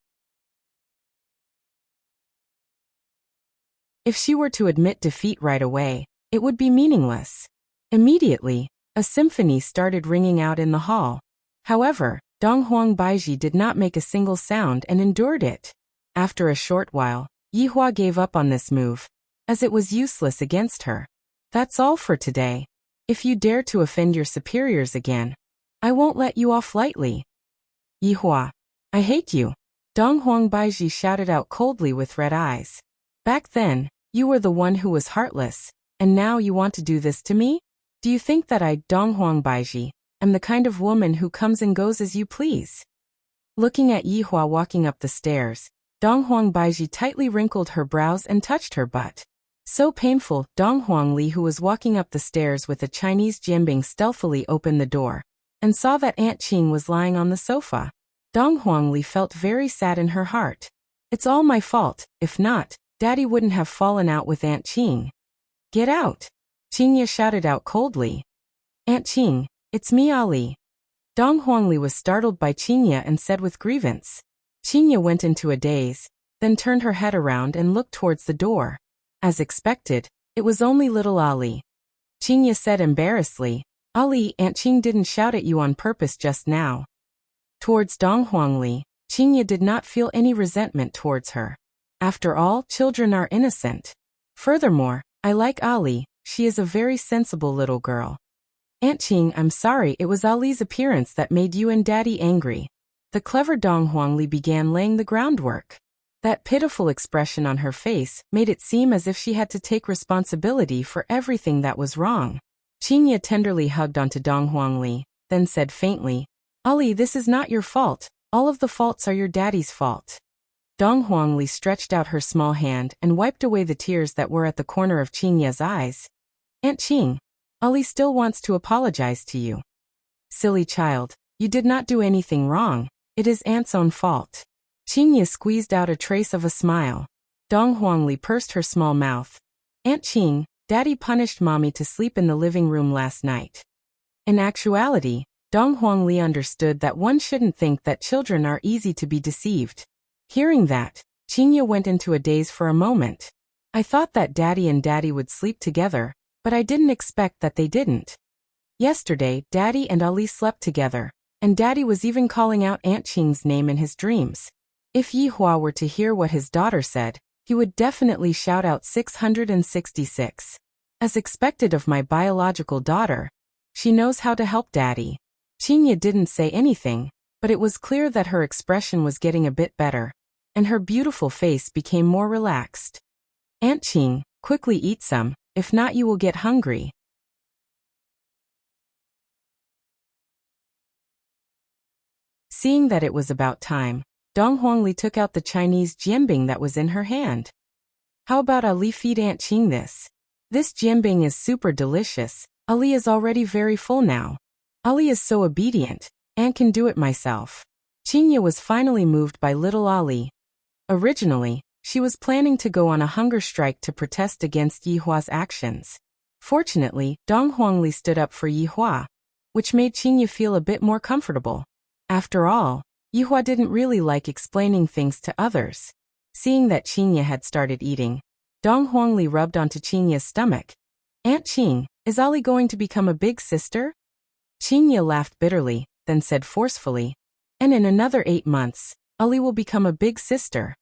If she were to admit defeat right away, it would be meaningless. Immediately, a symphony started ringing out in the hall. However, Donghuang Baiji did not make a single sound and endured it. After a short while, Yihua gave up on this move, as it was useless against her. That's all for today. If you dare to offend your superiors again, I won't let you off lightly. Yihua, I hate you. Donghuang Baiji shouted out coldly with red eyes. Back then, you were the one who was heartless, and now you want to do this to me? Do you think that I, Donghuang Baiji, am the kind of woman who comes and goes as you please? Looking at Yihua walking up the stairs, Donghuang Baiji tightly wrinkled her brows and touched her butt. So painful, Donghuang Li, who was walking up the stairs with a Chinese jianbing, stealthily opened the door and saw that Aunt Qing was lying on the sofa. Donghuang Li felt very sad in her heart. It's all my fault. If not, Daddy wouldn't have fallen out with Aunt Qing. Get out! Qingya shouted out coldly. Aunt Qing, it's me, Ali. Donghuang Li was startled by Qingya and said with grievance. Qingya went into a daze, then turned her head around and looked towards the door. As expected, it was only little Ali. Qingya said embarrassedly, Ali, Aunt Qing didn't shout at you on purpose just now. Towards Donghuang Li, Qingya did not feel any resentment towards her. After all, children are innocent. Furthermore, I like Ali, she is a very sensible little girl. Aunt Qing, I'm sorry, it was Ali's appearance that made you and Daddy angry. The clever Donghuang Li began laying the groundwork. That pitiful expression on her face made it seem as if she had to take responsibility for everything that was wrong. Qingya tenderly hugged onto Donghuang Li, then said faintly, Ali, this is not your fault. All of the faults are your daddy's fault. Donghuang Li stretched out her small hand and wiped away the tears that were at the corner of Qingya's eyes. Aunt Qing, Ali still wants to apologize to you. Silly child, you did not do anything wrong. It is Aunt's own fault. Qingya squeezed out a trace of a smile. Donghuang Li pursed her small mouth. Aunt Qing, Daddy punished Mommy to sleep in the living room last night. In actuality, Donghuang Li understood that one shouldn't think that children are easy to be deceived. Hearing that, Qingya went into a daze for a moment. I thought that Daddy and Daddy would sleep together, but I didn't expect that they didn't. Yesterday, Daddy and Ali slept together, and Daddy was even calling out Aunt Qing's name in his dreams. If Yihua were to hear what his daughter said, he would definitely shout out 666. As expected of my biological daughter, she knows how to help Daddy. Qingya didn't say anything, but it was clear that her expression was getting a bit better, and her beautiful face became more relaxed. Aunt Qing, quickly eat some, if not you will get hungry. Seeing that it was about time, Donghuang Li took out the Chinese jianbing that was in her hand. How about Ali feed Aunt Qing this? This jianbing is super delicious. Ali is already very full now. Ali is so obedient, and can do it myself. Qingya was finally moved by little Ali. Originally, she was planning to go on a hunger strike to protest against Yihua's actions. Fortunately, Donghuang Li stood up for Yihua, which made Qingya feel a bit more comfortable. After all, Yihua didn't really like explaining things to others. Seeing that Qingya had started eating, Donghuang Li rubbed onto Qingya's stomach. Aunt Qing, is Ali going to become a big sister? Qingya laughed bitterly. then said forcefully, "And in another 8 months, Ali will become a big sister."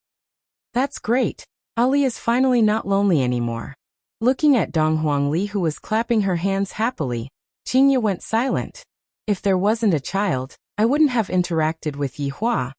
"That's great. Ali is finally not lonely anymore." Looking at Dong Huangli, who was clapping her hands happily, Qingye went silent. "If there wasn't a child, I wouldn't have interacted with Yihua.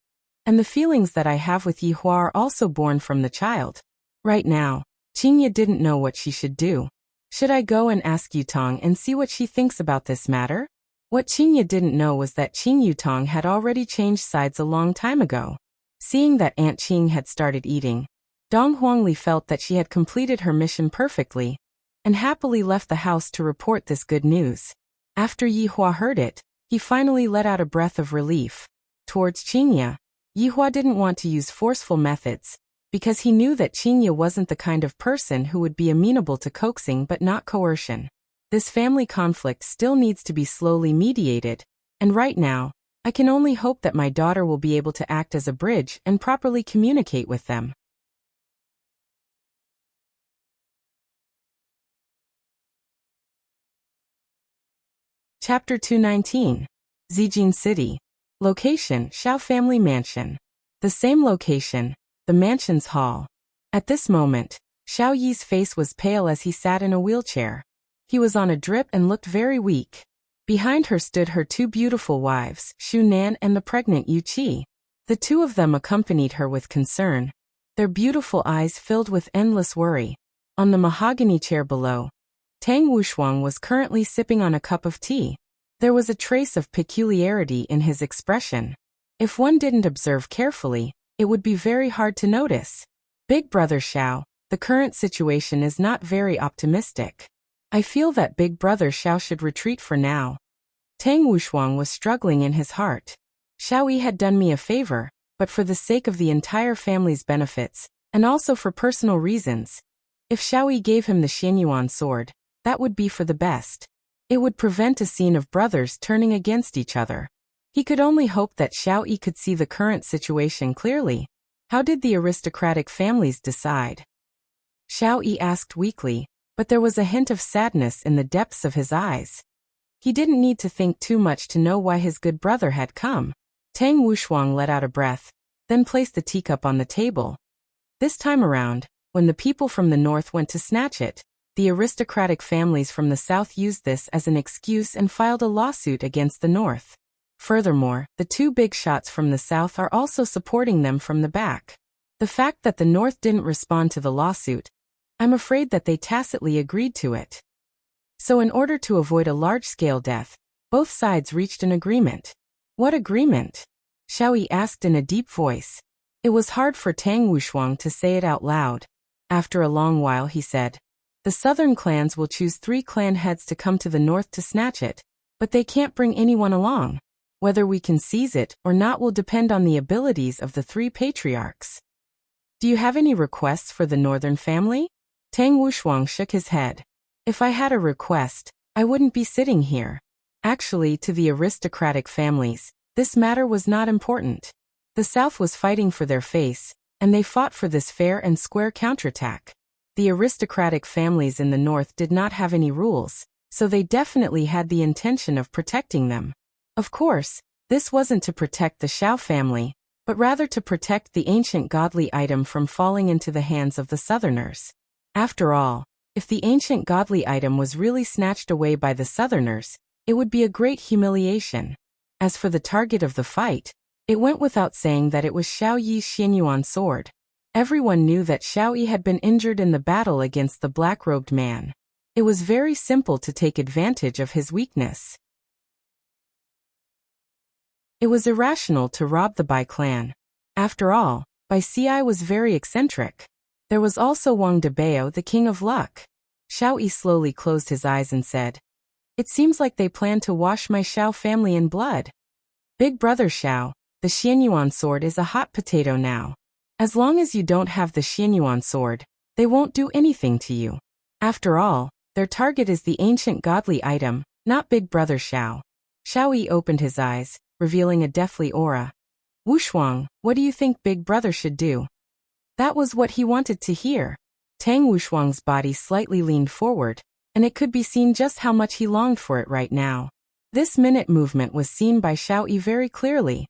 And the feelings that I have with Yihua are also born from the child." Right now, Qingye didn't know what she should do. Should I go and ask Yutong and see what she thinks about this matter? What Qingye didn't know was that Qing Yutong had already changed sides a long time ago. Seeing that Aunt Qing had started eating, Dong Huangli felt that she had completed her mission perfectly, and happily left the house to report this good news. After Yihua heard it, he finally let out a breath of relief. Towards Qingye, Yihua didn't want to use forceful methods, because he knew that Qingye wasn't the kind of person who would be amenable to coaxing but not coercion. This family conflict still needs to be slowly mediated, and right now, I can only hope that my daughter will be able to act as a bridge and properly communicate with them. Chapter 219. Zijin City. Location: Xiao Family Mansion. The same location, the mansion's hall. At this moment, Xiao Yi's face was pale as he sat in a wheelchair. He was on a drip and looked very weak. Behind her stood her 2 beautiful wives, Xu Nan and the pregnant Yu Qi. The 2 of them accompanied her with concern, their beautiful eyes filled with endless worry. On the mahogany chair below, Tang Wushuang was currently sipping on a cup of tea. There was a trace of peculiarity in his expression. If one didn't observe carefully, it would be very hard to notice. "Big Brother Xiao, the current situation is not very optimistic. I feel that Big Brother Xiao should retreat for now." Tang Wushuang was struggling in his heart. Xiao Yi had done me a favor, but for the sake of the entire family's benefits, and also for personal reasons. If Xiao Yi gave him the Xianyuan sword, that would be for the best. It would prevent a scene of brothers turning against each other. He could only hope that Xiao Yi could see the current situation clearly. How did the aristocratic families decide? Xiao Yi asked weakly, but there was a hint of sadness in the depths of his eyes. He didn't need to think too much to know why his good brother had come. Tang Wushuang let out a breath, then placed the teacup on the table. This time around, when the people from the north went to snatch it, the aristocratic families from the south used this as an excuse and filed a lawsuit against the north. Furthermore, the 2 big shots from the south are also supporting them from the back. The fact that the north didn't respond to the lawsuit, I'm afraid that they tacitly agreed to it. So in order to avoid a large-scale death, both sides reached an agreement. What agreement? Xiao Yi asked in a deep voice. It was hard for Tang Wushuang to say it out loud. After a long while he said, "The southern clans will choose 3 clan heads to come to the north to snatch it, but they can't bring anyone along. Whether we can seize it or not will depend on the abilities of the 3 patriarchs. Do you have any requests for the northern family?" Tang Wushuang shook his head. "If I had a request, I wouldn't be sitting here." Actually, to the aristocratic families, this matter was not important. The south was fighting for their face, and they fought for this fair and square counterattack. The aristocratic families in the north did not have any rules, so they definitely had the intention of protecting them. Of course, this wasn't to protect the Xiao family, but rather to protect the ancient godly item from falling into the hands of the southerners. After all, if the ancient godly item was really snatched away by the southerners, it would be a great humiliation. As for the target of the fight, it went without saying that it was Xiao Yi's Xianyuan sword. Everyone knew that Xiao Yi had been injured in the battle against the black-robed man. It was very simple to take advantage of his weakness. It was irrational to rob the Bai clan. After all, Bai Ci was very eccentric. There was also Wang Debao, the king of luck. Xiao Yi slowly closed his eyes and said, "It seems like they plan to wash my Xiao family in blood. Big Brother Xiao, the Xianyuan sword is a hot potato now. As long as you don't have the Xianyuan sword, they won't do anything to you. After all, their target is the ancient godly item, not Big Brother Xiao." Xiao Yi opened his eyes, revealing a deathly aura. "Wushuang, what do you think Big Brother should do?" That was what he wanted to hear. Tang Wushuang's body slightly leaned forward, and it could be seen just how much he longed for it right now. This minute movement was seen by Xiao Yi very clearly.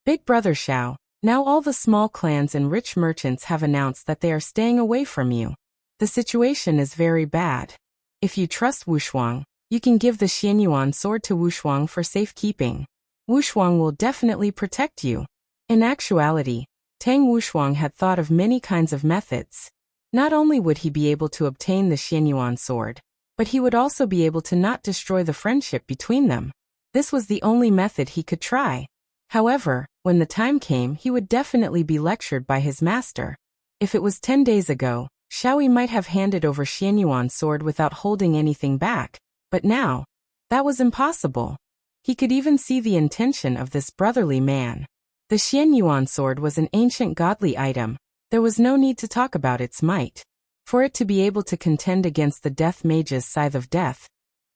Big brother Xiao, now all the small clans and rich merchants have announced that they are staying away from you. The situation is very bad. If you trust Wushuang, you can give the Xianyuan sword to Wushuang for safekeeping. Wushuang will definitely protect you. In actuality, Tang Wushuang had thought of many kinds of methods. Not only would he be able to obtain the Xianyuan sword, but he would also be able to not destroy the friendship between them. This was the only method he could try. However, when the time came, he would definitely be lectured by his master. If it was 10 days ago, Xiao Yi might have handed over Xianyuan's sword without holding anything back, but now, that was impossible. He could even see the intention of this brotherly man. The Xianyuan sword was an ancient godly item. There was no need to talk about its might. For it to be able to contend against the Death Mage's Scythe of Death,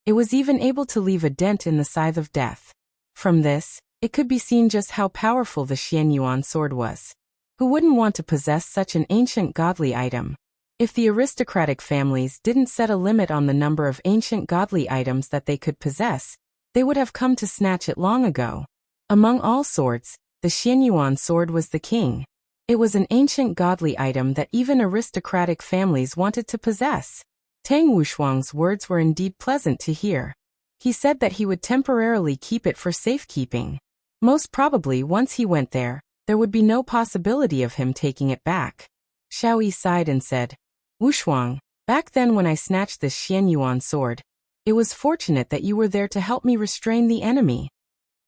it was even able to leave a dent in the Scythe of Death. From this, it could be seen just how powerful the Xianyuan sword was. Who wouldn't want to possess such an ancient godly item? If the aristocratic families didn't set a limit on the number of ancient godly items that they could possess, they would have come to snatch it long ago. Among all swords, the Xianyuan sword was the king. It was an ancient godly item that even aristocratic families wanted to possess. Tang Wushuang's words were indeed pleasant to hear. He said that he would temporarily keep it for safekeeping. Most probably once he went there would be no possibility of him taking it back. Xiao Yi sighed and said, Wushuang, back then when I snatched this Xianyuan sword, it was fortunate that you were there to help me restrain the enemy.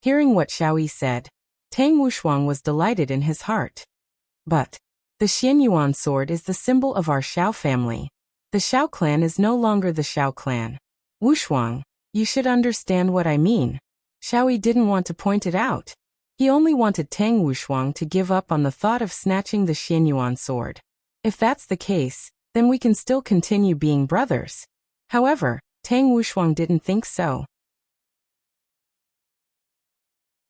Hearing what Xiao Yi said, Tang Wushuang was delighted in his heart. But the Xianyuan sword is the symbol of our Xiao family. The Xiao clan is no longer the Xiao clan. Wushuang, you should understand what I mean. Xiao Yi didn't want to point it out. He only wanted Tang Wushuang to give up on the thought of snatching the Xianyuan sword. If that's the case, then we can still continue being brothers. However, Tang Wushuang didn't think so.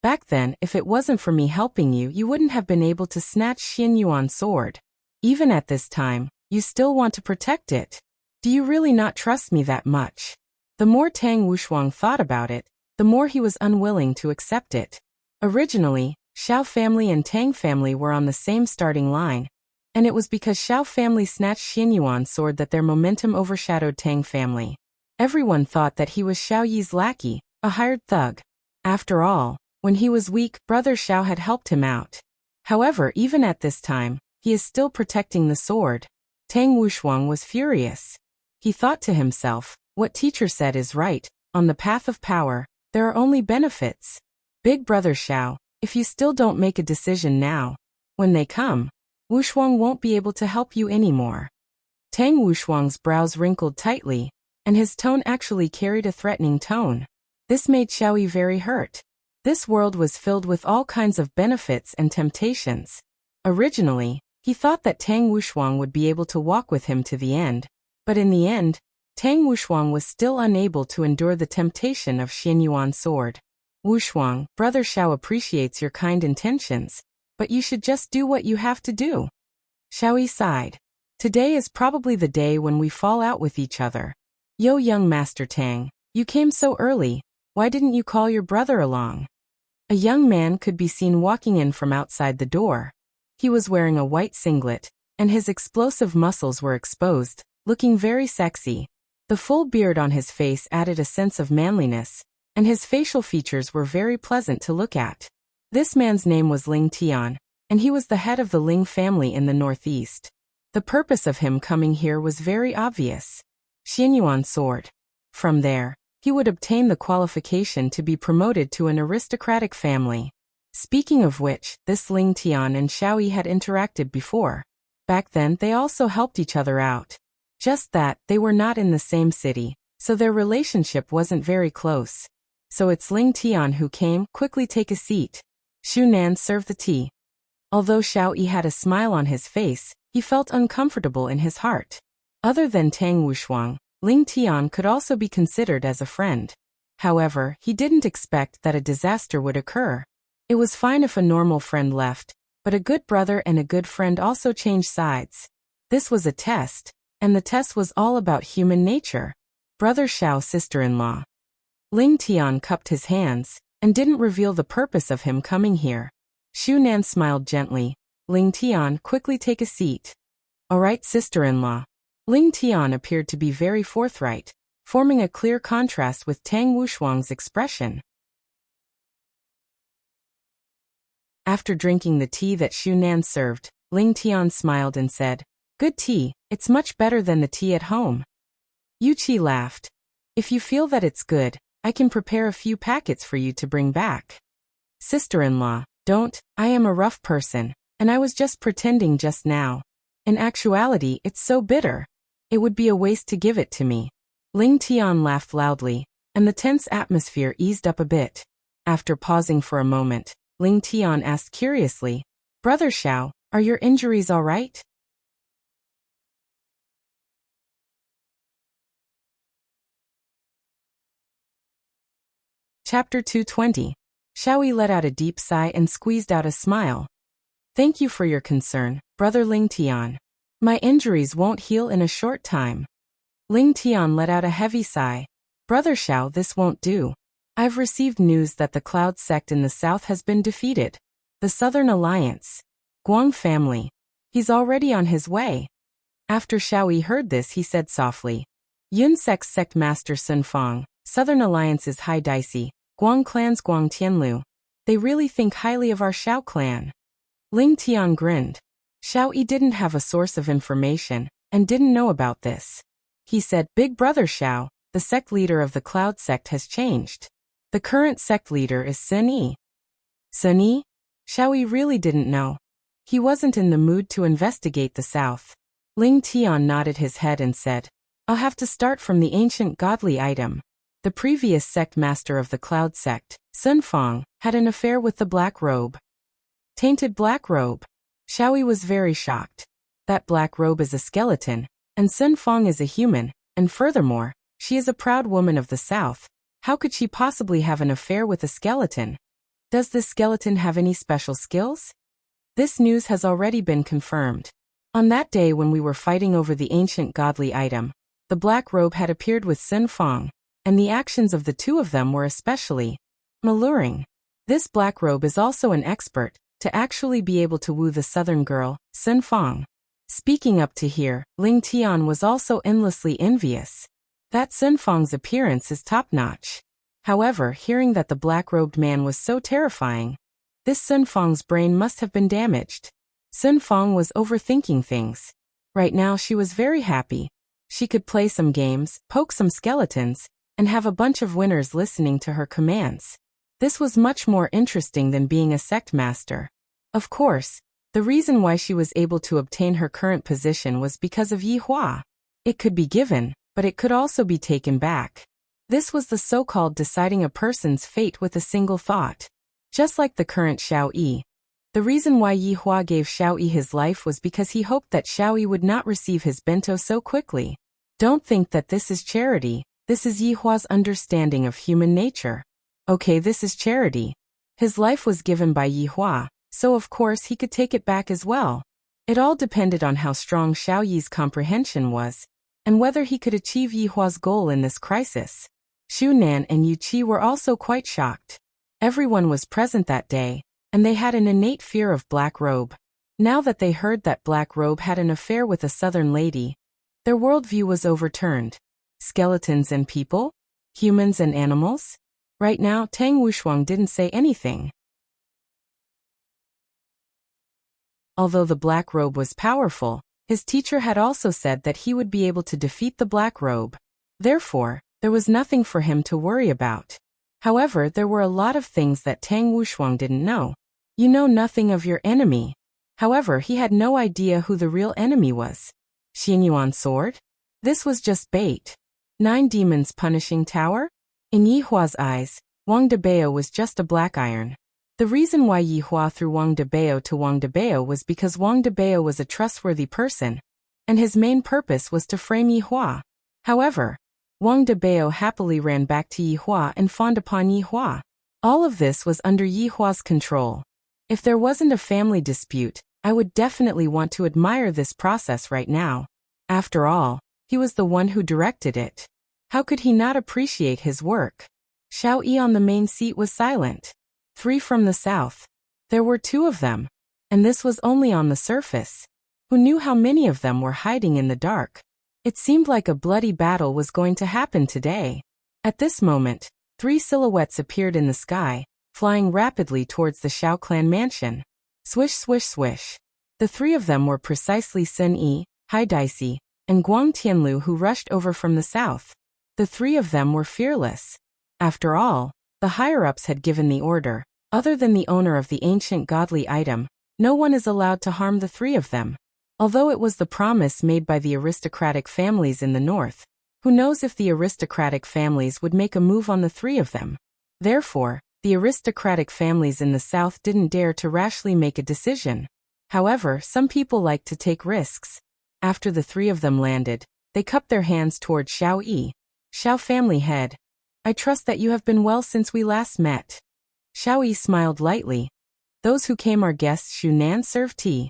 Back then, if it wasn't for me helping you, you wouldn't have been able to snatch Xianyuan's sword. Even at this time, you still want to protect it. Do you really not trust me that much? The more Tang Wushuang thought about it, the more he was unwilling to accept it. Originally, Xiao family and Tang family were on the same starting line, and it was because Xiao family snatched Xianyuan's sword that their momentum overshadowed Tang family. Everyone thought that he was Xiao Yi's lackey, a hired thug. After all, when he was weak, brother Xiao had helped him out. However, even at this time, he is still protecting the sword. Tang Wushuang was furious. He thought to himself, what teacher said is right, on the path of power, there are only benefits. Big brother Xiao, if you still don't make a decision now, when they come, Wushuang won't be able to help you anymore. Tang Wushuang's brows wrinkled tightly, and his tone actually carried a threatening tone. This made Xiao Yi very hurt. This world was filled with all kinds of benefits and temptations. Originally, he thought that Tang Wushuang would be able to walk with him to the end, but in the end, Tang Wushuang was still unable to endure the temptation of Xianyuan's sword. Wushuang, brother Xiao appreciates your kind intentions, but you should just do what you have to do. Xiao Yi sighed. Today is probably the day when we fall out with each other. Yo, young Master Tang, you came so early, why didn't you call your brother along? A young man could be seen walking in from outside the door. He was wearing a white singlet, and his explosive muscles were exposed, looking very sexy. The full beard on his face added a sense of manliness, and his facial features were very pleasant to look at. This man's name was Ling Tian, and he was the head of the Ling family in the northeast. The purpose of him coming here was very obvious. Xianyuan's sword. From there, he would obtain the qualification to be promoted to an aristocratic family. Speaking of which, this Ling Tian and Xiao Yi had interacted before. Back then they also helped each other out. Just that, they were not in the same city, so their relationship wasn't very close. So it's Ling Tian who came. Quickly take a seat. Xu Nan served the tea. Although Xiao Yi had a smile on his face, he felt uncomfortable in his heart. Other than Tang Wushuang, Ling Tian could also be considered as a friend. However, he didn't expect that a disaster would occur. It was fine if a normal friend left, but a good brother and a good friend also changed sides. This was a test, and the test was all about human nature. Brother Xiao, sister-in-law. Ling Tian cupped his hands and didn't reveal the purpose of him coming here. Xu Nan smiled gently. Ling Tian, quickly take a seat. All right, sister-in-law. Ling Tian appeared to be very forthright, forming a clear contrast with Tang Wushuang's expression. After drinking the tea that Xu Nan served, Ling Tian smiled and said, "Good tea, it's much better than the tea at home." Yu Qi laughed. "If you feel that it's good, I can prepare a few packets for you to bring back." "Sister-in-law, don't, I am a rough person, and I was just pretending just now. In actuality, it's so bitter. It would be a waste to give it to me." Ling Tian laughed loudly, and the tense atmosphere eased up a bit. After pausing for a moment, Ling Tian asked curiously, "Brother Xiao, are your injuries all right?" Chapter 220. Xiaoyi let out a deep sigh and squeezed out a smile. "Thank you for your concern, Brother Ling Tian. My injuries won't heal in a short time." Ling Tian let out a heavy sigh. "Brother Xiao, this won't do. I've received news that the Cloud sect in the south has been defeated. The Southern Alliance. Guang family. He's already on his way." After Xiaoyi heard this, he said softly, "Yun sect's sect master Sun Fang, Southern Alliance's High Dicey, Guang clan's Guang Tianlu. They really think highly of our Xiao clan." Ling Tian grinned. Xiaoyi didn't have a source of information and didn't know about this. He said, "Big brother Xiao, the sect leader of the Cloud sect has changed. The current sect leader is Sun Yi." Sun Yi? Xiaoyi really didn't know. He wasn't in the mood to investigate the south. Ling Tian nodded his head and said, "I'll have to start from the ancient godly item. The previous sect master of the Cloud sect, Sun Fang, had an affair with the black robe." Tainted black robe? Xiaoyi was very shocked. That black robe is a skeleton, and Sun Fang is a human, and furthermore, she is a proud woman of the south. How could she possibly have an affair with a skeleton? Does this skeleton have any special skills? This news has already been confirmed. On that day when we were fighting over the ancient godly item, the black robe had appeared with Sun Fang, and the actions of the two of them were especially alluring. This black robe is also an expert to actually be able to woo the southern girl, Sun Fang. Speaking up to here, Ling Tian was also endlessly envious. That Sun Fang's appearance is top-notch. However, hearing that the black-robed man was so terrifying, this Sun Fang's brain must have been damaged. Sun Fang was overthinking things. Right now she was very happy. She could play some games, poke some skeletons, and have a bunch of winners listening to her commands. This was much more interesting than being a sect master. Of course, the reason why she was able to obtain her current position was because of Yi Hua. It could be given, but it could also be taken back. This was the so-called deciding a person's fate with a single thought. Just like the current Xiao Yi. The reason why Yi Hua gave Xiao Yi his life was because he hoped that Xiao Yi would not receive his bento so quickly. Don't think that this is charity, this is Yi Hua's understanding of human nature. Okay, this is charity. His life was given by Yi Hua, so of course he could take it back as well. It all depended on how strong Xiao Yi's comprehension was, and whether he could achieve Yi Hua's goal in this crisis. Xu Nan and Yu Qi were also quite shocked. Everyone was present that day, and they had an innate fear of Black Robe. Now that they heard that Black Robe had an affair with a southern lady, their worldview was overturned. Skeletons and people? Humans and animals? Right now, Tang Wushuang didn't say anything. Although the Black Robe was powerful, his teacher had also said that he would be able to defeat the Black Robe. Therefore, there was nothing for him to worry about. However, there were a lot of things that Tang Wushuang didn't know. You know nothing of your enemy. However, he had no idea who the real enemy was. Xinyuan sword? This was just bait. 9 demons punishing tower? In Yi Hua's eyes, Wang Debao was just a black iron. The reason why Yi Hua threw Wang Debao to Wang Debao was because Wang Debao was a trustworthy person, and his main purpose was to frame Yi Hua. However, Wang Debao happily ran back to Yi Hua and fawned upon Yi Hua. All of this was under Yi Hua's control. If there wasn't a family dispute, I would definitely want to admire this process right now. After all, he was the one who directed it. How could he not appreciate his work? Xiao Yi on the main seat was silent. 3 from the south. There were 2 of them. And this was only on the surface. Who knew how many of them were hiding in the dark? It seemed like a bloody battle was going to happen today. At this moment, 3 silhouettes appeared in the sky, flying rapidly towards the Xiao clan mansion. Swish, swish, swish. The 3 of them were precisely Sun Yi, Hai Daisy, and Guang Tianlu, who rushed over from the south. The 3 of them were fearless. After all, the higher-ups had given the order. Other than the owner of the ancient godly item, no one is allowed to harm the 3 of them. Although it was the promise made by the aristocratic families in the north, who knows if the aristocratic families would make a move on the 3 of them? Therefore, the aristocratic families in the south didn't dare to rashly make a decision. However, some people like to take risks. After the 3 of them landed, they cupped their hands toward Xiao Yi. Xiao family head. I trust that you have been well since we last met. Xiao Yi smiled lightly. Those who came are guests. Xu Nan served tea.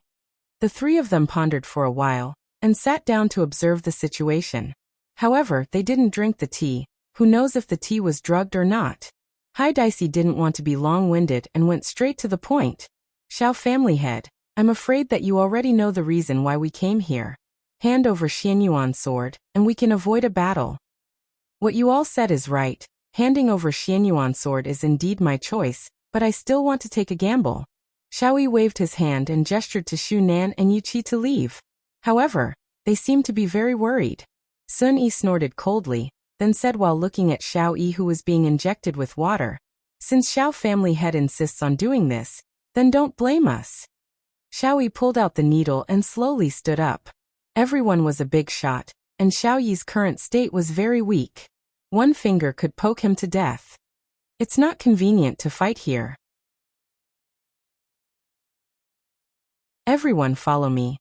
The 3 of them pondered for a while, and sat down to observe the situation. However, they didn't drink the tea. Who knows if the tea was drugged or not? Hai Daisy didn't want to be long-winded and went straight to the point. Xiao family head, I'm afraid that you already know the reason why we came here. Hand over Xianyuan sword, and we can avoid a battle. What you all said is right. Handing over Xianyuan sword is indeed my choice, but I still want to take a gamble. Xiao Yi waved his hand and gestured to Xu Nan and Yu Qi to leave. However, they seemed to be very worried. Sun Yi snorted coldly, then said while looking at Xiao Yi, who was being injected with water, Since Xiao family head insists on doing this, then don't blame us. Xiao Yi pulled out the needle and slowly stood up. Everyone was a big shot, and Xiao Yi's current state was very weak. One finger could poke him to death. It's not convenient to fight here. Everyone follow me.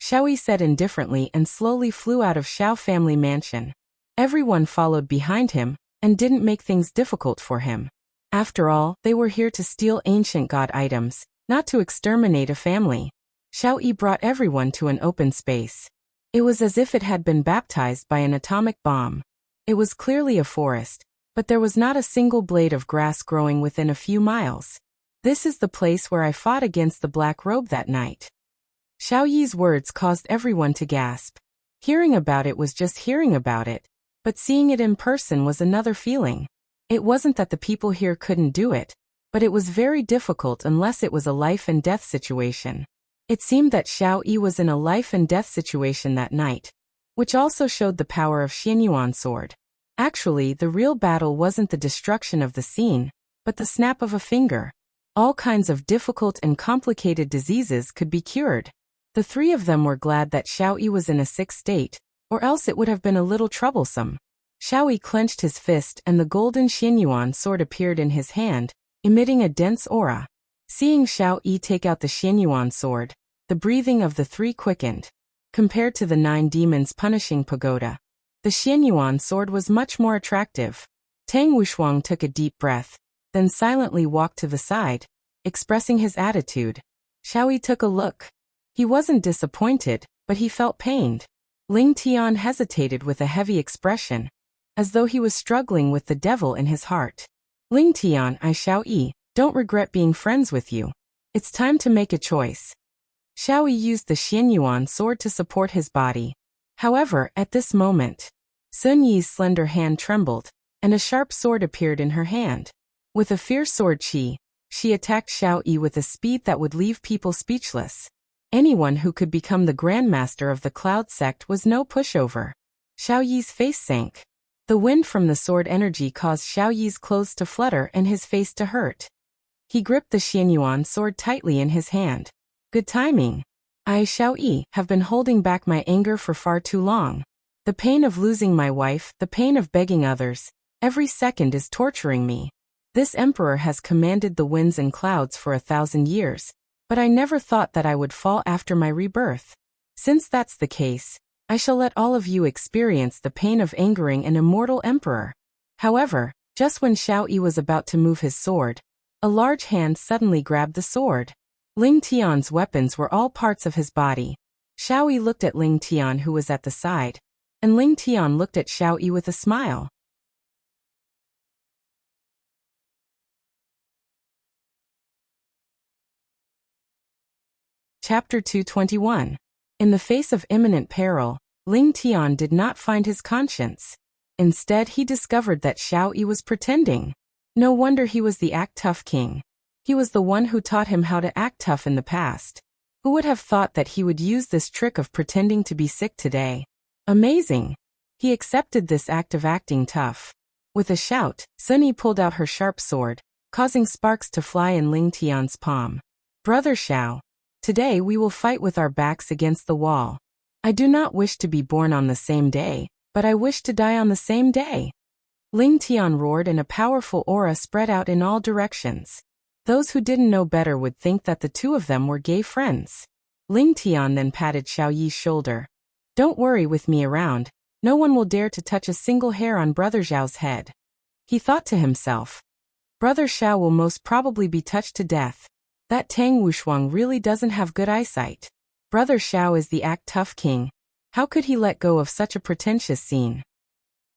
Xiao Yi said indifferently and slowly flew out of Xiao family mansion. Everyone followed behind him, and didn't make things difficult for him. After all, they were here to steal ancient god items, not to exterminate a family. Xiao Yi brought everyone to an open space. It was as if it had been baptized by an atomic bomb. It was clearly a forest, but there was not a single blade of grass growing within a few miles. This is the place where I fought against the Black Robe that night. Xiao Yi's words caused everyone to gasp. Hearing about it was just hearing about it, but seeing it in person was another feeling. It wasn't that the people here couldn't do it, but it was very difficult unless it was a life and death situation. It seemed that Xiao Yi was in a life and death situation that night, which also showed the power of Xianyuan sword. Actually, the real battle wasn't the destruction of the scene, but the snap of a finger. All kinds of difficult and complicated diseases could be cured. The 3 of them were glad that Xiao Yi was in a sick state, or else it would have been a little troublesome. Xiao Yi clenched his fist and the golden Xianyuan sword appeared in his hand, emitting a dense aura. Seeing Xiao Yi take out the Xianyuan sword, the breathing of the 3 quickened. Compared to the 9 demons punishing pagoda, the Xianyuan sword was much more attractive. Tang Wushuang took a deep breath, then silently walked to the side, expressing his attitude. Xiao Yi took a look. He wasn't disappointed, but he felt pained. Ling Tian hesitated with a heavy expression, as though he was struggling with the devil in his heart. Ling Tian, I Xiao Yi, don't regret being friends with you. It's time to make a choice. Xiao Yi used the Xianyuan sword to support his body. However, at this moment, Sun Yi's slender hand trembled, and a sharp sword appeared in her hand. With a fierce sword chi, she attacked Xiao Yi with a speed that would leave people speechless. Anyone who could become the Grandmaster of the Cloud Sect was no pushover. Xiao Yi's face sank. The wind from the sword energy caused Xiao Yi's clothes to flutter and his face to hurt. He gripped the Xianyuan sword tightly in his hand. Good timing. I, Xiao Yi, have been holding back my anger for far too long. The pain of losing my wife, the pain of begging others, every second is torturing me. This emperor has commanded the winds and clouds for 1,000 years, but I never thought that I would fall after my rebirth. Since that's the case, I shall let all of you experience the pain of angering an immortal emperor. However, just when Xiao Yi was about to move his sword, a large hand suddenly grabbed the sword. Ling Tian's weapons were all parts of his body. Xiao Yi looked at Ling Tian, who was at the side, and Ling Tian looked at Xiao Yi with a smile. Chapter 221. In the face of imminent peril, Ling Tian did not find his conscience. Instead, he discovered that Xiao Yi was pretending. No wonder he was the act tough king. He was the one who taught him how to act tough in the past. Who would have thought that he would use this trick of pretending to be sick today? Amazing! He accepted this act of acting tough. With a shout, Sun Yi pulled out her sharp sword, causing sparks to fly in Ling Tian's palm. Brother Xiao, today we will fight with our backs against the wall. I do not wish to be born on the same day, but I wish to die on the same day. Ling Tian roared and a powerful aura spread out in all directions. Those who didn't know better would think that the two of them were gay friends. Ling Tian then patted Xiao Yi's shoulder. Don't worry with me around, no one will dare to touch a single hair on Brother Xiao's head. He thought to himself. Brother Xiao will most probably be touched to death. That Tang Wushuang really doesn't have good eyesight. Brother Xiao is the act tough king. How could he let go of such a pretentious scene?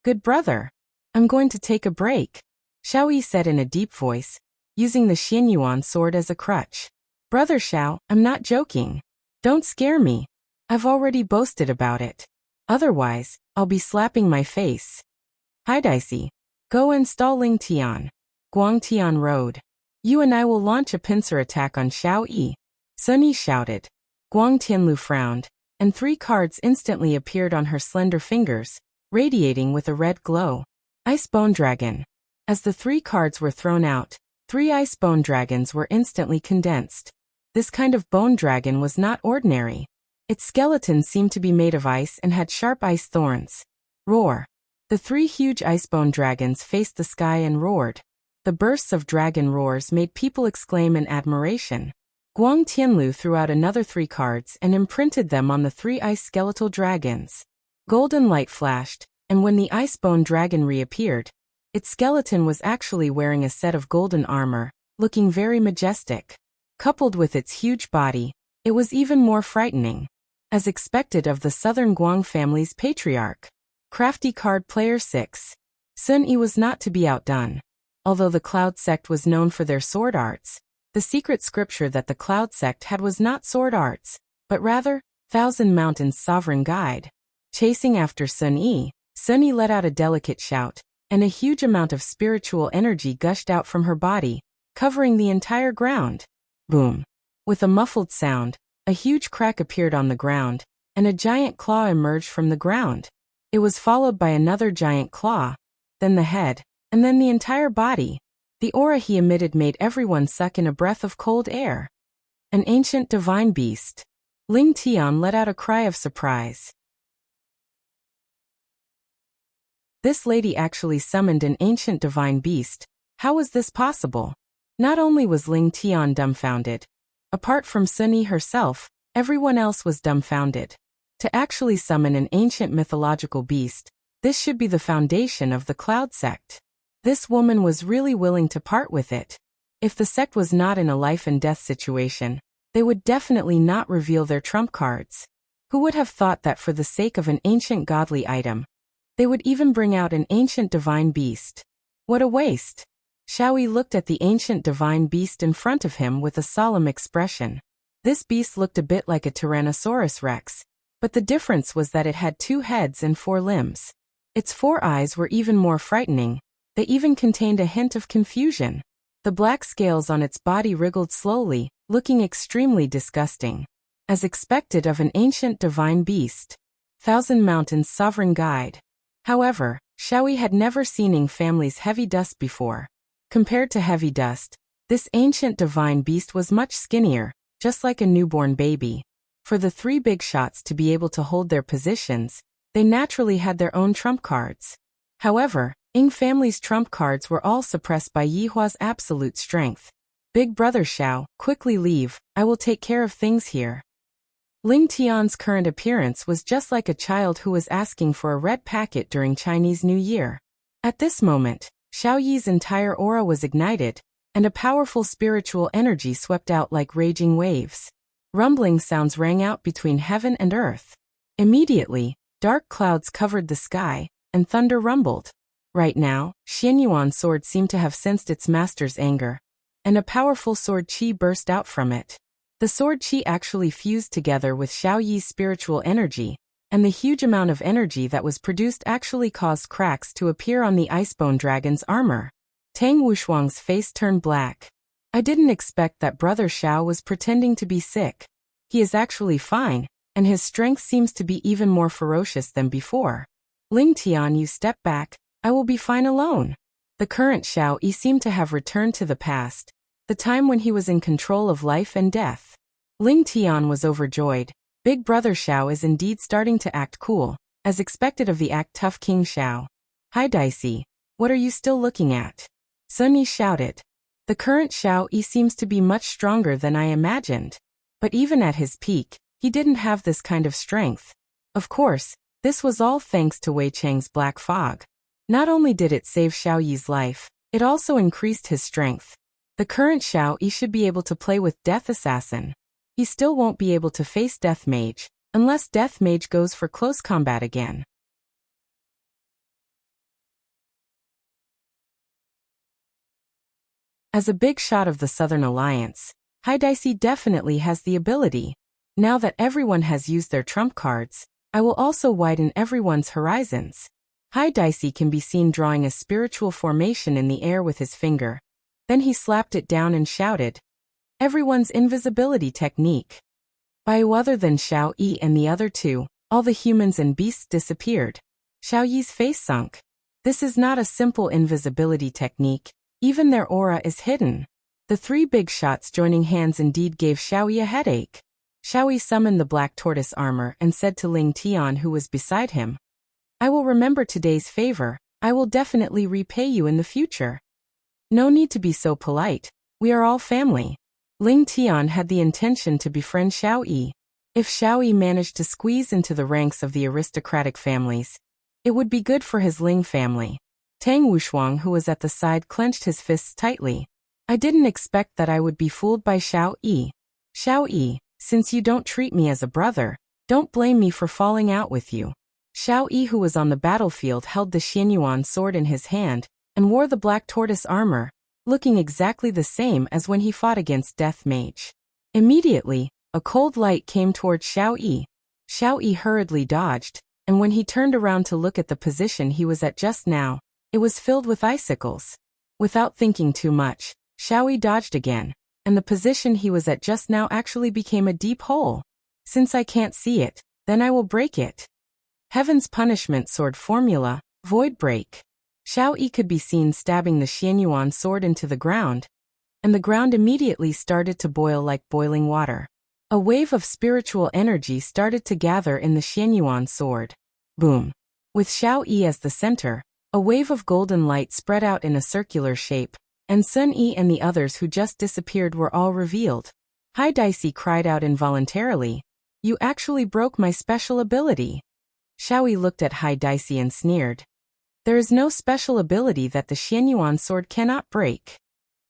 Good brother. I'm going to take a break, Xiao Yi said in a deep voice, using the Xianyuan sword as a crutch. Brother Xiao, I'm not joking. Don't scare me. I've already boasted about it. Otherwise, I'll be slapping my face. Hi Dicey. Go install Ling Tian. Guang Tian rode. You and I will launch a pincer attack on Xiao Yi. Sun Yi shouted. Guang Tianlu frowned, and 3 cards instantly appeared on her slender fingers, radiating with a red glow. Ice Bone Dragon. As the 3 cards were thrown out, 3 ice bone dragons were instantly condensed. This kind of bone dragon was not ordinary. Its skeleton seemed to be made of ice and had sharp ice thorns. Roar. The 3 huge ice bone dragons faced the sky and roared. The bursts of dragon roars made people exclaim in admiration. Guang Tianlu threw out another 3 cards and imprinted them on the 3 ice skeletal dragons. Golden light flashed, and when the ice bone dragon reappeared, its skeleton was actually wearing a set of golden armor, looking very majestic. Coupled with its huge body, it was even more frightening. As expected of the Southern Guang family's patriarch. Crafty card player 6. Sun Yi was not to be outdone. Although the Cloud Sect was known for their sword arts, the secret scripture that the Cloud Sect had was not sword arts, but rather, Thousand Mountains' sovereign guide. Chasing after Sun Yi let out a delicate shout, and a huge amount of spiritual energy gushed out from her body, covering the entire ground. Boom! With a muffled sound, a huge crack appeared on the ground, and a giant claw emerged from the ground. It was followed by another giant claw, then the head, and then the entire body. The aura he emitted made everyone suck in a breath of cold air. An ancient divine beast. Ling Tian let out a cry of surprise. This lady actually summoned an ancient divine beast. How was this possible? Not only was Ling Tian dumbfounded. Apart from Sun Yi herself, everyone else was dumbfounded. To actually summon an ancient mythological beast, this should be the foundation of the Cloud Sect. This woman was really willing to part with it. If the sect was not in a life and death situation, they would definitely not reveal their trump cards. Who would have thought that for the sake of an ancient godly item, they would even bring out an ancient divine beast? What a waste! Xiao Yi looked at the ancient divine beast in front of him with a solemn expression. This beast looked a bit like a Tyrannosaurus Rex, but the difference was that it had 2 heads and 4 limbs. Its 4 eyes were even more frightening. They even contained a hint of confusion. The black scales on its body wriggled slowly, looking extremely disgusting. As expected of an ancient divine beast. Thousand Mountains' sovereign guide. However, Xiao Yi had never seen Ing family's heavy dust before. Compared to heavy dust, this ancient divine beast was much skinnier, just like a newborn baby. For the 3 big shots to be able to hold their positions, they naturally had their own trump cards. However, Ing family's trump cards were all suppressed by Yihua's absolute strength. Big brother Xiao, quickly leave, I will take care of things here. Ling Tian's current appearance was just like a child who was asking for a red packet during Chinese New Year. At this moment, Xiao Yi's entire aura was ignited, and a powerful spiritual energy swept out like raging waves. Rumbling sounds rang out between heaven and earth. Immediately, dark clouds covered the sky, and thunder rumbled. Right now, Xianyuan's sword seemed to have sensed its master's anger, and a powerful sword qi burst out from it. The sword chi actually fused together with Xiao Yi's spiritual energy, and the huge amount of energy that was produced actually caused cracks to appear on the Icebone Dragon's armor. Tang Wushuang's face turned black. I didn't expect that Brother Xiao was pretending to be sick. He is actually fine, and his strength seems to be even more ferocious than before. Ling Tian, you step back, I will be fine alone. The current Xiao Yi seemed to have returned to the past, the time when he was in control of life and death. Ling Tian was overjoyed. Big Brother Xiao is indeed starting to act cool, as expected of the act tough King Xiao. Hi Dicey, what are you still looking at? Sun Yi shouted. The current Xiao Yi seems to be much stronger than I imagined. But even at his peak, he didn't have this kind of strength. Of course, this was all thanks to Wei Chang's black fog. Not only did it save Xiao Yi's life, it also increased his strength. The current Xiao Yi should be able to play with Death Assassin. He still won't be able to face Death Mage, unless Death Mage goes for close combat again. As a big shot of the Southern Alliance, Hai Dicey definitely has the ability. Now that everyone has used their trump cards, I will also widen everyone's horizons. Hai Dicey can be seen drawing a spiritual formation in the air with his finger. Then he slapped it down and shouted, "Everyone's invisibility technique." By other than Xiao Yi and the other two, all the humans and beasts disappeared. Xiao Yi's face sunk. This is not a simple invisibility technique, even their aura is hidden. The three big shots joining hands indeed gave Xiao Yi a headache. Xiao Yi summoned the black tortoise armor and said to Ling Tian, who was beside him, "I will remember today's favor. I will definitely repay you in the future." No need to be so polite. We are all family. Ling Tian had the intention to befriend Xiao Yi. If Xiao Yi managed to squeeze into the ranks of the aristocratic families, it would be good for his Ling family. Tang Wushuang, who was at the side, clenched his fists tightly. I didn't expect that I would be fooled by Xiao Yi. Xiao Yi, since you don't treat me as a brother, don't blame me for falling out with you. Xiao Yi, who was on the battlefield, held the Xianyuan sword in his hand and wore the black tortoise armor, looking exactly the same as when he fought against Death Mage. Immediately, a cold light came towards Xiao Yi. Xiao Yi hurriedly dodged, and when he turned around to look at the position he was at just now, it was filled with icicles. Without thinking too much, Xiao Yi dodged again, and the position he was at just now actually became a deep hole. Since I can't see it, then I will break it. Heaven's Punishment Sword Formula, Void Break. Xiao Yi could be seen stabbing the Xianyuan sword into the ground, and the ground immediately started to boil like boiling water. A wave of spiritual energy started to gather in the Xianyuan sword. Boom. With Xiao Yi as the center, a wave of golden light spread out in a circular shape, and Sun Yi and the others who just disappeared were all revealed. Hai Dicey cried out involuntarily, "You actually broke my special ability." Xiao Yi looked at Hai Dicey and sneered. There is no special ability that the Xianyuan sword cannot break.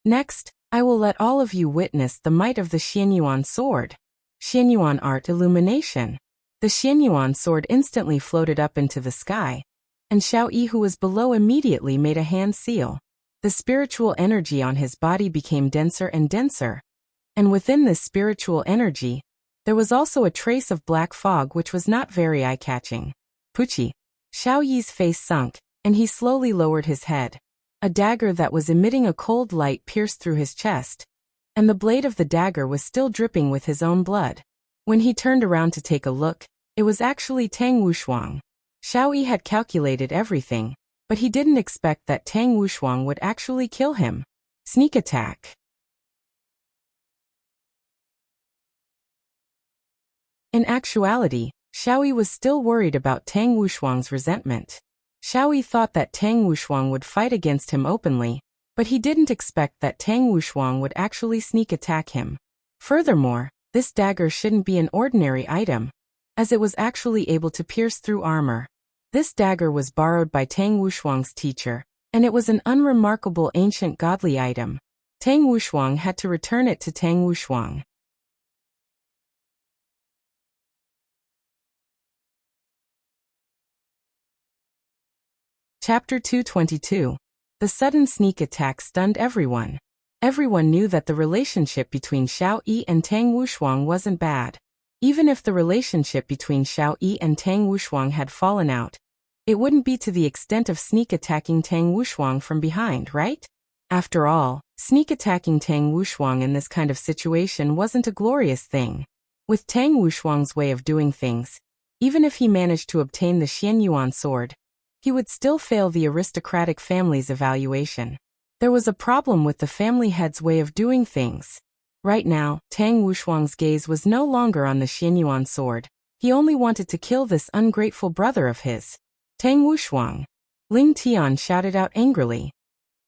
Next, I will let all of you witness the might of the Xianyuan sword. Xianyuan Art Illumination. The Xianyuan sword instantly floated up into the sky, and Xiao Yi, who was below, immediately made a hand seal. The spiritual energy on his body became denser and denser, and within this spiritual energy, there was also a trace of black fog which was not very eye-catching. Puchi. Xiao Yi's face sunk, and he slowly lowered his head. A dagger that was emitting a cold light pierced through his chest, and the blade of the dagger was still dripping with his own blood. When he turned around to take a look, it was actually Tang Wushuang. Xiao Yi had calculated everything, but he didn't expect that Tang Wushuang would actually kill him. Sneak attack. In actuality, Xiao Yi was still worried about Tang Wushuang's resentment. Xiao Yi thought that Tang Wushuang would fight against him openly, but he didn't expect that Tang Wushuang would actually sneak attack him. Furthermore, this dagger shouldn't be an ordinary item, as it was actually able to pierce through armor. This dagger was borrowed by Tang Wushuang's teacher, and it was an unremarkable ancient godly item. Tang Wushuang had to return it to Tang Wushuang. Chapter 222. The sudden sneak attack stunned everyone. Everyone knew that the relationship between Xiao Yi and Tang Wushuang wasn't bad. Even if the relationship between Xiao Yi and Tang Wushuang had fallen out, it wouldn't be to the extent of sneak attacking Tang Wushuang from behind, right? After all, sneak attacking Tang Wushuang in this kind of situation wasn't a glorious thing. With Tang Wushuang's way of doing things, even if he managed to obtain the Xianyuan sword, he would still fail the aristocratic family's evaluation. There was a problem with the family head's way of doing things. Right now, Tang Wushuang's gaze was no longer on the Xianyuan sword. He only wanted to kill this ungrateful brother of his. Tang Wushuang! Ling Tian shouted out angrily.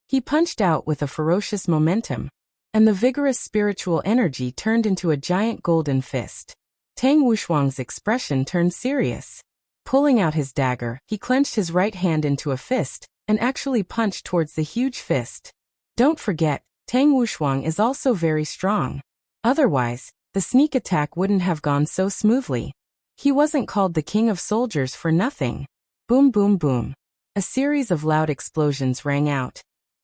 He punched out with a ferocious momentum, and the vigorous spiritual energy turned into a giant golden fist. Tang Wushuang's expression turned serious. Pulling out his dagger, he clenched his right hand into a fist, and actually punched towards the huge fist. Don't forget, Tang Wushuang is also very strong. Otherwise, the sneak attack wouldn't have gone so smoothly. He wasn't called the king of soldiers for nothing. Boom boom boom. A series of loud explosions rang out,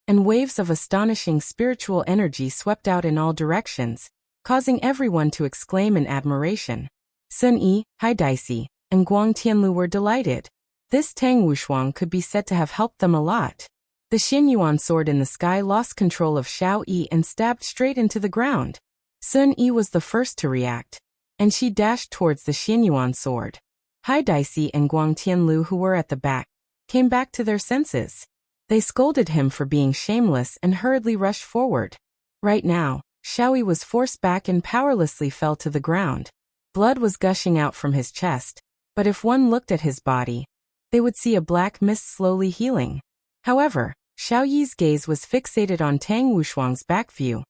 and waves of astonishing spiritual energy swept out in all directions, causing everyone to exclaim in admiration. Sun Yi, Hai Daisy, and Guang Tianlu were delighted. This Tang Wushuang could be said to have helped them a lot. The Xianyuan sword in the sky lost control of Xiao Yi and stabbed straight into the ground. Sun Yi was the first to react, and she dashed towards the Xianyuan sword. Hai Daisy and Guang Tianlu, who were at the back, came back to their senses. They scolded him for being shameless and hurriedly rushed forward. Right now, Xiao Yi was forced back and powerlessly fell to the ground. Blood was gushing out from his chest, but if one looked at his body, they would see a black mist slowly healing. However, Xiao Yi's gaze was fixated on Tang Wushuang's back view.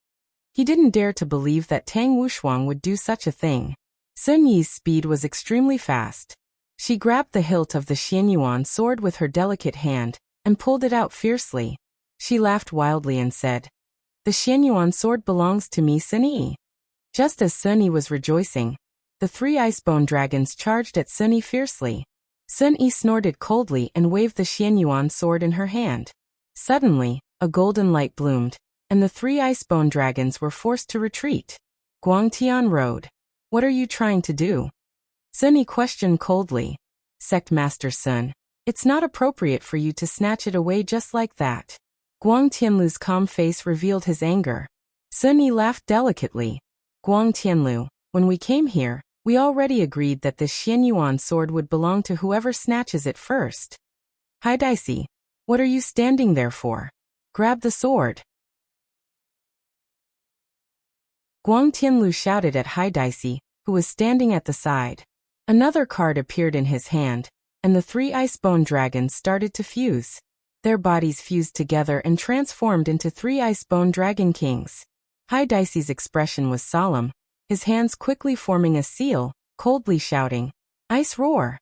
He didn't dare to believe that Tang Wushuang would do such a thing. Sun Yi's speed was extremely fast. She grabbed the hilt of the Xianyuan sword with her delicate hand and pulled it out fiercely. She laughed wildly and said, "The Xianyuan sword belongs to me, Sun Yi." Just as Sun Yi was rejoicing, the 3 icebone dragons charged at Sun Yi fiercely. Sun Yi snorted coldly and waved the Xianyuan sword in her hand. Suddenly, a golden light bloomed, and the 3 icebone dragons were forced to retreat. Guang Tian rode. "What are you trying to do?" Sun Yi questioned coldly. "Sect Master Sun, it's not appropriate for you to snatch it away just like that." Guang Tianlu's calm face revealed his anger. Sun Yi laughed delicately. "Guang Tianlu, when we came here, we already agreed that the Xianyuan sword would belong to whoever snatches it first. Hai Daisy, what are you standing there for? Grab the sword." Guang Tianlu shouted at Hai Daisy, who was standing at the side. Another card appeared in his hand, and the 3 icebone dragons started to fuse. Their bodies fused together and transformed into 3 icebone dragon kings. Hai Daisy's expression was solemn, his hands quickly forming a seal, coldly shouting, "Ice roar!"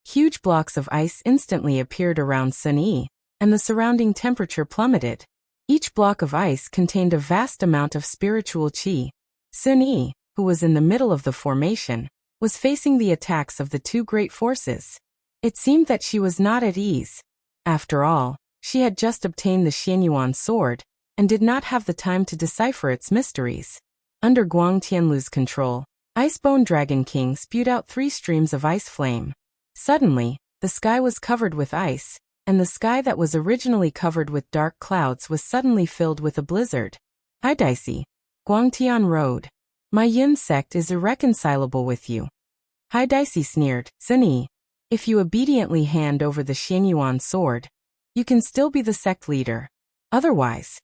Huge blocks of ice instantly appeared around Sun Yi, and the surrounding temperature plummeted. Each block of ice contained a vast amount of spiritual qi. Sun Yi, who was in the middle of the formation, was facing the attacks of the 2 great forces. It seemed that she was not at ease. After all, she had just obtained the Xianyuan sword, and did not have the time to decipher its mysteries. Under Guang Tianlu's control, Icebone Dragon King spewed out 3 streams of ice flame. Suddenly, the sky was covered with ice, and the sky that was originally covered with dark clouds was suddenly filled with a blizzard. Hai Daisy, Guang Tian rode. "My Yin sect is irreconcilable with you." Hai Daisy sneered, "Sun Yi, if you obediently hand over the Xianyuan sword, you can still be the sect leader. Otherwise,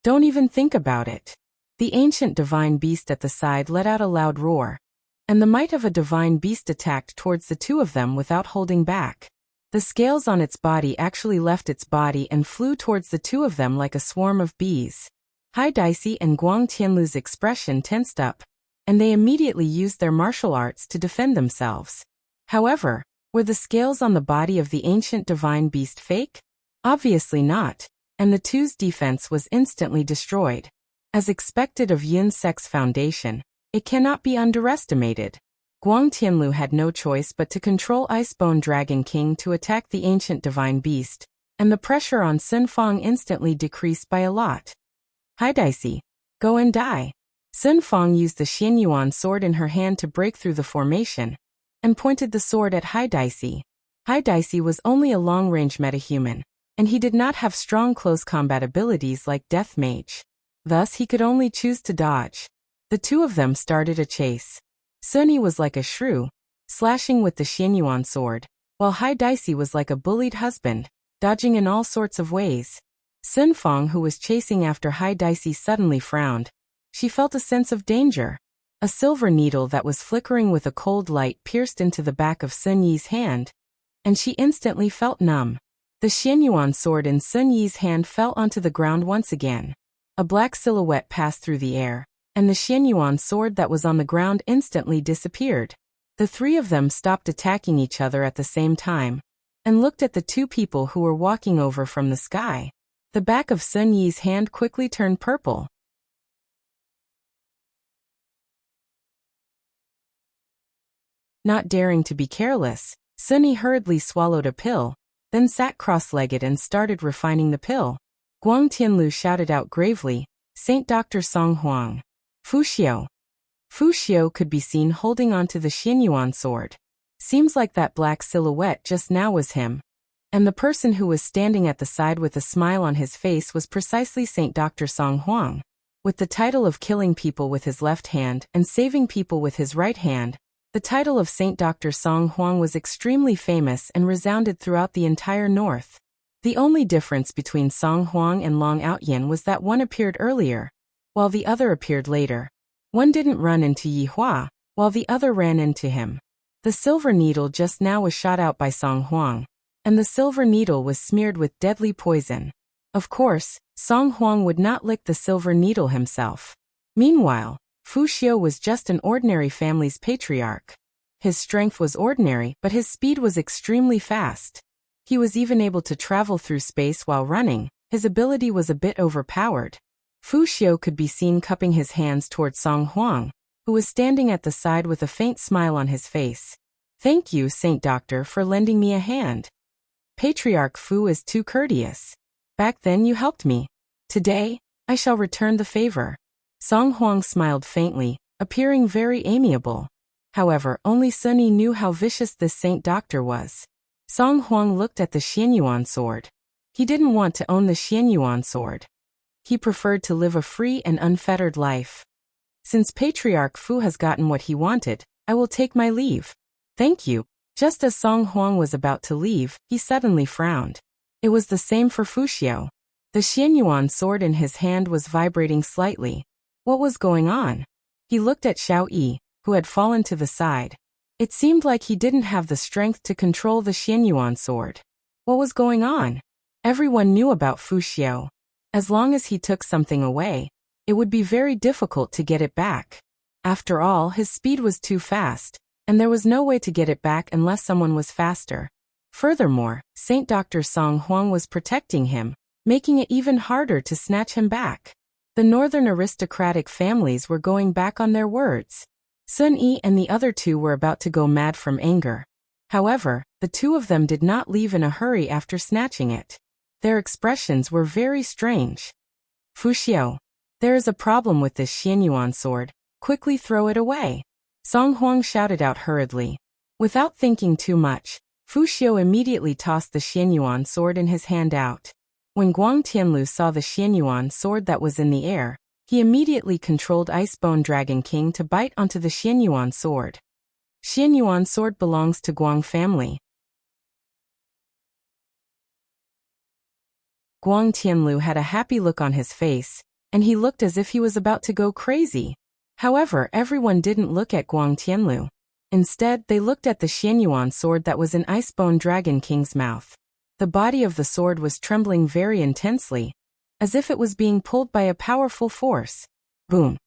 don't even think about it." The ancient divine beast at the side let out a loud roar, and the might of a divine beast attacked towards the 2 of them without holding back. The scales on its body actually left its body and flew towards the 2 of them like a swarm of bees. Hai Daisy and Guang Tianlu's expression tensed up, and they immediately used their martial arts to defend themselves. However, were the scales on the body of the ancient divine beast fake? Obviously not, and the 2's defense was instantly destroyed. As expected of Yin Sect's foundation, it cannot be underestimated. Guang Tianlu had no choice but to control Icebone Dragon King to attack the ancient divine beast, and the pressure on Sun Fang instantly decreased by a lot. Hai Daisy, go and die. Sun Fang used the Xianyuan sword in her hand to break through the formation, and pointed the sword at Hai Daisy. Hai Daisy was only a long-range metahuman, and he did not have strong close combat abilities like Death Mage. Thus he could only choose to dodge. The two of them started a chase. Sun Yi was like a shrew, slashing with the Xianyuan sword, while Hai Daisy was like a bullied husband, dodging in all sorts of ways. Sun Fang, who was chasing after Hai Daisy, suddenly frowned. She felt a sense of danger. A silver needle that was flickering with a cold light pierced into the back of Sun Yi's hand, and she instantly felt numb. The Xianyuan sword in Sun Yi's hand fell onto the ground once again. A black silhouette passed through the air, and the Xianyuan sword that was on the ground instantly disappeared. The three of them stopped attacking each other at the same time, and looked at the two people who were walking over from the sky. The back of Sun Yi's hand quickly turned purple. Not daring to be careless, Sun Yi hurriedly swallowed a pill, then sat cross-legged and started refining the pill. Guang Tianlu shouted out gravely, "Saint Dr. Song Huang. Fu Xiao." Fu Xiao could be seen holding onto the Xianyuan sword. Seems like that black silhouette just now was him. And the person who was standing at the side with a smile on his face was precisely Saint Dr. Song Huang. With the title of killing people with his left hand and saving people with his right hand, the title of Saint Dr. Song Huang was extremely famous and resounded throughout the entire north. The only difference between Song Huang and Long Outyin was that one appeared earlier, while the other appeared later. One didn't run into Yi Hua, while the other ran into him. The silver needle just now was shot out by Song Huang, and the silver needle was smeared with deadly poison. Of course, Song Huang would not lick the silver needle himself. Meanwhile, Fu Xiao was just an ordinary family's patriarch. His strength was ordinary, but his speed was extremely fast. He was even able to travel through space while running. His ability was a bit overpowered. Fu Xiao could be seen cupping his hands toward Song Huang, who was standing at the side with a faint smile on his face. "Thank you, Saint Doctor, for lending me a hand. Patriarch Fu is too courteous. Back then you helped me. Today, I shall return the favor." Song Huang smiled faintly, appearing very amiable. However, only Sun Yi knew how vicious this Saint Doctor was. Song Huang looked at the Xianyuan sword. He didn't want to own the Xianyuan sword. He preferred to live a free and unfettered life. "Since Patriarch Fu has gotten what he wanted, I will take my leave." "Thank you." Just as Song Huang was about to leave, he suddenly frowned. It was the same for Fu Xiao. The Xianyuan sword in his hand was vibrating slightly. What was going on? He looked at Xiao Yi, who had fallen to the side. It seemed like he didn't have the strength to control the Xianyuan sword. What was going on? Everyone knew about Fu Xiao. As long as he took something away, it would be very difficult to get it back. After all, his speed was too fast, and there was no way to get it back unless someone was faster. Furthermore, Saint Dr. Song Huang was protecting him, making it even harder to snatch him back. The northern aristocratic families were going back on their words. Sun Yi and the other two were about to go mad from anger. However, the two of them did not leave in a hurry after snatching it. Their expressions were very strange. "Fu Xiao, there is a problem with this Xianyuan sword. Quickly throw it away." Song Huang shouted out hurriedly. Without thinking too much, Fu Xiao immediately tossed the Xianyuan sword in his hand out. When Guang Tianlu saw the Xianyuan sword that was in the air, he immediately controlled Icebone Dragon King to bite onto the Xianyuan sword. Xianyuan sword belongs to Guang family. Guang Tianlu had a happy look on his face, and he looked as if he was about to go crazy. However, everyone didn't look at Guang Tianlu. Instead, they looked at the Xianyuan sword that was in Icebone Dragon King's mouth. The body of the sword was trembling very intensely, as if it was being pulled by a powerful force. Boom!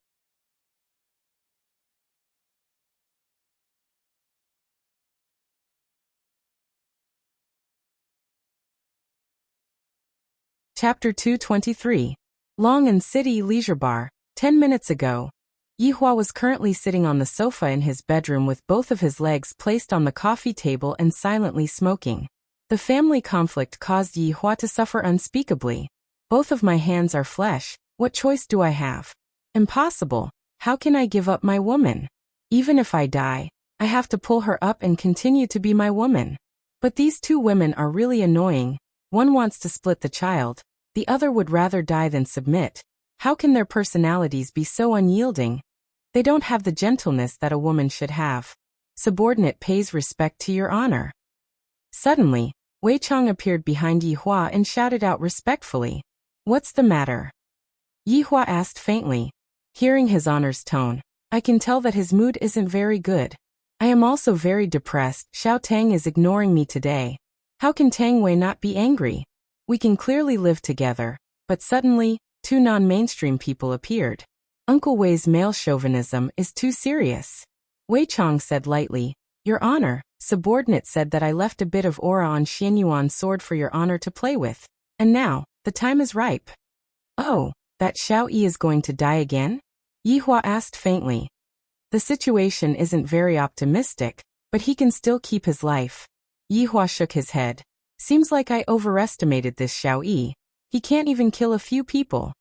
Chapter 223. Long and City Leisure Bar. 10 minutes ago, Yi Hua was currently sitting on the sofa in his bedroom with both of his legs placed on the coffee table and silently smoking. The family conflict caused Yi Hua to suffer unspeakably. "Both of my hands are flesh. What choice do I have? Impossible. How can I give up my woman? Even if I die, I have to pull her up and continue to be my woman. But these two women are really annoying. One wants to split the child, the other would rather die than submit. How can their personalities be so unyielding? They don't have the gentleness that a woman should have. Subordinate pays respect to your honor. Suddenly, Wei Chang appeared behind Yi Hua and shouted out respectfully. What's the matter? Yi Hua asked faintly. Hearing his honor's tone, I can tell that his mood isn't very good. I am also very depressed. Xiao Tang is ignoring me today. How can Tang Wei not be angry? We can clearly live together. But suddenly, two non-mainstream people appeared. Uncle Wei's male chauvinism is too serious. Wei Chang said lightly, Your Honor, subordinate said that I left a bit of aura on Xianyuan's sword for your honor to play with. And now, the time is ripe. Oh, that Xiao Yi is going to die again? Yi Hua asked faintly. The situation isn't very optimistic, but he can still keep his life. Yi Hua shook his head. Seems like I overestimated this Xiao Yi. He can't even kill a few people.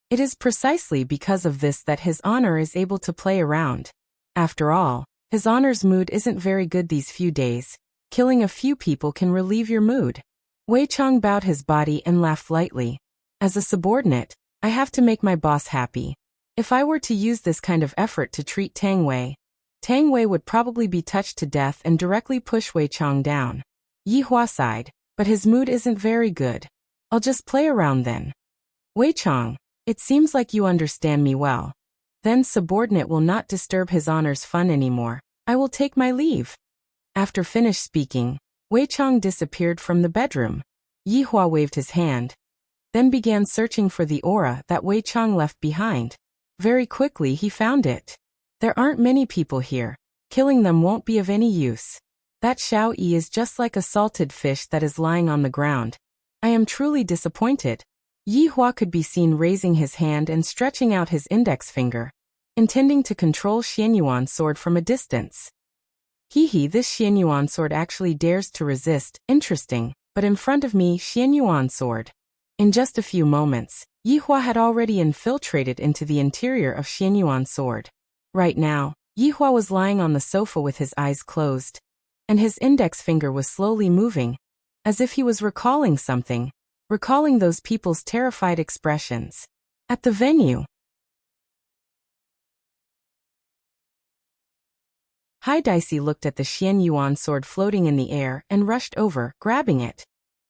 It is precisely because of this that his honor is able to play around. After all, his honor's mood isn't very good these few days. Killing a few people can relieve your mood. Wei Chang bowed his body and laughed lightly. As a subordinate, I have to make my boss happy. If I were to use this kind of effort to treat Tang Wei would probably be touched to death and directly push Wei Chang down. Yi Hua sighed, but his mood isn't very good. I'll just play around then. Wei Chang, it seems like you understand me well. Then subordinate will not disturb his honor's fun anymore. I will take my leave. After finished speaking, Wei Chang disappeared from the bedroom. Yi Hua waved his hand, then began searching for the aura that Wei Chang left behind. Very quickly he found it. There aren't many people here. Killing them won't be of any use. That Xiao Yi is just like a salted fish that is lying on the ground. I am truly disappointed. Yi Hua could be seen raising his hand and stretching out his index finger, intending to control Xianyuan's sword from a distance. This Xianyuan sword actually dares to resist, interesting, but in front of me Xianyuan sword. In just a few moments, Yi Hua had already infiltrated into the interior of Xianyuan's sword. Right now, Yi Hua was lying on the sofa with his eyes closed, and his index finger was slowly moving, as if he was recalling something, recalling those people's terrified expressions. At the venue, Hai Daisy looked at the Xianyuan sword floating in the air and rushed over, grabbing it.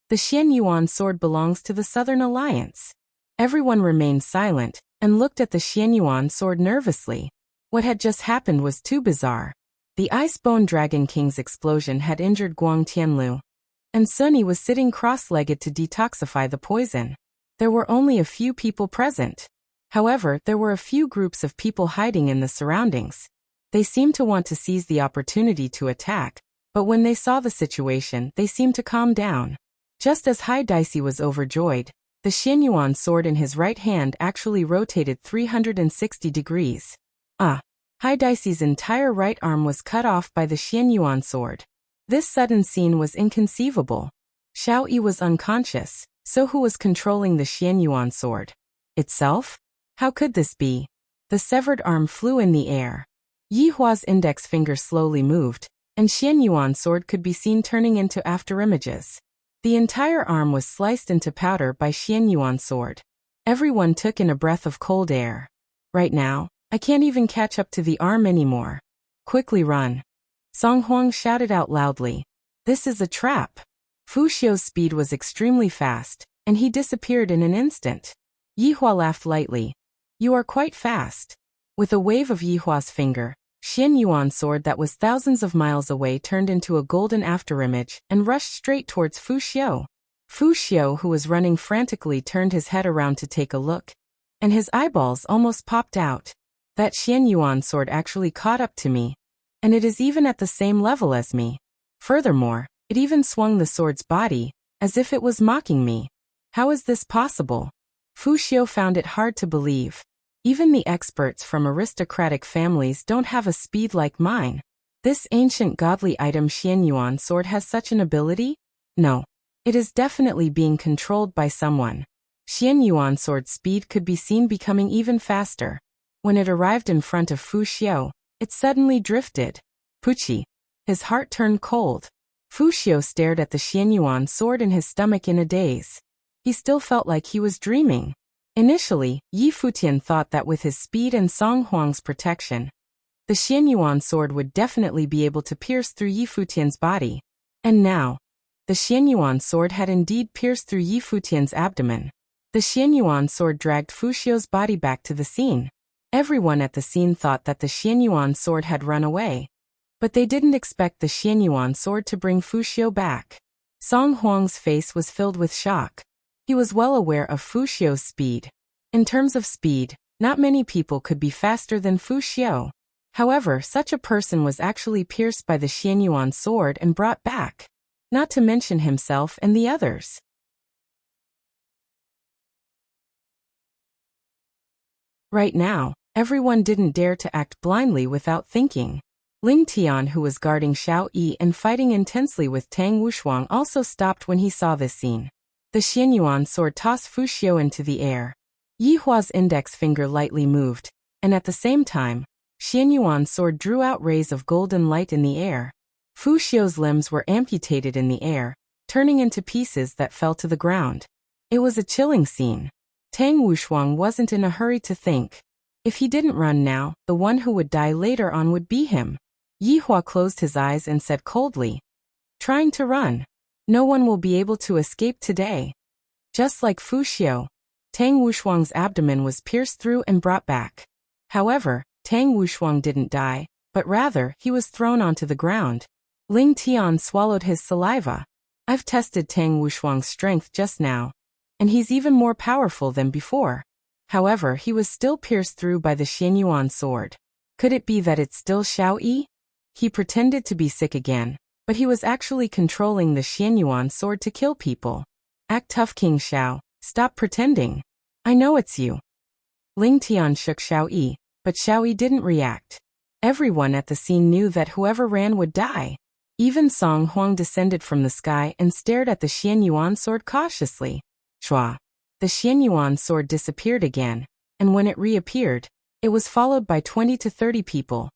The Xianyuan sword belongs to the Southern Alliance. Everyone remained silent and looked at the Xianyuan sword nervously. What had just happened was too bizarre. The Icebone Dragon King's explosion had injured Guang Tianlu, and Sunny was sitting cross-legged to detoxify the poison. There were only a few people present. However, there were a few groups of people hiding in the surroundings. They seemed to want to seize the opportunity to attack, but when they saw the situation, they seemed to calm down. Just as Hai Daisy was overjoyed, the Xianyuan sword in his right hand actually rotated 360 degrees. Hai Daisy's entire right arm was cut off by the Xianyuan sword. This sudden scene was inconceivable. Xiao Yi was unconscious, so who was controlling the Xianyuan sword? Itself? How could this be? The severed arm flew in the air. Yi Hua's index finger slowly moved, and Xianyuan's sword could be seen turning into afterimages. The entire arm was sliced into powder by Xianyuan's sword. Everyone took in a breath of cold air. Right now, I can't even catch up to the arm anymore. Quickly run. Song Huang shouted out loudly. This is a trap. Fu Xiu's speed was extremely fast, and he disappeared in an instant. Yi Hua laughed lightly. You are quite fast. With a wave of Yi Hua's finger, Xianyuan's sword that was thousands of miles away turned into a golden afterimage and rushed straight towards Fu Xiu. Fu Xiu, who was running frantically, turned his head around to take a look, and his eyeballs almost popped out. That Xianyuan sword actually caught up to me, and it is even at the same level as me. Furthermore, it even swung the sword's body, as if it was mocking me. How is this possible? Fu Xiu found it hard to believe. Even the experts from aristocratic families don't have a speed like mine. This ancient godly item Xianyuan sword has such an ability? No. It is definitely being controlled by someone. Xian Yuan sword's speed could be seen becoming even faster. When it arrived in front of Fu Xiu, it suddenly drifted. Puchi. His heart turned cold. Fu Xiu stared at the Xian Yuan sword in his stomach in a daze. He still felt like he was dreaming. Initially, Yi Futian thought that with his speed and Song Huang's protection, the Xian Yuan sword would definitely be able to pierce through Yi Futian's body. And now, the Xian Yuan sword had indeed pierced through Yi Futian's abdomen. The Xian Yuan sword dragged Fu Xiu's body back to the scene. Everyone at the scene thought that the Xian Yuan sword had run away. But they didn't expect the Xian Yuan sword to bring Fu Xiu back. Song Huang's face was filled with shock. He was well aware of Fu Xiu's speed. In terms of speed, not many people could be faster than Fu Xiu. However, such a person was actually pierced by the Xian Yuan sword and brought back. Not to mention himself and the others. Right now, everyone didn't dare to act blindly without thinking. Ling Tian, who was guarding Xiao Yi and fighting intensely with Tang Wushuang, also stopped when he saw this scene. The Xian Yuan sword tossed Fu Xiu into the air. Yi Hua's index finger lightly moved, and at the same time, Xian Yuan's sword drew out rays of golden light in the air. Fu Xiu's limbs were amputated in the air, turning into pieces that fell to the ground. It was a chilling scene. Tang Wushuang wasn't in a hurry to think. If he didn't run now, the one who would die later on would be him. Yi Hua closed his eyes and said coldly, "Trying to run. No one will be able to escape today." Just like Fu Xiu, Tang Wushuang's abdomen was pierced through and brought back. However, Tang Wushuang didn't die, but rather, he was thrown onto the ground. Ling Tian swallowed his saliva. "I've tested Tang Wushuang's strength just now, and he's even more powerful than before." However, he was still pierced through by the Xian Yuan sword. Could it be that it's still Xiao Yi? He pretended to be sick again, but he was actually controlling the Xian Yuan sword to kill people. "Act tough, King Xiao. Stop pretending. I know it's you." Ling Tian shook Xiao Yi, but Xiao Yi didn't react. Everyone at the scene knew that whoever ran would die. Even Song Huang descended from the sky and stared at the Xian Yuan sword cautiously. Shua. The Xian Yuan sword disappeared again, and when it reappeared, it was followed by 20 to 30 people,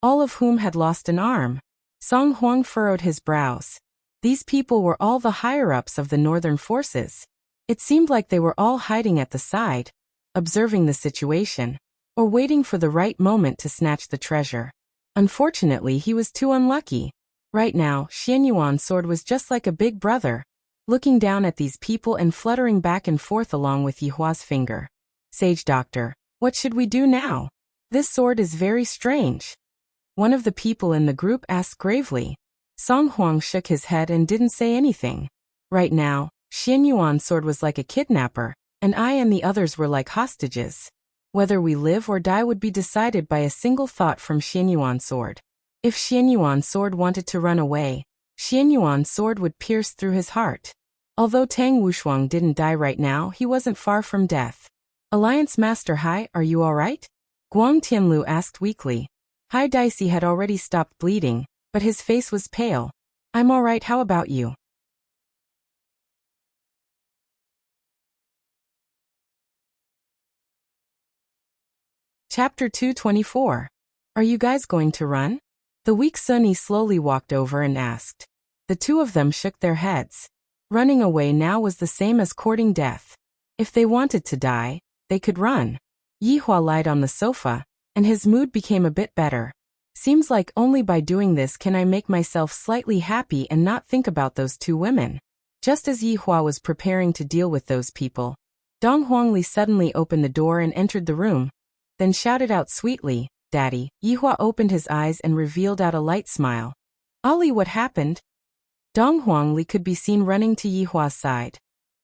all of whom had lost an arm. Song Huang furrowed his brows. These people were all the higher-ups of the northern forces. It seemed like they were all hiding at the side, observing the situation, or waiting for the right moment to snatch the treasure. Unfortunately, he was too unlucky. Right now, Xian Yuan's sword was just like a big brother, looking down at these people and fluttering back and forth along with Yi Hua's finger. "Sage Doctor, what should we do now? This sword is very strange." One of the people in the group asked gravely. Song Huang shook his head and didn't say anything. Right now, Xian Yuan's sword was like a kidnapper, and I and the others were like hostages. Whether we live or die would be decided by a single thought from Xian Yuan's sword. If Xian Yuan's sword wanted to run away, Xian Yuan's sword would pierce through his heart. Although Tang Wushuang didn't die right now, he wasn't far from death. "Alliance Master Hai, are you alright?" Guang Tianlu asked weakly. Hai Daisy had already stopped bleeding, but his face was pale. "I'm alright, how about you?" Chapter 224. Are you guys going to run? The weak Sunny slowly walked over and asked. The two of them shook their heads. Running away now was the same as courting death. If they wanted to die, they could run. Yi Hua lied on the sofa, and his mood became a bit better. Seems like only by doing this can I make myself slightly happy and not think about those two women. Just as Yi Hua was preparing to deal with those people, Dong Huangli suddenly opened the door and entered the room, then shouted out sweetly, "Daddy." Yi Hua opened his eyes and revealed out a light smile. "Ali, what happened?" Dong Huangli could be seen running to Yi Hua's side,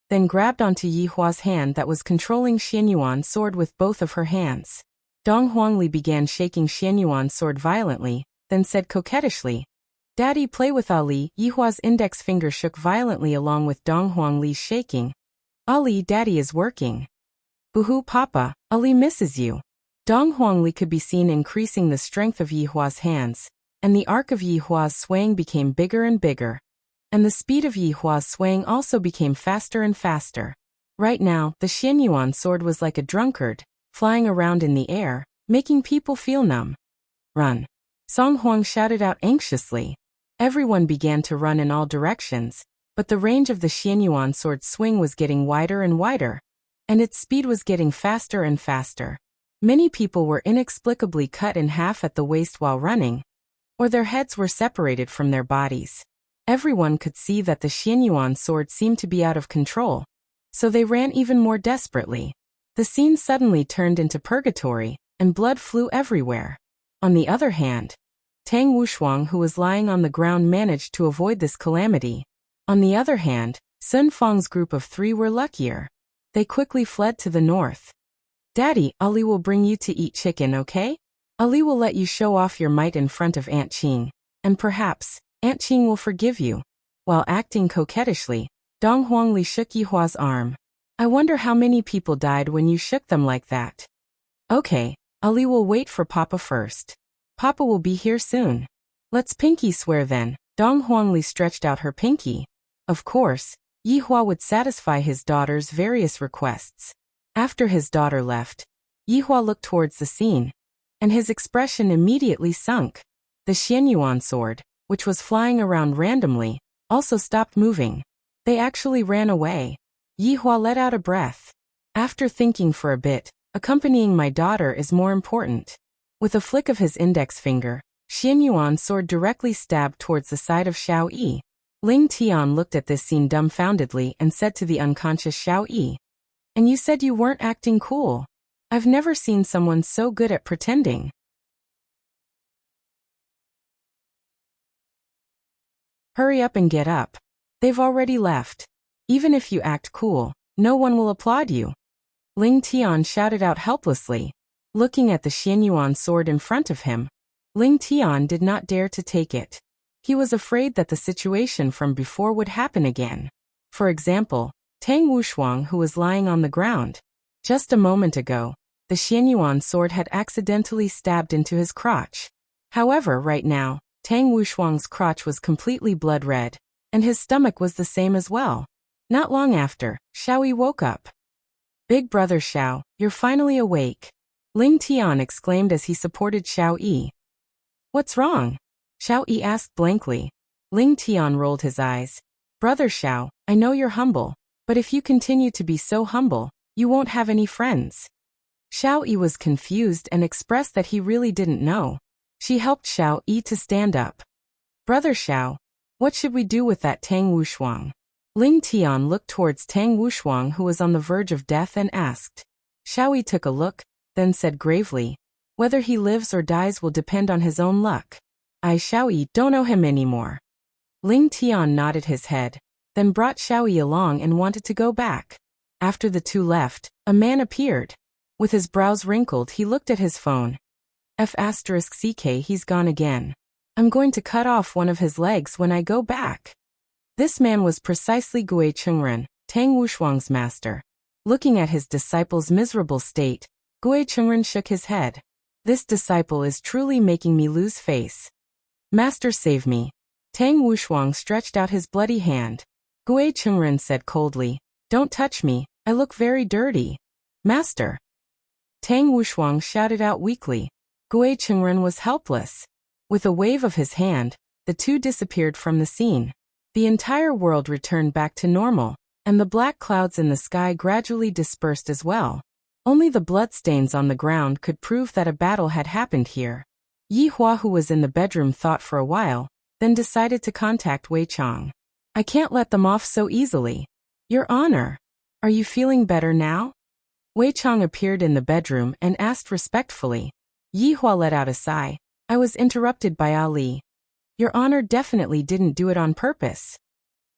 then grabbed onto Yi Hua's hand that was controlling Xian Yuan's sword with both of her hands. Dong Huangli began shaking Xian Yuan's sword violently, then said coquettishly, "Daddy, play with Ali." Yi Hua's index finger shook violently along with Dong Huangli's shaking. "Ali, Daddy is working." "Boo-hoo, Papa, Ali misses you." Dong Huangli could be seen increasing the strength of Yi Hua's hands, and the arc of Yi Hua's swaying became bigger and bigger. And the speed of Yi Hua's swaying also became faster and faster. Right now, the Xianyuan sword was like a drunkard, flying around in the air, making people feel numb. Run! Song Huang shouted out anxiously. Everyone began to run in all directions, but the range of the Xianyuan sword's swing was getting wider and wider, and its speed was getting faster and faster. Many people were inexplicably cut in half at the waist while running, or their heads were separated from their bodies. Everyone could see that the Xianyuan sword seemed to be out of control, so they ran even more desperately. The scene suddenly turned into purgatory, and blood flew everywhere. On the other hand, Tang Wushuang, who was lying on the ground, managed to avoid this calamity. On the other hand, Sun Fang's group of 3 were luckier. They quickly fled to the north. Daddy, Ali will bring you to eat chicken, okay? Ali will let you show off your might in front of Aunt Qing, and perhaps Aunt Qing will forgive you. While acting coquettishly, Dong Huangli shook Yihua's arm. I wonder how many people died when you shook them like that. Okay, Ali will wait for Papa first. Papa will be here soon. Let's pinky swear then. Dong Huangli stretched out her pinky. Of course, Yihua would satisfy his daughter's various requests. After his daughter left, Yihua looked towards the scene, and his expression immediately sunk. The Xianyuan sword, which was flying around randomly, also stopped moving. They actually ran away. Yihua let out a breath. After thinking for a bit, accompanying my daughter is more important. With a flick of his index finger, Xianyuan sword directly stabbed towards the side of Xiao Yi. Ling Tian looked at this scene dumbfoundedly and said to the unconscious Xiao Yi, "And you said you weren't acting cool. I've never seen someone so good at pretending." Hurry up and get up. They've already left. Even if you act cool, no one will applaud you. Ling Tian shouted out helplessly. Looking at the Xianyuan sword in front of him, Ling Tian did not dare to take it. He was afraid that the situation from before would happen again. For example, Tang Wushuang, who was lying on the ground. Just a moment ago, the Xianyuan sword had accidentally stabbed into his crotch. However, right now, Tang Wushuang's crotch was completely blood red, and his stomach was the same as well. Not long after, Xiao Yi woke up. "Big brother Xiao, you're finally awake," Ling Tian exclaimed as he supported Xiao Yi. "What's wrong?" Xiao Yi asked blankly. Ling Tian rolled his eyes. "Brother Xiao, I know you're humble, but if you continue to be so humble, you won't have any friends." Xiao Yi was confused and expressed that he really didn't know. She helped Xiao Yi to stand up. "Brother Xiao, what should we do with that Tang Wushuang?" Ling Tian looked towards Tang Wushuang, who was on the verge of death, and asked. Xiao Yi took a look, then said gravely, "Whether he lives or dies will depend on his own luck. I, Xiao Yi, don't know him anymore." Ling Tian nodded his head, then brought Xiao Yi along and wanted to go back. After the two left, a man appeared. With his brows wrinkled, he looked at his phone. F***CK, he's gone again. I'm going to cut off one of his legs when I go back. This man was precisely Gui Chengren, Tang Wushuang's master. Looking at his disciple's miserable state, Gui Chengren shook his head. This disciple is truly making me lose face. Master, save me. Tang Wushuang stretched out his bloody hand. Gui Chengren said coldly, "Don't touch me, I look very dirty." "Master." Tang Wushuang shouted out weakly. Gui Chengren was helpless. With a wave of his hand, the two disappeared from the scene. The entire world returned back to normal, and the black clouds in the sky gradually dispersed as well. Only the bloodstains on the ground could prove that a battle had happened here. Yihua, who was in the bedroom, thought for a while, then decided to contact Wei Chang. "I can't let them off so easily. Your Honor, are you feeling better now?" Wei Chang appeared in the bedroom and asked respectfully. Yihua let out a sigh. "I was interrupted by Ali. Your Honor definitely didn't do it on purpose.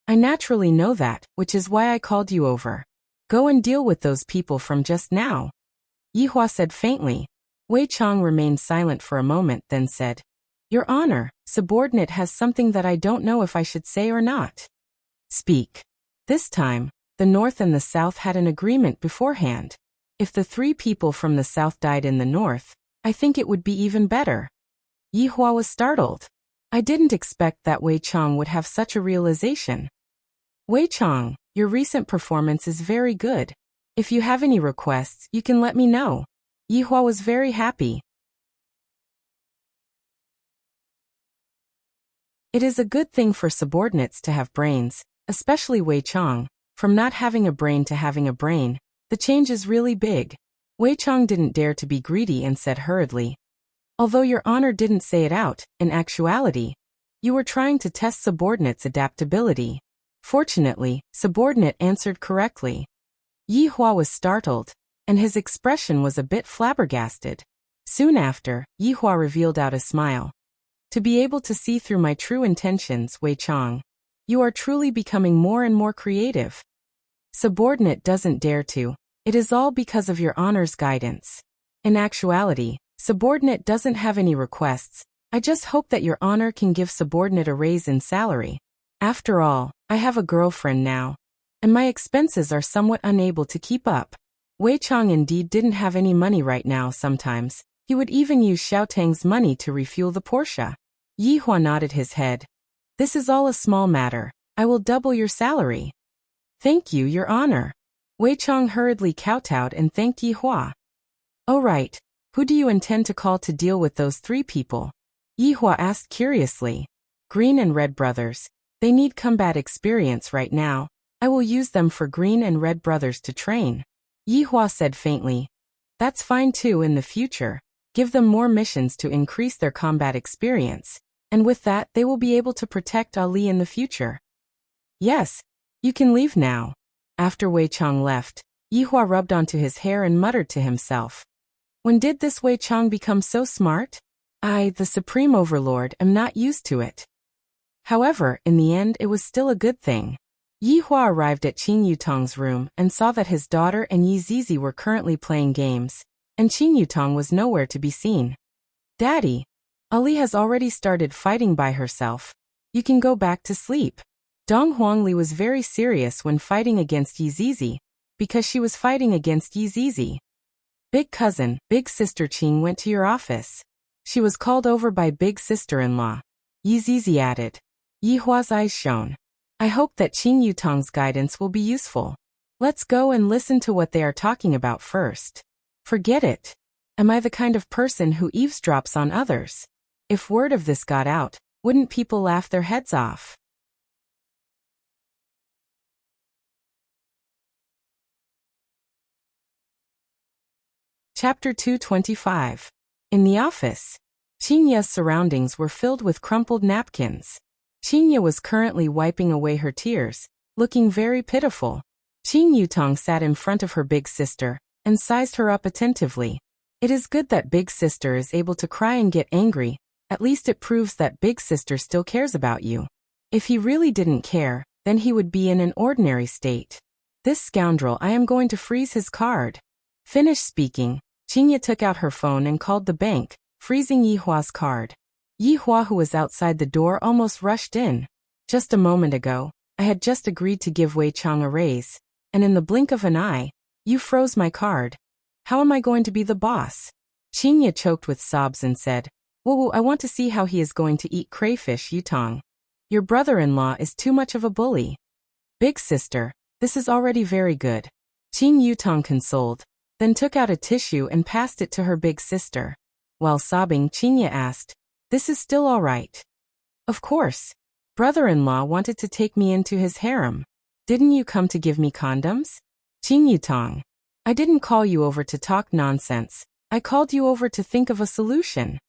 I naturally know that, which is why I called you over. Go and deal with those people from just now," Yihua said faintly. Wei Chang remained silent for a moment, then said, "Your Honor, subordinate has something that I don't know if I should say or not." "Speak." This time, the North and the South had an agreement beforehand. If the 3 people from the South died in the North, I think it would be even better. Yihua was startled. I didn't expect that Wei Chang would have such a realization. Wei Chang, your recent performance is very good. If you have any requests, you can let me know. Yihua was very happy. It is a good thing for subordinates to have brains, especially Wei Chang. From not having a brain to having a brain, the change is really big. Wei Chang didn't dare to be greedy and said hurriedly. Although your honor didn't say it out, in actuality, you were trying to test subordinates' adaptability. Fortunately, subordinate answered correctly. Yihua was startled, and his expression was a bit flabbergasted. Soon after, Yihua revealed out a smile. To be able to see through my true intentions, Wei Chang, you are truly becoming more and more creative. Subordinate doesn't dare to. It is all because of your honor's guidance. In actuality, subordinate doesn't have any requests. I just hope that your honor can give subordinate a raise in salary. After all, I have a girlfriend now, and my expenses are somewhat unable to keep up. Wei Chang indeed didn't have any money right now sometimes. He would even use Xiaotang's money to refuel the Porsche. Yihua nodded his head. This is all a small matter. I will double your salary. Thank you, your honor. Wei Chang hurriedly kowtowed and thanked Yihua. Oh right, who do you intend to call to deal with those 3 people? Yihua asked curiously. Green and Red brothers. They need combat experience right now. I will use them for Green and Red brothers to train. Yihua said faintly. That's fine too in the future. Give them more missions to increase their combat experience, and with that they will be able to protect Ali in the future. Yes, you can leave now. After Wei Chang left, Yihua rubbed onto his hair and muttered to himself. When did this Wei Chang become so smart? I, the Supreme Overlord, am not used to it. However, in the end it was still a good thing. Yihua arrived at Qing Yutong's room and saw that his daughter and Yi Zizi were currently playing games, and Qing Yutong was nowhere to be seen. Daddy, Ali has already started fighting by herself. You can go back to sleep. Dong Huangli was very serious when fighting against Yi Zizi, because she was fighting against Yi Zizi. Big cousin, big sister Qing went to your office. She was called over by big sister-in-law. Yi Zizi added. Yihua's eyes shone. I hope that Qing Yutong's guidance will be useful. Let's go and listen to what they are talking about first. Forget it. Am I the kind of person who eavesdrops on others? If word of this got out, wouldn't people laugh their heads off? Chapter 225. In the office, Qingya's surroundings were filled with crumpled napkins. Qingya was currently wiping away her tears, looking very pitiful. Qing Yutong sat in front of her big sister and sized her up attentively. It is good that big sister is able to cry and get angry. At least it proves that big sister still cares about you. If he really didn't care, then he would be in an ordinary state. This scoundrel, I am going to freeze his card. Finished speaking, Qingya took out her phone and called the bank, freezing Yihua's card. Yihua, who was outside the door, almost rushed in. Just a moment ago, I had just agreed to give Wei Chang a raise, and in the blink of an eye, you froze my card. How am I going to be the boss? Qingya choked with sobs and said, Whoa, I want to see how he is going to eat crayfish, Yutong. Your brother-in-law is too much of a bully. Big sister, this is already very good. Qing Yutong consoled, then took out a tissue and passed it to her big sister. While sobbing, Qingya asked, This is still all right. Of course. Brother-in-law wanted to take me into his harem. Didn't you come to give me condoms? Qing Yutong. I didn't call you over to talk nonsense. I called you over to think of a solution.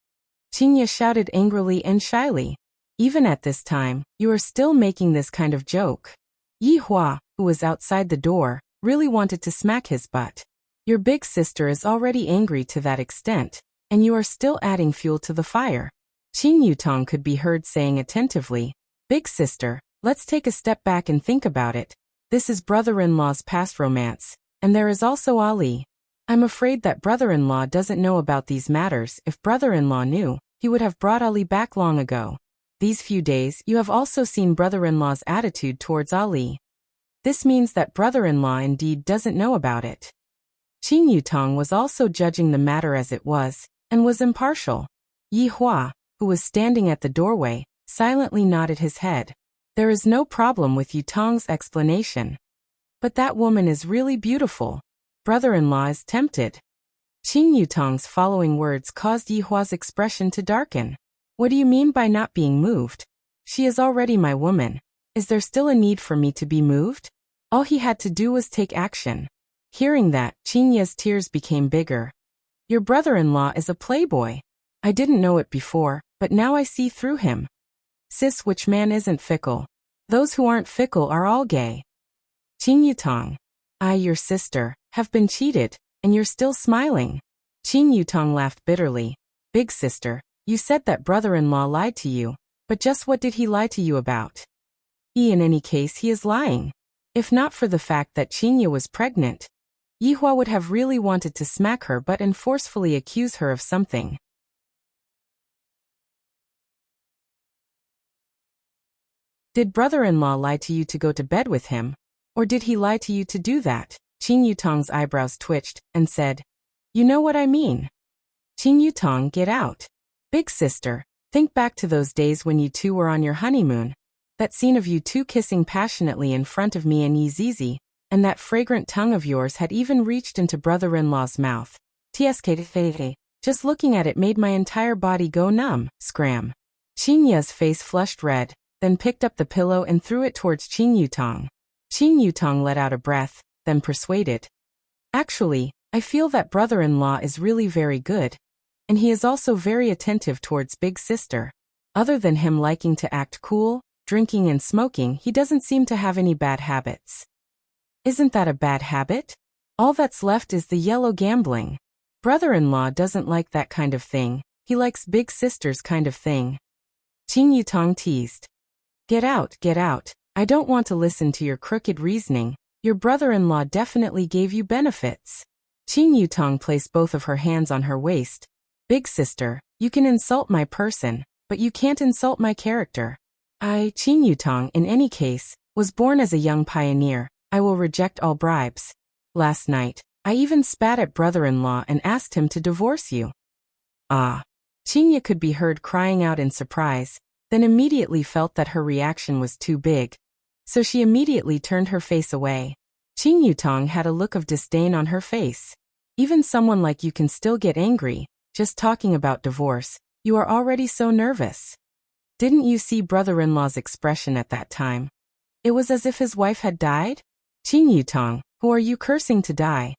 Qingya shouted angrily and shyly. Even at this time, you are still making this kind of joke. Yihua, who was outside the door, really wanted to smack his butt. Your big sister is already angry to that extent, and you are still adding fuel to the fire. Qing Yutong could be heard saying attentively, Big sister, let's take a step back and think about it. This is brother-in-law's past romance, and there is also Ali. I'm afraid that brother-in-law doesn't know about these matters. If brother-in-law knew, he would have brought Ali back long ago. These few days, you have also seen brother-in-law's attitude towards Ali. This means that brother-in-law indeed doesn't know about it. Qing Yutong was also judging the matter as it was, and was impartial. Yihua, who was standing at the doorway, silently nodded his head. There is no problem with Yutong's explanation. But that woman is really beautiful. Brother-in-law is tempted. Qing Yutong's following words caused Yihua's expression to darken. What do you mean by not being moved? She is already my woman. Is there still a need for me to be moved? All he had to do was take action. Hearing that, Qing Ye's tears became bigger. Your brother-in-law is a playboy. I didn't know it before, but now I see through him. Sis, which man isn't fickle? Those who aren't fickle are all gay. Qing Yutong. I, your sister, have been cheated, and you're still smiling. Qing Yutong laughed bitterly. Big sister, you said that brother-in-law lied to you, but just what did he lie to you about? In any case he is lying. If not for the fact that Qing Ye was pregnant, Yihua would have really wanted to smack her butt and forcefully accuse her of something. Did brother-in-law lie to you to go to bed with him? Or did he lie to you to do that? Qing Yutong's eyebrows twitched, and said, You know what I mean. Qing Yutong, get out. Big sister, think back to those days when you two were on your honeymoon. That scene of you two kissing passionately in front of me and Yi Zizi, and that fragrant tongue of yours had even reached into brother-in-law's mouth. Just looking at it made my entire body go numb. Scram. Qing Ye's face flushed red, then picked up the pillow and threw it towards Qing Yutong. Qing Yutong let out a breath, then persuaded. Actually, I feel that brother-in-law is really very good. And he is also very attentive towards big sister. Other than him liking to act cool, drinking and smoking, he doesn't seem to have any bad habits. Isn't that a bad habit? All that's left is the yellow gambling. Brother-in-law doesn't like that kind of thing. He likes big sister's kind of thing. Qing Yutong teased. Get out, get out. I don't want to listen to your crooked reasoning. Your brother-in-law definitely gave you benefits. Qing Yutong placed both of her hands on her waist. Big sister, you can insult my person, but you can't insult my character. Qing Yutong, in any case, was born as a young pioneer. I will reject all bribes. Last night, I even spat at brother-in-law and asked him to divorce you. Ah. Qing Ye could be heard crying out in surprise, then immediately felt that her reaction was too big. So she immediately turned her face away. Qing Yutong had a look of disdain on her face. Even someone like you can still get angry, just talking about divorce. You are already so nervous. Didn't you see brother-in-law's expression at that time? It was as if his wife had died? Qing Yutong, who are you cursing to die?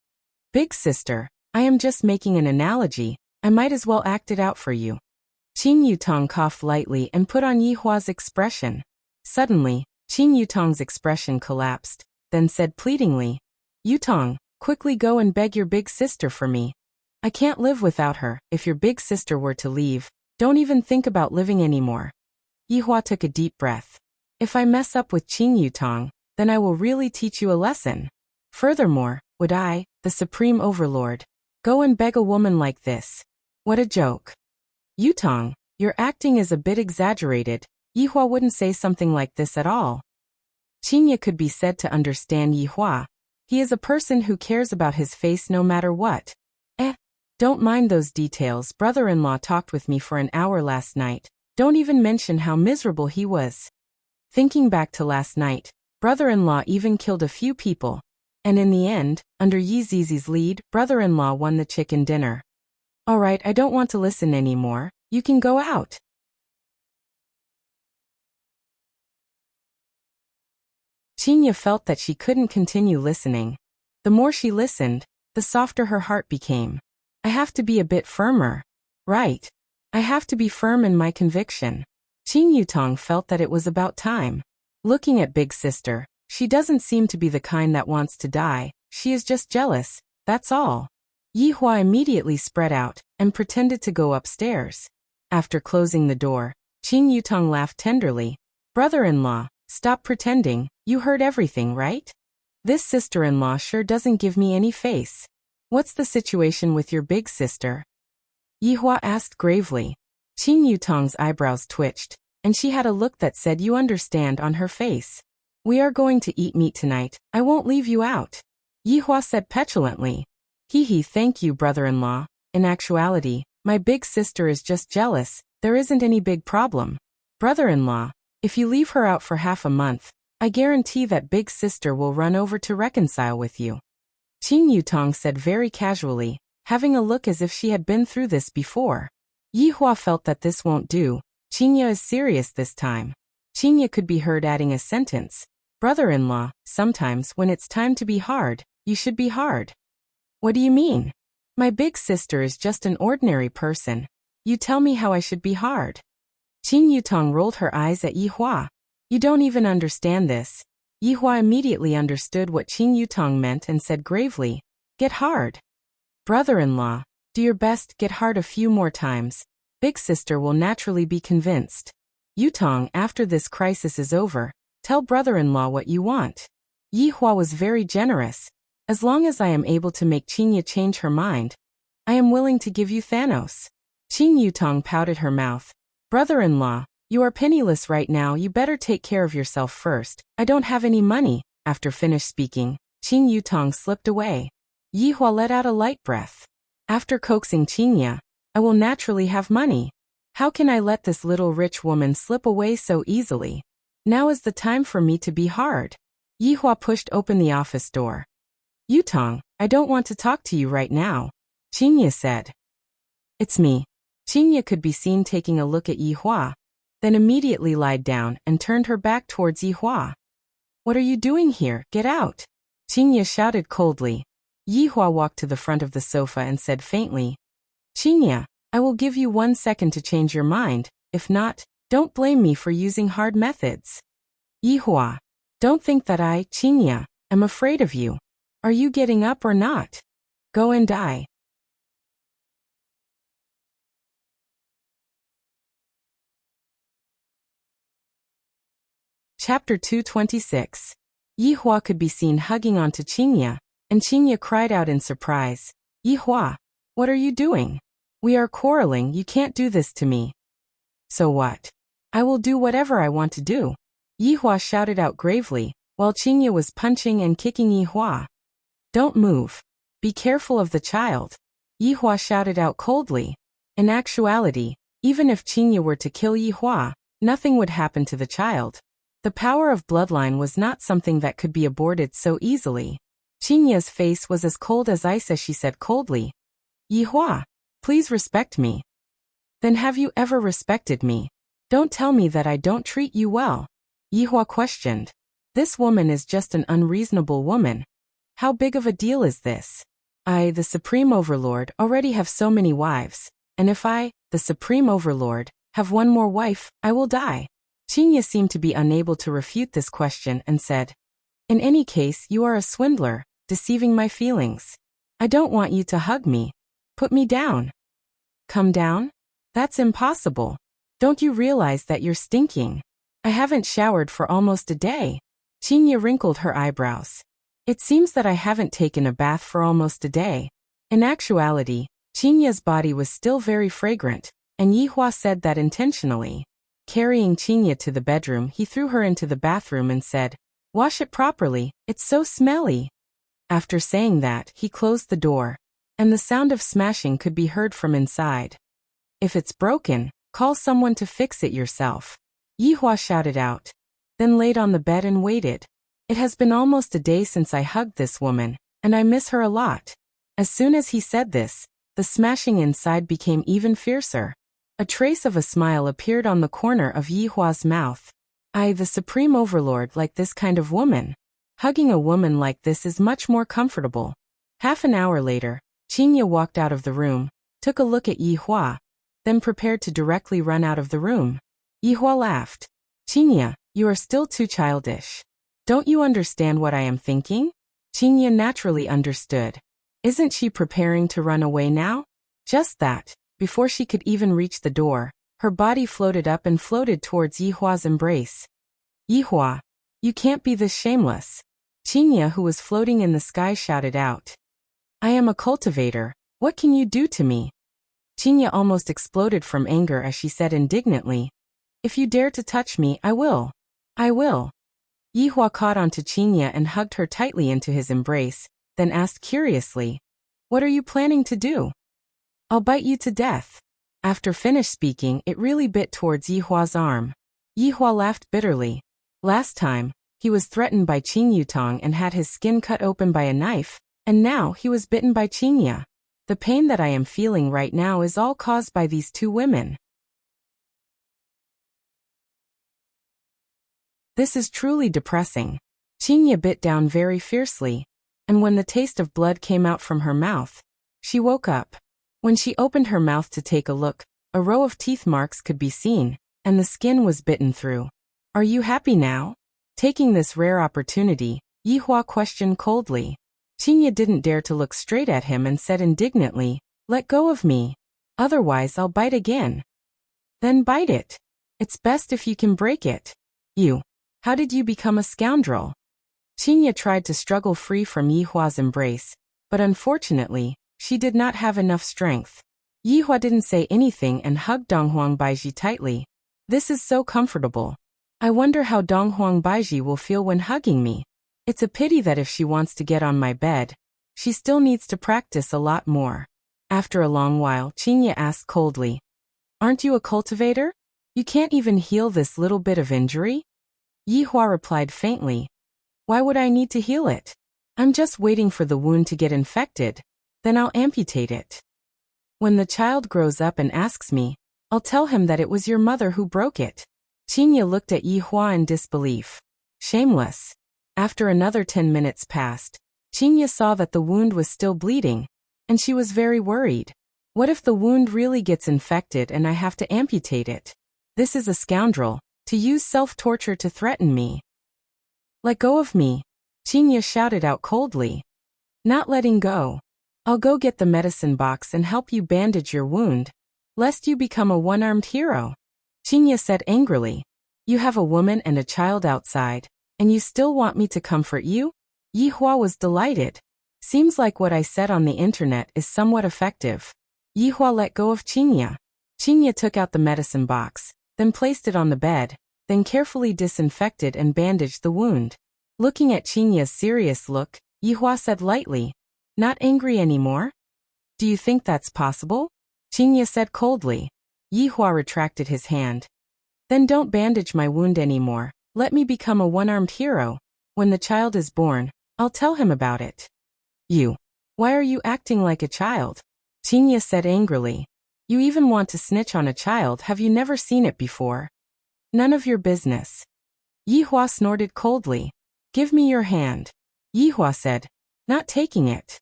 Big sister, I am just making an analogy. I might as well act it out for you. Qing Yutong coughed lightly and put on Yihua's expression. Suddenly, Qing Yutong's expression collapsed, then said pleadingly, Yutong, quickly go and beg your big sister for me. I can't live without her. If your big sister were to leave, don't even think about living anymore. Yihua took a deep breath. If I mess up with Qing Yutong, then I will really teach you a lesson. Furthermore, would I, the supreme overlord, go and beg a woman like this? What a joke. Yutong, your acting is a bit exaggerated. Yihua wouldn't say something like this at all. Qing Ye could be said to understand Yihua. He is a person who cares about his face no matter what. Don't mind those details. Brother-in-law talked with me for an hour last night. Don't even mention how miserable he was. Thinking back to last night, brother-in-law even killed a few people. And in the end, under Yi Zizi's lead, brother-in-law won the chicken dinner. Alright, I don't want to listen anymore. You can go out. Qing Ye felt that she couldn't continue listening. The more she listened, the softer her heart became. I have to be a bit firmer. Right. I have to be firm in my conviction. Qing Yutong felt that it was about time. Looking at big sister, she doesn't seem to be the kind that wants to die. She is just jealous, that's all. Yihua immediately spread out and pretended to go upstairs. After closing the door, Qing Yutong laughed tenderly. Brother-in-law, stop pretending. You heard everything, right? This sister-in-law sure doesn't give me any face. What's the situation with your big sister? Yihua asked gravely. Qing Yutong's eyebrows twitched, and she had a look that said you understand on her face. We are going to eat meat tonight. I won't leave you out. Yihua said petulantly. Hee, thank you, brother-in-law. In actuality, my big sister is just jealous. There isn't any big problem. Brother-in-law, If you leave her out for half a month, I guarantee that big sister will run over to reconcile with you. Qin Yutong said very casually, having a look as if she had been through this before. Yihua felt that this won't do. Qinya is serious this time. Qinya could be heard adding a sentence. Brother-in-law, sometimes when it's time to be hard, you should be hard. What do you mean? My big sister is just an ordinary person. You tell me how I should be hard. Qin Yutong rolled her eyes at Yihua. You don't even understand this. Yihua immediately understood what Qin Yutong meant and said gravely, get hard. Brother-in-law, do your best, get hard a few more times. Big sister will naturally be convinced. Yutong, after this crisis is over, tell brother-in-law what you want. Yihua was very generous. As long as I am able to make Qinya change her mind, I am willing to give you Thanos. Qin Yutong pouted her mouth. Brother-in-law, you are penniless right now, you better take care of yourself first. I don't have any money. After finished speaking, Qin Yutong slipped away. Yihua let out a light breath. After coaxing Qinya, I will naturally have money. How can I let this little rich woman slip away so easily? Now is the time for me to be hard. Yihua pushed open the office door. Yutong, I don't want to talk to you right now. Qinya said. It's me. Qinya could be seen taking a look at Yihua, then immediately lied down and turned her back towards Yihua. What are you doing here? Get out! Qinya shouted coldly. Yihua walked to the front of the sofa and said faintly, Qinya, I will give you 1 second to change your mind. If not, don't blame me for using hard methods. Yihua, don't think that I, Qinya, am afraid of you. Are you getting up or not? Go and die. Chapter 226. Yihua could be seen hugging onto Qinya, and Qinya cried out in surprise. Yihua, what are you doing? We are quarreling, you can't do this to me. So what? I will do whatever I want to do. Yihua shouted out gravely, while Qinya was punching and kicking Yihua. Don't move. Be careful of the child. Yihua shouted out coldly. In actuality, even if Qinya were to kill Yihua, nothing would happen to the child. The power of bloodline was not something that could be aborted so easily. Qinya's face was as cold as ice as she said coldly, Yihua, please respect me. Then have you ever respected me? Don't tell me that I don't treat you well. Yihua questioned. This woman is just an unreasonable woman. How big of a deal is this? I, the Supreme Overlord, already have so many wives, and if I, the Supreme Overlord, have one more wife, I will die. Qinya seemed to be unable to refute this question and said, in any case, you are a swindler, deceiving my feelings. I don't want you to hug me. Put me down. Come down? That's impossible. Don't you realize that you're stinking? I haven't showered for almost a day. Qinya wrinkled her eyebrows. It seems that I haven't taken a bath for almost a day. In actuality, Qinya's body was still very fragrant, and Yihua said that intentionally. Carrying Qinya to the bedroom, he threw her into the bathroom and said, wash it properly, it's so smelly. After saying that, he closed the door, and the sound of smashing could be heard from inside. If it's broken, call someone to fix it yourself. Yihua shouted out, then laid on the bed and waited. It has been almost a day since I hugged this woman, and I miss her a lot. As soon as he said this, the smashing inside became even fiercer. A trace of a smile appeared on the corner of Yihua's mouth. I, the Supreme Overlord, like this kind of woman. Hugging a woman like this is much more comfortable. Half an hour later, Qinya walked out of the room, took a look at Yihua, then prepared to directly run out of the room. Yihua laughed. Qinya, you are still too childish. Don't you understand what I am thinking? Qinya naturally understood. Isn't she preparing to run away now? Just that. Before she could even reach the door, her body floated up and floated towards Yihua's embrace. Yihua, you can't be this shameless. Qinya, who was floating in the sky, shouted out. I am a cultivator. What can you do to me? Qinya almost exploded from anger as she said indignantly, if you dare to touch me, I will. I will. Yihua caught onto Qinya and hugged her tightly into his embrace, then asked curiously, what are you planning to do? I'll bite you to death. After finished speaking, it really bit towards Yihua's arm. Yihua laughed bitterly. Last time, he was threatened by Qin Yutong and had his skin cut open by a knife, and now he was bitten by Qingya. The pain that I am feeling right now is all caused by these two women. This is truly depressing. Qingya bit down very fiercely, and when the taste of blood came out from her mouth, she woke up. When she opened her mouth to take a look, a row of teeth marks could be seen, and the skin was bitten through. Are you happy now? Taking this rare opportunity, Yihua questioned coldly. Qingya didn't dare to look straight at him and said indignantly, "Let go of me. Otherwise I'll bite again." "Then bite it. It's best if you can break it." "You. How did you become a scoundrel?" Qingya tried to struggle free from Yihua's embrace, but unfortunately, she did not have enough strength. Yihua didn't say anything and hugged Donghuang Baiji tightly. "This is so comfortable. I wonder how Donghuang Baiji will feel when hugging me. It's a pity that if she wants to get on my bed, she still needs to practice a lot more." After a long while, Qingya asked coldly, "Aren't you a cultivator? You can't even heal this little bit of injury?" Yihua replied faintly, "Why would I need to heal it? I'm just waiting for the wound to get infected, then I'll amputate it. When the child grows up and asks me, I'll tell him that it was your mother who broke it." Qingya looked at Yihua in disbelief. Shameless. After another 10 minutes passed, Qingya saw that the wound was still bleeding, and she was very worried. What if the wound really gets infected and I have to amputate it? This is a scoundrel, to use self-torture to threaten me. "Let go of me," Qingya shouted out coldly. "Not letting go. I'll go get the medicine box and help you bandage your wound, lest you become a one-armed hero." Qingya said angrily, "You have a woman and a child outside, and you still want me to comfort you?" Yihua was delighted. Seems like what I said on the internet is somewhat effective. Yihua let go of Qingya. Qingya took out the medicine box, then placed it on the bed, then carefully disinfected and bandaged the wound. Looking at Qingya's serious look, Yihua said lightly, "Not angry anymore? Do you think that's possible?" Qingya said coldly. Yihua retracted his hand. "Then don't bandage my wound anymore. Let me become a one-armed hero. When the child is born, I'll tell him about it." "You. Why are you acting like a child?" Qingya said angrily. "You even want to snitch on a child. Have you never seen it before?" "None of your business." Yihua snorted coldly. "Give me your hand." Yihua said, "Not taking it."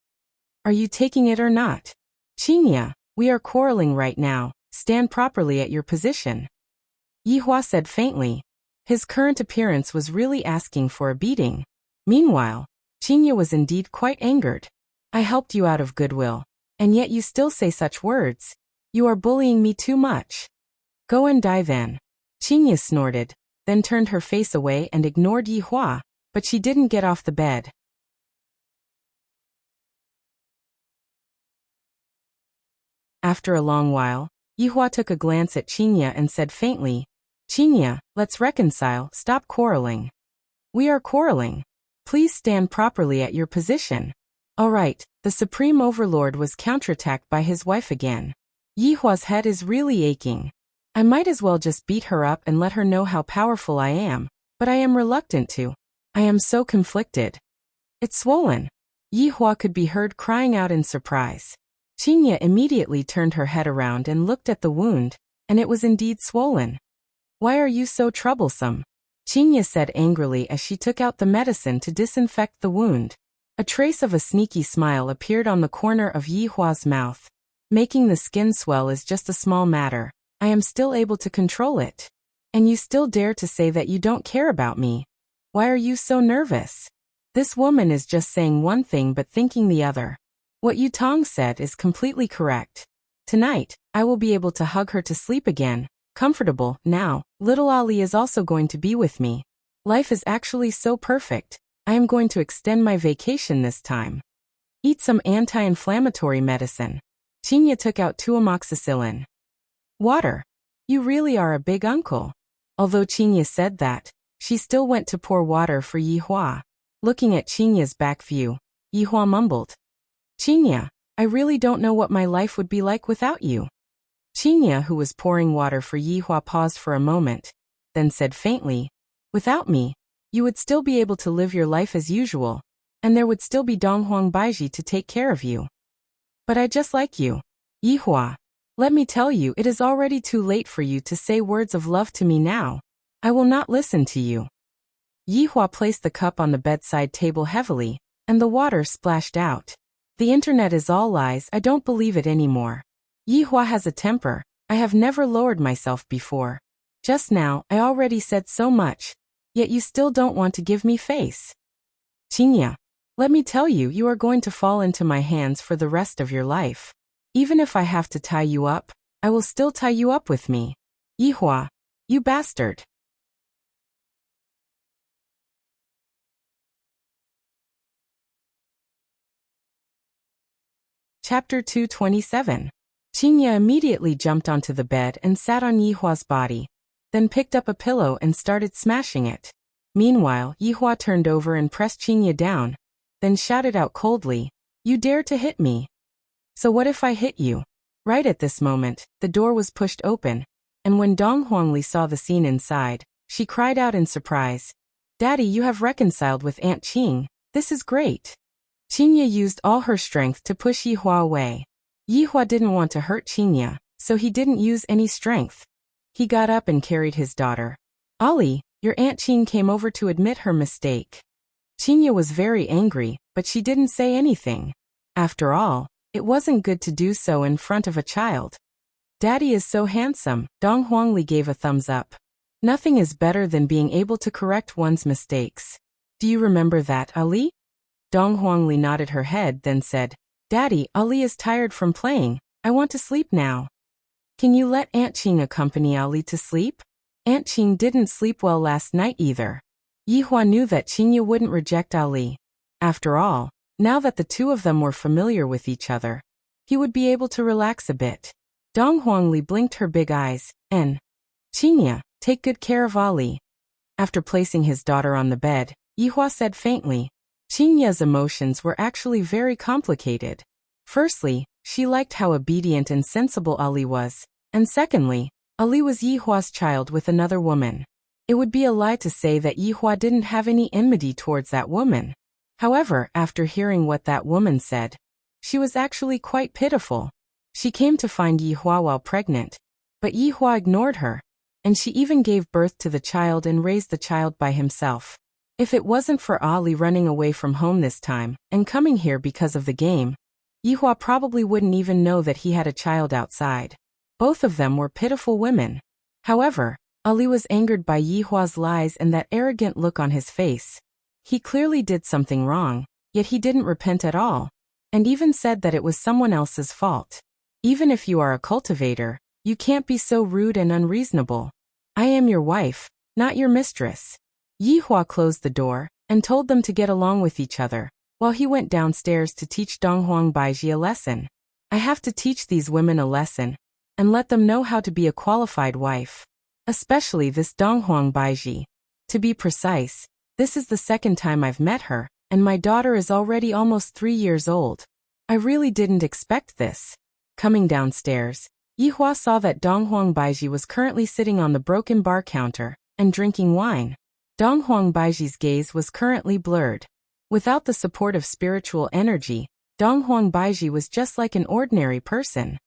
"Are you taking it or not?" "Qingya, we are quarreling right now. Stand properly at your position." Yihua said faintly. His current appearance was really asking for a beating. Meanwhile, Qingya was indeed quite angered. "I helped you out of goodwill, and yet you still say such words. You are bullying me too much." "Go and die then." Qingya snorted, then turned her face away and ignored Yihua, but she didn't get off the bed. After a long while, Yihua took a glance at Qingya and said faintly, "Qingya, let's reconcile, stop quarreling." "We are quarreling. Please stand properly at your position." "All right." The Supreme Overlord was counterattacked by his wife again. "Yihua's head is really aching. I might as well just beat her up and let her know how powerful I am, but I am reluctant to. I am so conflicted. It's swollen." Yihua could be heard crying out in surprise. Qingya immediately turned her head around and looked at the wound, and it was indeed swollen. "Why are you so troublesome?" Qingya said angrily as she took out the medicine to disinfect the wound. A trace of a sneaky smile appeared on the corner of Yihua's mouth. "Making the skin swell is just a small matter. I am still able to control it. And you still dare to say that you don't care about me. Why are you so nervous? This woman is just saying one thing but thinking the other. What Yutong said is completely correct. Tonight, I will be able to hug her to sleep again, comfortable. Now, little Ali is also going to be with me. Life is actually so perfect. I am going to extend my vacation this time. Eat some anti-inflammatory medicine." Qingya took out 2 amoxicillin. "Water. You really are a big uncle." Although Qingya said that, she still went to pour water for Yihua. Looking at Qingya's back view, Yihua mumbled, "Qingya, I really don't know what my life would be like without you." Qingya, who was pouring water for Yihua, paused for a moment, then said faintly, "Without me, you would still be able to live your life as usual, and there would still be Donghuang Baiji to take care of you. But I just like you. Yihua. Let me tell you, it is already too late for you to say words of love to me now. I will not listen to you." Yihua placed the cup on the bedside table heavily, and the water splashed out. "The internet is all lies, I don't believe it anymore. Yihua has a temper, I have never lowered myself before. Just now, I already said so much, yet you still don't want to give me face. Qingya, let me tell you, you are going to fall into my hands for the rest of your life. Even if I have to tie you up, I will still tie you up with me. Yihua, you bastard." Chapter 227. Qingya immediately jumped onto the bed and sat on Yihua's body, then picked up a pillow and started smashing it. Meanwhile, Yihua turned over and pressed Qingya down, then shouted out coldly, "You dare to hit me? So what if I hit you?" Right at this moment, the door was pushed open, and when Dong Huangli saw the scene inside, she cried out in surprise, "Daddy, you have reconciled with Aunt Qing. This is great." Qingya used all her strength to push Yihua away. Yihua didn't want to hurt Qingya, so he didn't use any strength. He got up and carried his daughter. "Ali, your Aunt Qing came over to admit her mistake." Qingya was very angry, but she didn't say anything. After all, it wasn't good to do so in front of a child. "Daddy is so handsome," Dong Huangli gave a thumbs up. Nothing is better than being able to correct one's mistakes. "Do you remember that, Ali?" Dong Huangli nodded her head, then said, "Daddy, Ali is tired from playing. I want to sleep now. Can you let Aunt Qing accompany Ali to sleep? Aunt Qing didn't sleep well last night either." Yihua knew that Qingya wouldn't reject Ali. After all, now that the two of them were familiar with each other, he would be able to relax a bit. Dong Huangli blinked her big eyes, and, "Qingya, take good care of Ali." After placing his daughter on the bed, Yihua said faintly, Qingya's emotions were actually very complicated. Firstly, she liked how obedient and sensible Ali was, and secondly, Ali was Yihua's child with another woman. It would be a lie to say that Yihua didn't have any enmity towards that woman. However, after hearing what that woman said, she was actually quite pitiful. She came to find Yihua while pregnant, but Yihua ignored her, and she even gave birth to the child and raised the child by himself. If it wasn't for Ali running away from home this time, and coming here because of the game, Yihua probably wouldn't even know that he had a child outside. Both of them were pitiful women. However, Ali was angered by Yihua's lies and that arrogant look on his face. He clearly did something wrong, yet he didn't repent at all, and even said that it was someone else's fault. Even if you are a cultivator, you can't be so rude and unreasonable. I am your wife, not your mistress. Yihua closed the door, and told them to get along with each other, while he went downstairs to teach Donghuang Baiji a lesson. I have to teach these women a lesson, and let them know how to be a qualified wife. Especially this Donghuang Baiji. To be precise, this is the second time I've met her, and my daughter is already almost 3 years old. I really didn't expect this. Coming downstairs, Yihua saw that Donghuang Baiji was currently sitting on the broken bar counter, and drinking wine. Donghuang Baiji's gaze was currently blurred. Without the support of spiritual energy, Donghuang Baiji was just like an ordinary person.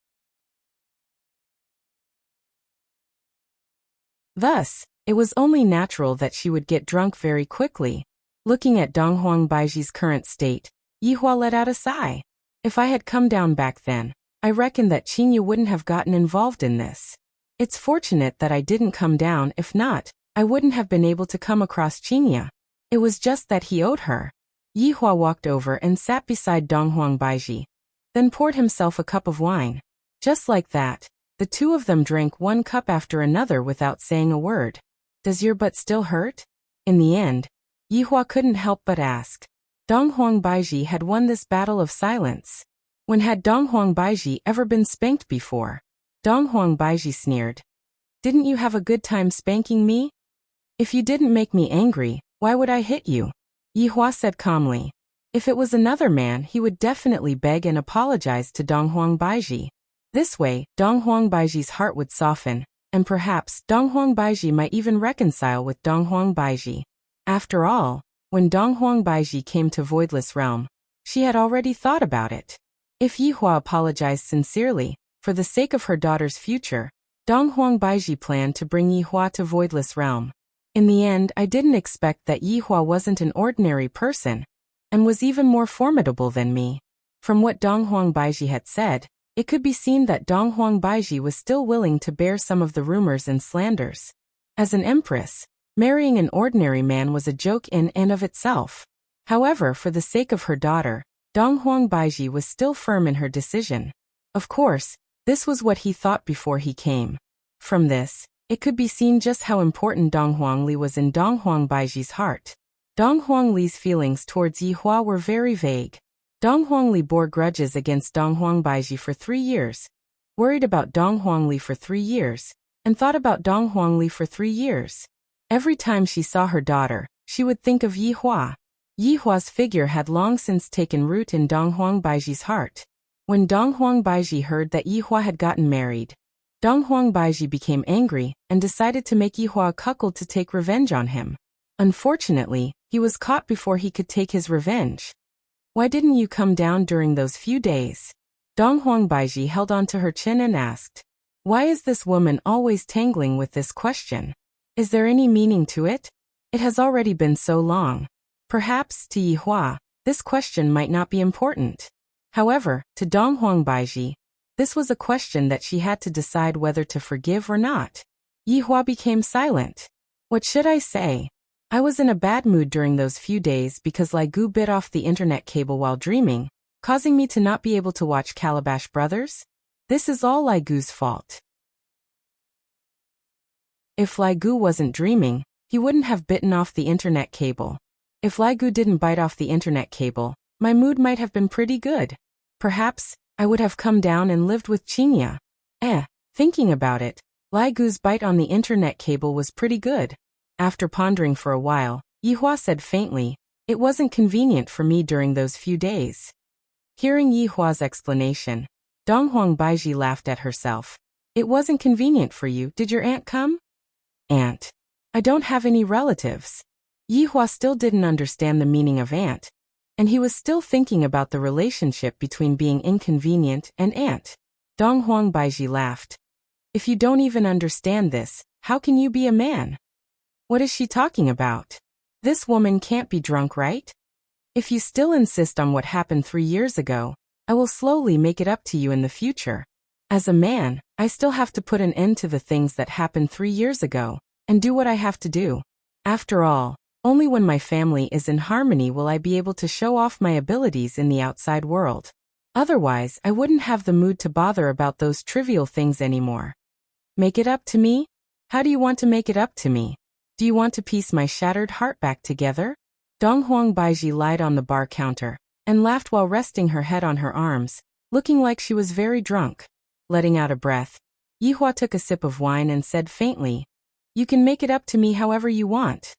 Thus, it was only natural that she would get drunk very quickly. Looking at Donghuang Baiji's current state, Yihua let out a sigh. If I had come down back then, I reckon that Qingya wouldn't have gotten involved in this. It's fortunate that I didn't come down, if not, I wouldn't have been able to come across Qingya. It was just that he owed her. Yihua walked over and sat beside Donghuang Baiji, then poured himself a cup of wine. Just like that, the two of them drank one cup after another without saying a word. Does your butt still hurt? In the end, Yihua couldn't help but ask. Donghuang Baiji had won this battle of silence. When had Donghuang Baiji ever been spanked before? Donghuang Baiji sneered. Didn't you have a good time spanking me? If you didn't make me angry, why would I hit you? Yihua said calmly. If it was another man, he would definitely beg and apologize to Donghuang Baiji. This way, Donghuang Baiji's heart would soften, and perhaps Donghuang Baiji might even reconcile with Donghuang Baiji. After all, when Donghuang Baiji came to Voidless Realm, she had already thought about it. If Yihua apologized sincerely, for the sake of her daughter's future, Donghuang Baiji planned to bring Yihua to Voidless Realm. In the end, I didn't expect that Yihua wasn't an ordinary person, and was even more formidable than me. From what Donghuang Baiji had said, it could be seen that Donghuang Baiji was still willing to bear some of the rumors and slanders. As an empress, marrying an ordinary man was a joke in and of itself. However, for the sake of her daughter, Donghuang Baiji was still firm in her decision. Of course, this was what he thought before he came. From this, it could be seen just how important Donghuang Li was in Donghuang Baiji's heart. Donghuang Li's feelings towards Yihua were very vague. Donghuang Li bore grudges against Donghuang Baiji for 3 years, worried about Donghuang Li for 3 years, and thought about Donghuang Li for 3 years. Every time she saw her daughter, she would think of Yihua. Yihua's figure had long since taken root in Donghuang Baiji's heart. When Donghuang Baiji heard that Yihua had gotten married, Donghuang Baiji became angry and decided to make Yihua a cuckold to take revenge on him. Unfortunately, he was caught before he could take his revenge. Why didn't you come down during those few days? Donghuang Baiji held on to her chin and asked. Why is this woman always tangling with this question? Is there any meaning to it? It has already been so long. Perhaps, to Yihua, this question might not be important. However, to Donghuang Baiji, this was a question that she had to decide whether to forgive or not. Yihua became silent. What should I say? I was in a bad mood during those few days because Lai Gu bit off the internet cable while dreaming, causing me to not be able to watch Calabash Brothers. This is all Lai Gu's fault. If Lai Gu wasn't dreaming, he wouldn't have bitten off the internet cable. If Lai Gu didn't bite off the internet cable, my mood might have been pretty good. Perhaps, I would have come down and lived with Qingya. Thinking about it, Lai Gu's bite on the internet cable was pretty good. After pondering for a while, Yihua said faintly, it wasn't convenient for me during those few days. Hearing Yihua's explanation, Donghuang Baiji laughed at herself. It wasn't convenient for you, did your aunt come? Aunt. I don't have any relatives. Yihua still didn't understand the meaning of aunt, and he was still thinking about the relationship between being inconvenient and aunt. Donghuang Baiji laughed. If you don't even understand this, how can you be a man? What is she talking about? This woman can't be drunk, right? If you still insist on what happened 3 years ago, I will slowly make it up to you in the future. As a man, I still have to put an end to the things that happened 3 years ago, and do what I have to do. After all, only when my family is in harmony will I be able to show off my abilities in the outside world. Otherwise, I wouldn't have the mood to bother about those trivial things anymore. Make it up to me? How do you want to make it up to me? Do you want to piece my shattered heart back together? Donghuang Baiji lied on the bar counter, and laughed while resting her head on her arms, looking like she was very drunk. Letting out a breath, Yihua took a sip of wine and said faintly, You can make it up to me however you want.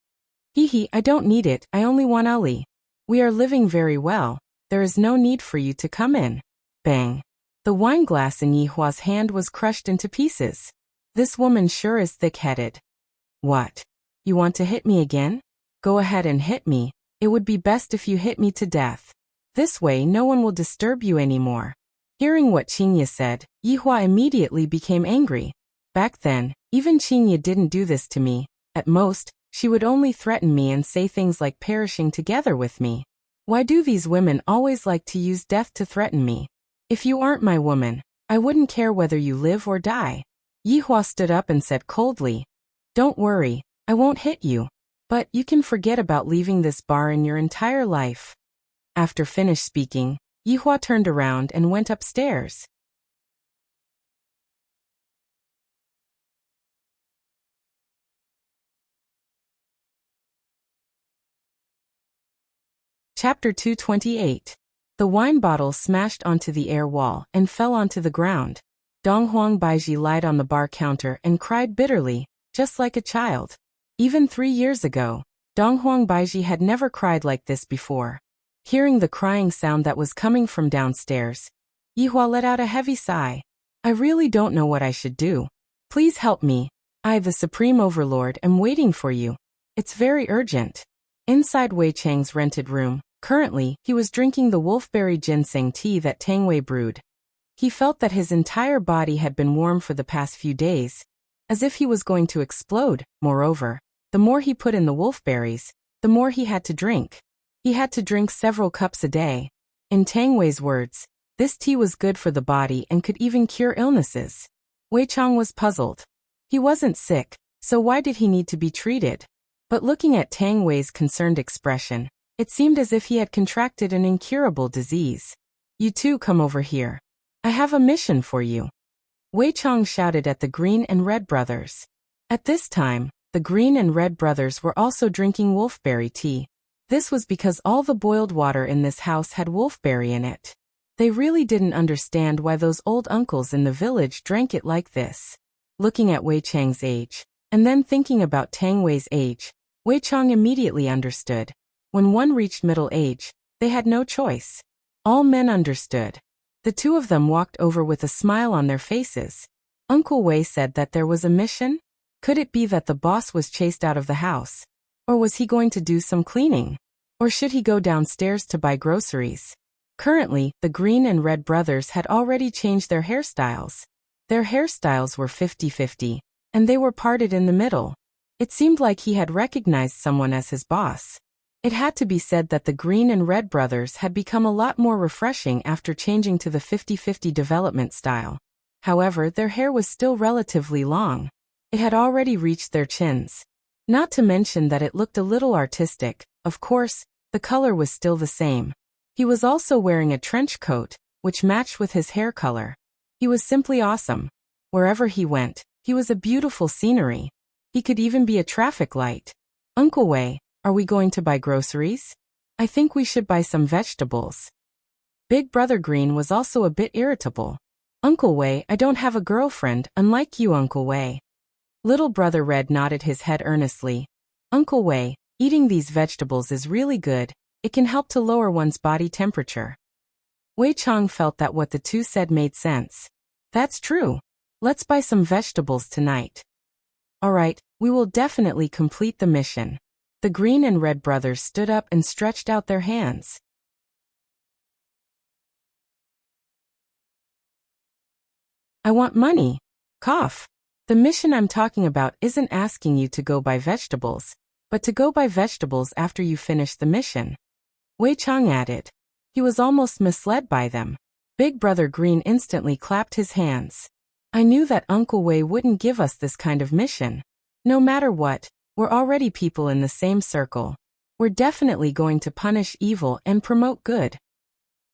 Hehe, I don't need it, I only want Ali. We are living very well, there is no need for you to come in. Bang. The wine glass in Yihua's hand was crushed into pieces. This woman sure is thick-headed. What? You want to hit me again? Go ahead and hit me. It would be best if you hit me to death. This way no one will disturb you anymore. Hearing what Qingya said, Yihua immediately became angry. Back then, even Qingya didn't do this to me. At most, she would only threaten me and say things like perishing together with me. Why do these women always like to use death to threaten me? If you aren't my woman, I wouldn't care whether you live or die. Yihua stood up and said coldly, Don't worry, I won't hit you. But you can forget about leaving this bar in your entire life. After finished speaking, Yihua turned around and went upstairs. Chapter 228. The wine bottle smashed onto the air wall and fell onto the ground. Donghuang Baiji lied on the bar counter and cried bitterly, just like a child. Even 3 years ago, Donghuang Baiji had never cried like this before. Hearing the crying sound that was coming from downstairs, Yihua let out a heavy sigh. I really don't know what I should do. Please help me. I, the Supreme Overlord, am waiting for you. It's very urgent. Inside Wei Chang's rented room, currently, he was drinking the wolfberry ginseng tea that Tang Wei brewed. He felt that his entire body had been warm for the past few days, as if he was going to explode. Moreover, the more he put in the wolfberries, the more he had to drink. He had to drink several cups a day. In Tang Wei's words, this tea was good for the body and could even cure illnesses. Wei Chang was puzzled. He wasn't sick, so why did he need to be treated? But looking at Tang Wei's concerned expression, it seemed as if he had contracted an incurable disease. You two come over here. I have a mission for you. Wei Chang shouted at the Green and Red brothers. At this time, the Green and Red brothers were also drinking wolfberry tea. This was because all the boiled water in this house had wolfberry in it. They really didn't understand why those old uncles in the village drank it like this. Looking at Wei Chang's age, and then thinking about Tang Wei's age, Wei Chang immediately understood. When one reached middle age, they had no choice. All men understood. The two of them walked over with a smile on their faces. Uncle Wei said that there was a mission? Could it be that the boss was chased out of the house? Or was he going to do some cleaning? Or should he go downstairs to buy groceries? Currently, the Green and Red brothers had already changed their hairstyles. Their hairstyles were 50-50, and they were parted in the middle. It seemed like he had recognized someone as his boss. It had to be said that the Green and Red brothers had become a lot more refreshing after changing to the 50-50 development style. However, their hair was still relatively long. It had already reached their chins. Not to mention that it looked a little artistic. Of course, the color was still the same. He was also wearing a trench coat, which matched with his hair color. He was simply awesome. Wherever he went, he was a beautiful scenery. He could even be a traffic light. Uncle Wei, are we going to buy groceries? I think we should buy some vegetables. Big Brother Green was also a bit irritable. Uncle Wei, I don't have a girlfriend, unlike you, Uncle Wei. Little Brother Red nodded his head earnestly. Uncle Wei, eating these vegetables is really good. It can help to lower one's body temperature. Wei Chang felt that what the two said made sense. That's true. Let's buy some vegetables tonight. Alright, we will definitely complete the mission. The Green and Red brothers stood up and stretched out their hands. I want money. Cough. The mission I'm talking about isn't asking you to go buy vegetables, but to go buy vegetables after you finish the mission. Wei Chang added. He was almost misled by them. Big Brother Green instantly clapped his hands. I knew that Uncle Wei wouldn't give us this kind of mission. No matter what, we're already people in the same circle. We're definitely going to punish evil and promote good.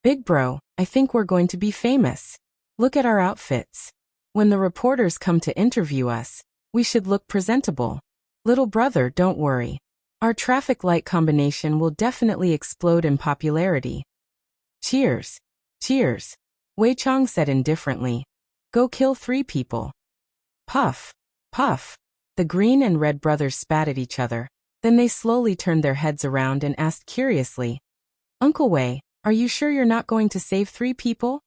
Big Bro, I think we're going to be famous. Look at our outfits. When the reporters come to interview us, we should look presentable. Little brother, don't worry. Our traffic light combination will definitely explode in popularity. Cheers. Cheers. Wei Chang said indifferently. Go kill 3 people. Puff. Puff. The Green and Red brothers spat at each other. Then they slowly turned their heads around and asked curiously. Uncle Wei, are you sure you're not going to save 3 people?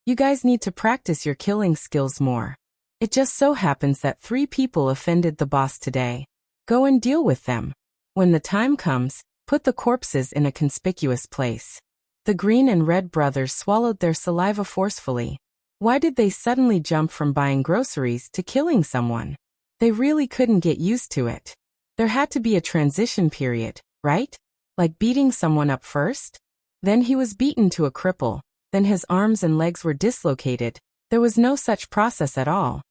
You guys need to practice your killing skills more. It just so happens that 3 people offended the boss today. Go and deal with them. When the time comes, put the corpses in a conspicuous place. The Green and Red brothers swallowed their saliva forcefully. Why did they suddenly jump from buying groceries to killing someone? They really couldn't get used to it. There had to be a transition period, right? Like beating someone up first? Then he was beaten to a cripple. Then his arms and legs were dislocated. There was no such process at all.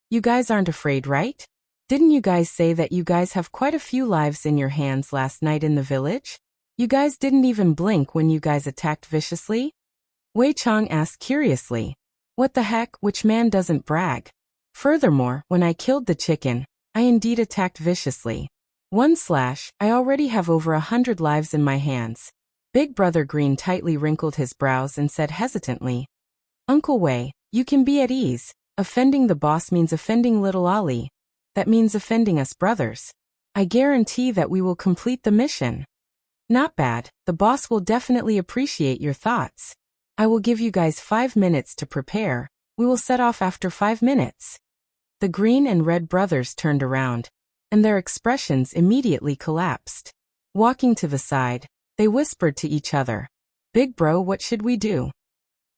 You guys aren't afraid, right? Didn't you guys say that you guys have quite a few lives in your hands last night in the village? You guys didn't even blink when you guys attacked viciously? Wei Chang asked curiously. What the heck, which man doesn't brag? Furthermore, when I killed the chicken, I indeed attacked viciously. I already have over 100 lives in my hands. Big Brother Green tightly wrinkled his brows and said hesitantly. Uncle Wei, you can be at ease. Offending the boss means offending little Ali. That means offending us brothers. I guarantee that we will complete the mission. Not bad, the boss will definitely appreciate your thoughts. I will give you guys 5 minutes to prepare. We will set off after 5 minutes. The green and red brothers turned around, and their expressions immediately collapsed. Walking to the side, they whispered to each other, "Big bro, what should we do?"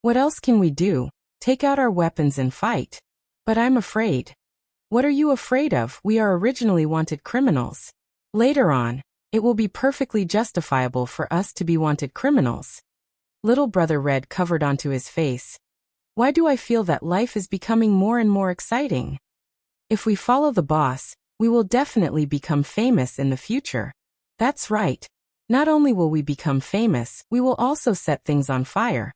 "What else can we do? Take out our weapons and fight." "But I'm afraid." "What are you afraid of? We are originally wanted criminals. Later on, it will be perfectly justifiable for us to be wanted criminals." Little brother Red covered onto his face. "Why do I feel that life is becoming more and more exciting? If we follow the boss, we will definitely become famous in the future." "That's right. Not only will we become famous, we will also set things on fire."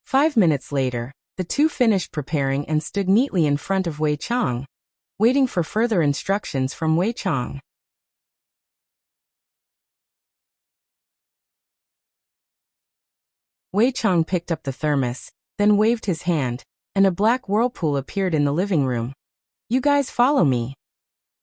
5 minutes later, the two finished preparing and stood neatly in front of Wei Chang, waiting for further instructions from Wei Chang. Wei Chang picked up the thermos, then waved his hand, and a black whirlpool appeared in the living room. "You guys follow me."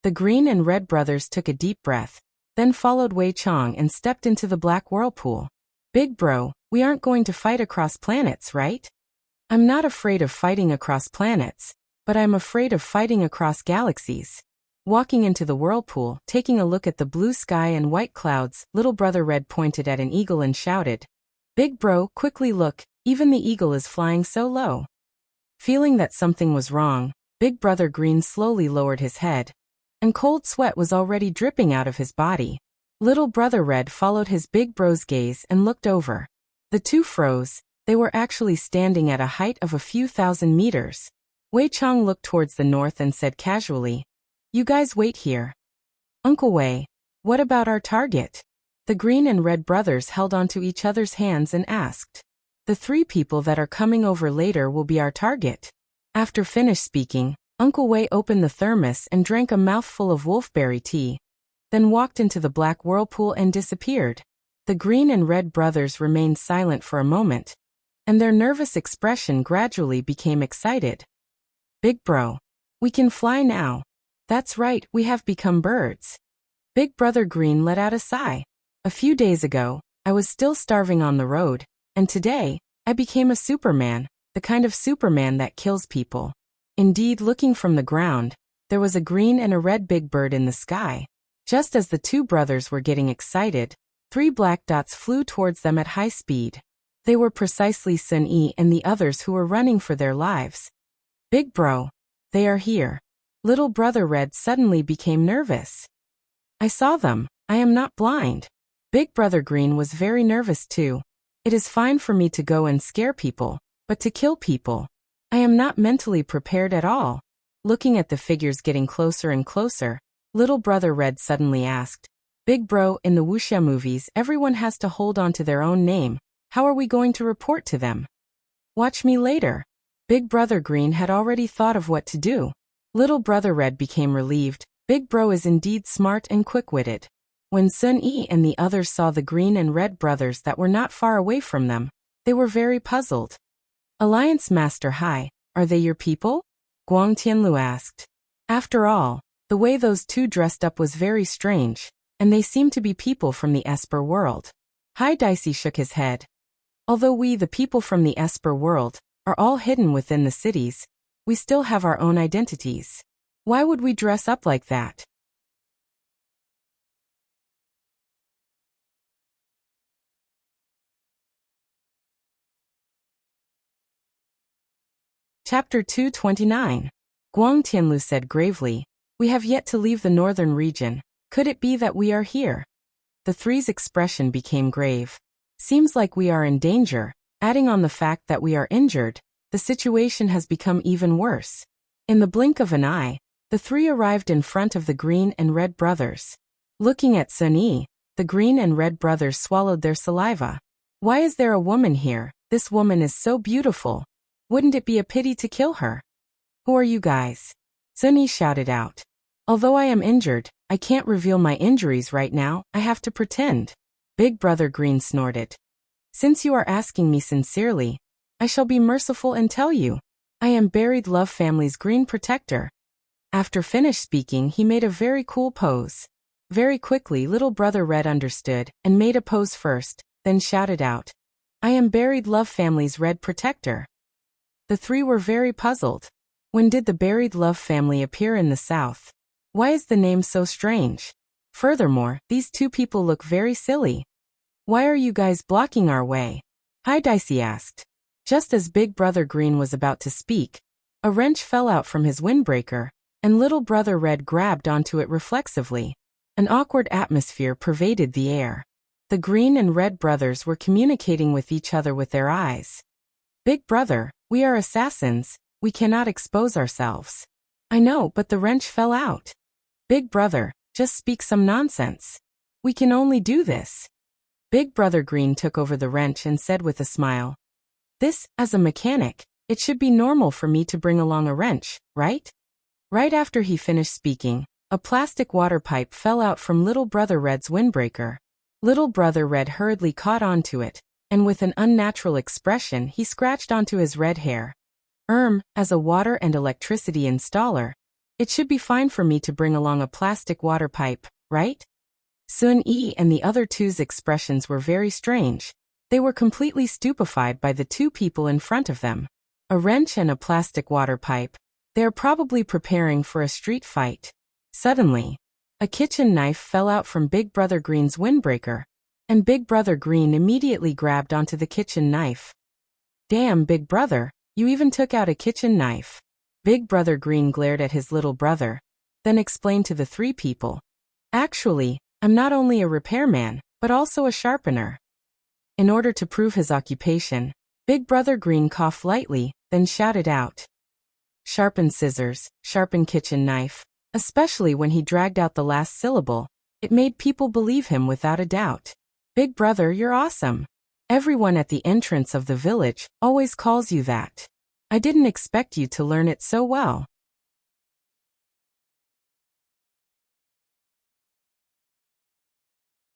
The green and red brothers took a deep breath, then followed Wei Chang and stepped into the black whirlpool. "Big bro, we aren't going to fight across planets, right?" "I'm not afraid of fighting across planets, but I'm afraid of fighting across galaxies." Walking into the whirlpool, taking a look at the blue sky and white clouds, little brother Red pointed at an eagle and shouted, "Big bro, quickly look, even the eagle is flying so low." Feeling that something was wrong, Big brother Green slowly lowered his head, and cold sweat was already dripping out of his body. Little brother Red followed his big bro's gaze and looked over. The two froze. They were actually standing at a height of a few thousand meters. Wei Chang looked towards the north and said casually, "You guys wait here." "Uncle Wei, what about our target?" The green and red brothers held onto each other's hands and asked. "The 3 people that are coming over later will be our target." After finished speaking, Uncle Wei opened the thermos and drank a mouthful of wolfberry tea, then walked into the black whirlpool and disappeared. The green and red brothers remained silent for a moment, and their nervous expression gradually became excited. "Big bro, we can fly now." "That's right, we have become birds." Big brother Green let out a sigh. "A few days ago, I was still starving on the road, and today, I became a Superman, the kind of Superman that kills people." Indeed, looking from the ground, there was a green and a red big bird in the sky. Just as the two brothers were getting excited, 3 black dots flew towards them at high speed. They were precisely Sun Yi and the others who were running for their lives. "Big bro, they are here." Little brother Red suddenly became nervous. "I saw them, I am not blind." Big brother Green was very nervous too. "It is fine for me to go and scare people, but to kill people, I am not mentally prepared at all." Looking at the figures getting closer and closer, little brother Red suddenly asked, "Big bro, in the Wuxia movies everyone has to hold on to their own name. How are we going to report to them?" "Watch me later." Big brother Green had already thought of what to do. Little brother Red became relieved. Big bro is indeed smart and quick-witted. When Sun Yi and the others saw the green and red brothers that were not far away from them, they were very puzzled. "Alliance Master Hai, are they your people?" Guang Tianlu asked. After all, the way those two dressed up was very strange, and they seemed to be people from the Esper world. Hai Dicey shook his head. "Although we, the people from the Esper world, are all hidden within the cities, we still have our own identities. Why would we dress up like that?" Chapter 229. Guang Tianlu said gravely, "We have yet to leave the northern region. Could it be that we are here?" The three's expression became grave. "Seems like we are in danger." Adding on the fact that we are injured, the situation has become even worse. In the blink of an eye, the 3 arrived in front of the green and red brothers. Looking at Sun Yi, the green and red brothers swallowed their saliva. "Why is there a woman here? This woman is so beautiful. Wouldn't it be a pity to kill her?" "Who are you guys?" Sun Yi shouted out. "Although I am injured, I can't reveal my injuries right now, I have to pretend." Big brother Green snorted. "Since you are asking me sincerely, I shall be merciful and tell you. I am Buried Love Family's green protector." After finished speaking, he made a very cool pose. Very quickly, little brother Red understood and made a pose first, then shouted out, "I am Buried Love Family's red protector." The 3 were very puzzled. When did the buried love family appear in the south? Why is the name so strange? Furthermore, these two people look very silly. Why are you guys blocking our way? Hi, Dicey asked. Just as Big Brother Green was about to speak, a wrench fell out from his windbreaker, and Little Brother Red grabbed onto it reflexively. An awkward atmosphere pervaded the air. The Green and Red brothers were communicating with each other with their eyes. Big Brother, we are assassins, we cannot expose ourselves. I know, but the wrench fell out. Big Brother, just speak some nonsense. We can only do this. Big Brother Green took over the wrench and said with a smile, "This, as a mechanic, it should be normal for me to bring along a wrench, right?" Right after he finished speaking, a plastic water pipe fell out from Little Brother Red's windbreaker. Little Brother Red hurriedly caught onto it, and with an unnatural expression he scratched onto his red hair. As a water and electricity installer, it should be fine for me to bring along a plastic water pipe, right? Sun Yi and the other two's expressions were very strange. They were completely stupefied by the two people in front of them. A wrench and a plastic water pipe. They are probably preparing for a street fight. Suddenly, a kitchen knife fell out from Big Brother Green's windbreaker, and Big Brother Green immediately grabbed onto the kitchen knife. Damn, Big Brother, you even took out a kitchen knife. Big Brother Green glared at his little brother, then explained to the three people, "Actually, I'm not only a repairman, but also a sharpener." In order to prove his occupation, Big Brother Green coughed lightly, then shouted out, "Sharpen scissors, sharpen kitchen knife." Especially when he dragged out the last syllable, it made people believe him without a doubt. "Big Brother, you're awesome. Everyone at the entrance of the village always calls you that. I didn't expect you to learn it so well."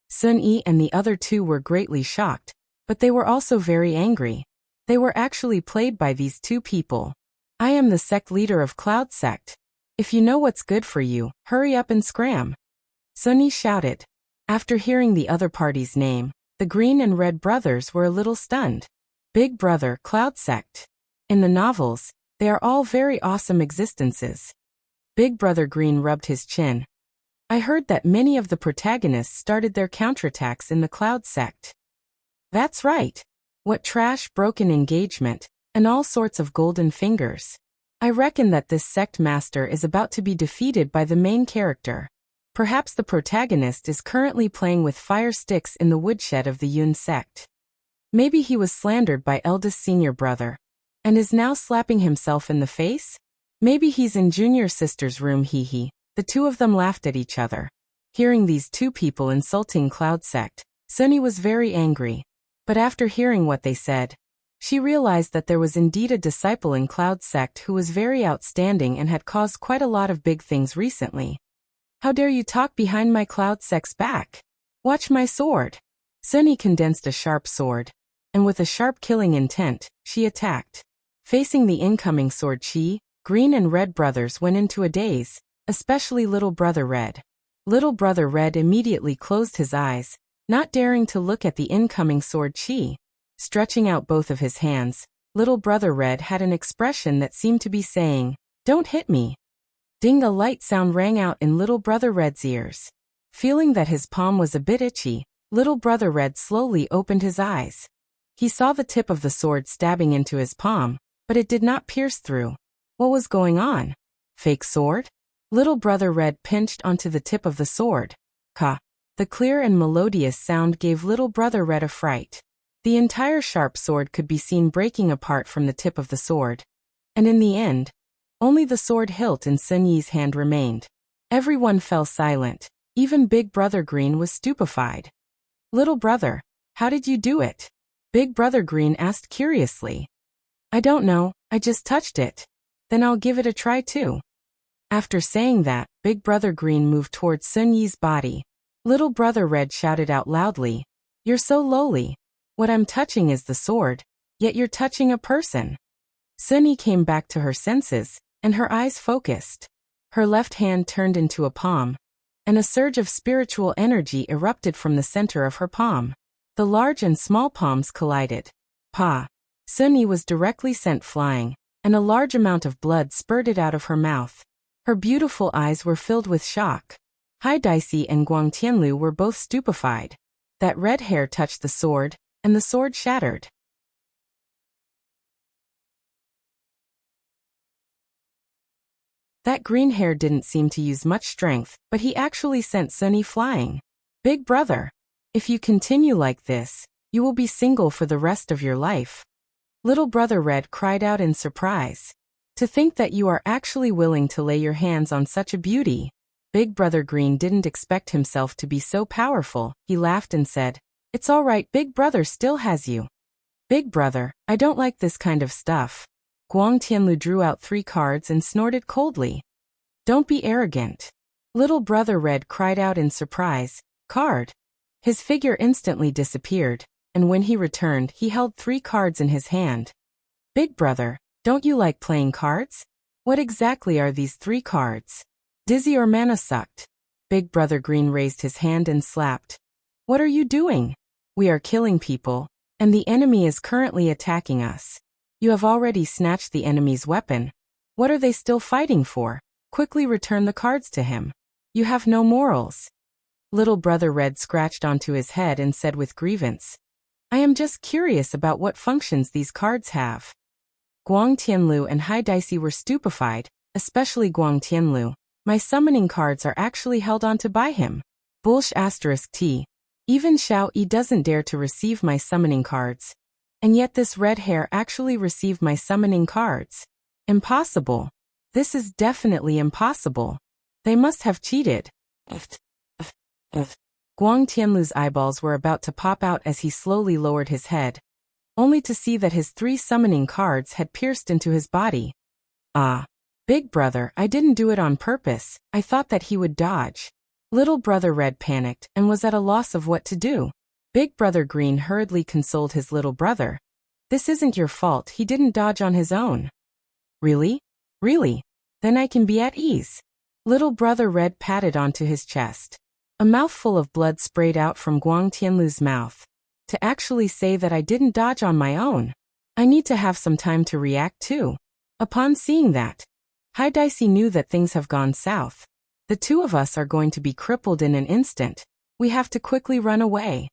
Sun Yi and the other two were greatly shocked, but they were also very angry. They were actually played by these two people. "I am the sect leader of Cloud Sect. If you know what's good for you, hurry up and scram," Sun Yi shouted. After hearing the other party's name, the Green and Red brothers were a little stunned. Big Brother, Cloud Sect. In the novels, they are all very awesome existences. Big Brother Green rubbed his chin. "I heard that many of the protagonists started their counterattacks in the Cloud Sect." "That's right. What trash, broken engagement, and all sorts of golden fingers. I reckon that this sect master is about to be defeated by the main character. Perhaps the protagonist is currently playing with fire sticks in the woodshed of the Yun sect. Maybe he was slandered by eldest senior brother, and is now slapping himself in the face? Maybe he's in junior sister's room, hee. The two of them laughed at each other. Hearing these two people insulting Cloud Sect, Sunny was very angry. But after hearing what they said, she realized that there was indeed a disciple in Cloud Sect who was very outstanding and had caused quite a lot of big things recently. "How dare you talk behind my Cloud Sect's back? Watch my sword." Sunny condensed a sharp sword, and with a sharp killing intent, she attacked. Facing the incoming sword, Green and Red brothers went into a daze, especially Little Brother Red. Little Brother Red immediately closed his eyes, not daring to look at the incoming sword. Stretching out both of his hands, Little Brother Red had an expression that seemed to be saying, "Don't hit me." Ding! A light sound rang out in Little Brother Red's ears. Feeling that his palm was a bit itchy, Little Brother Red slowly opened his eyes. He saw the tip of the sword stabbing into his palm, but it did not pierce through. What was going on? Fake sword? Little Brother Red pinched onto the tip of the sword. Ka! The clear and melodious sound gave Little Brother Red a fright. The entire sharp sword could be seen breaking apart from the tip of the sword. And in the end, only the sword hilt in Sun Yi's hand remained. Everyone fell silent. Even Big Brother Green was stupefied. "Little brother, how did you do it?" Big Brother Green asked curiously. "I don't know, I just touched it." "Then I'll give it a try too." After saying that, Big Brother Green moved towards Sun Yi's body. Little Brother Red shouted out loudly, "You're so lowly. What I'm touching is the sword, yet you're touching a person." Sun Yi came back to her senses, and her eyes focused. Her left hand turned into a palm, and a surge of spiritual energy erupted from the center of her palm. The large and small palms collided. Pa! Sun Yi was directly sent flying, and a large amount of blood spurted out of her mouth. Her beautiful eyes were filled with shock. Hai Daisy and Guang Tianlu were both stupefied. That red hair touched the sword, and the sword shattered. That green hair didn't seem to use much strength, but he actually sent Sun Yi flying. Big brother, if you continue like this, you will be single for the rest of your life. Little brother Red cried out in surprise. To think that you are actually willing to lay your hands on such a beauty. Big brother Green didn't expect himself to be so powerful. He laughed and said, "It's all right, big brother still has you." Big brother, I don't like this kind of stuff. Guang Tianlu drew out 3 cards and snorted coldly. Don't be arrogant. Little brother Red cried out in surprise, "Card." His figure instantly disappeared, and when he returned he held 3 cards in his hand. Big brother, don't you like playing cards? What exactly are these 3 cards? Dizzy or mana sucked? Big brother Green raised his hand and slapped. What are you doing? We are killing people, and the enemy is currently attacking us. You have already snatched the enemy's weapon. What are they still fighting for? Quickly return the cards to him. You have no morals. Little brother Red scratched onto his head and said with grievance, I am just curious about what functions these cards have. Guang Tianlu and Hai Daisy were stupefied, especially Guang Tianlu. My summoning cards are actually held onto by him. Bullsh *T. Even Xiao Yi doesn't dare to receive my summoning cards. And yet this red hair actually received my summoning cards. Impossible. This is definitely impossible. They must have cheated. Guang Tianlu's eyeballs were about to pop out as he slowly lowered his head, only to see that his 3 summoning cards had pierced into his body. Ah. Big brother, I didn't do it on purpose. I thought that he would dodge. Little brother Red panicked and was at a loss of what to do. Big brother Green hurriedly consoled his little brother. This isn't your fault, he didn't dodge on his own. Really? Really? Then I can be at ease. Little brother Red patted onto his chest. A mouthful of blood sprayed out from Guang Tianlu's mouth. To actually say that I didn't dodge on my own. I need to have some time to react too. Upon seeing that, Hai Daisy knew that things have gone south. The 2 of us are going to be crippled in an instant. We have to quickly run away.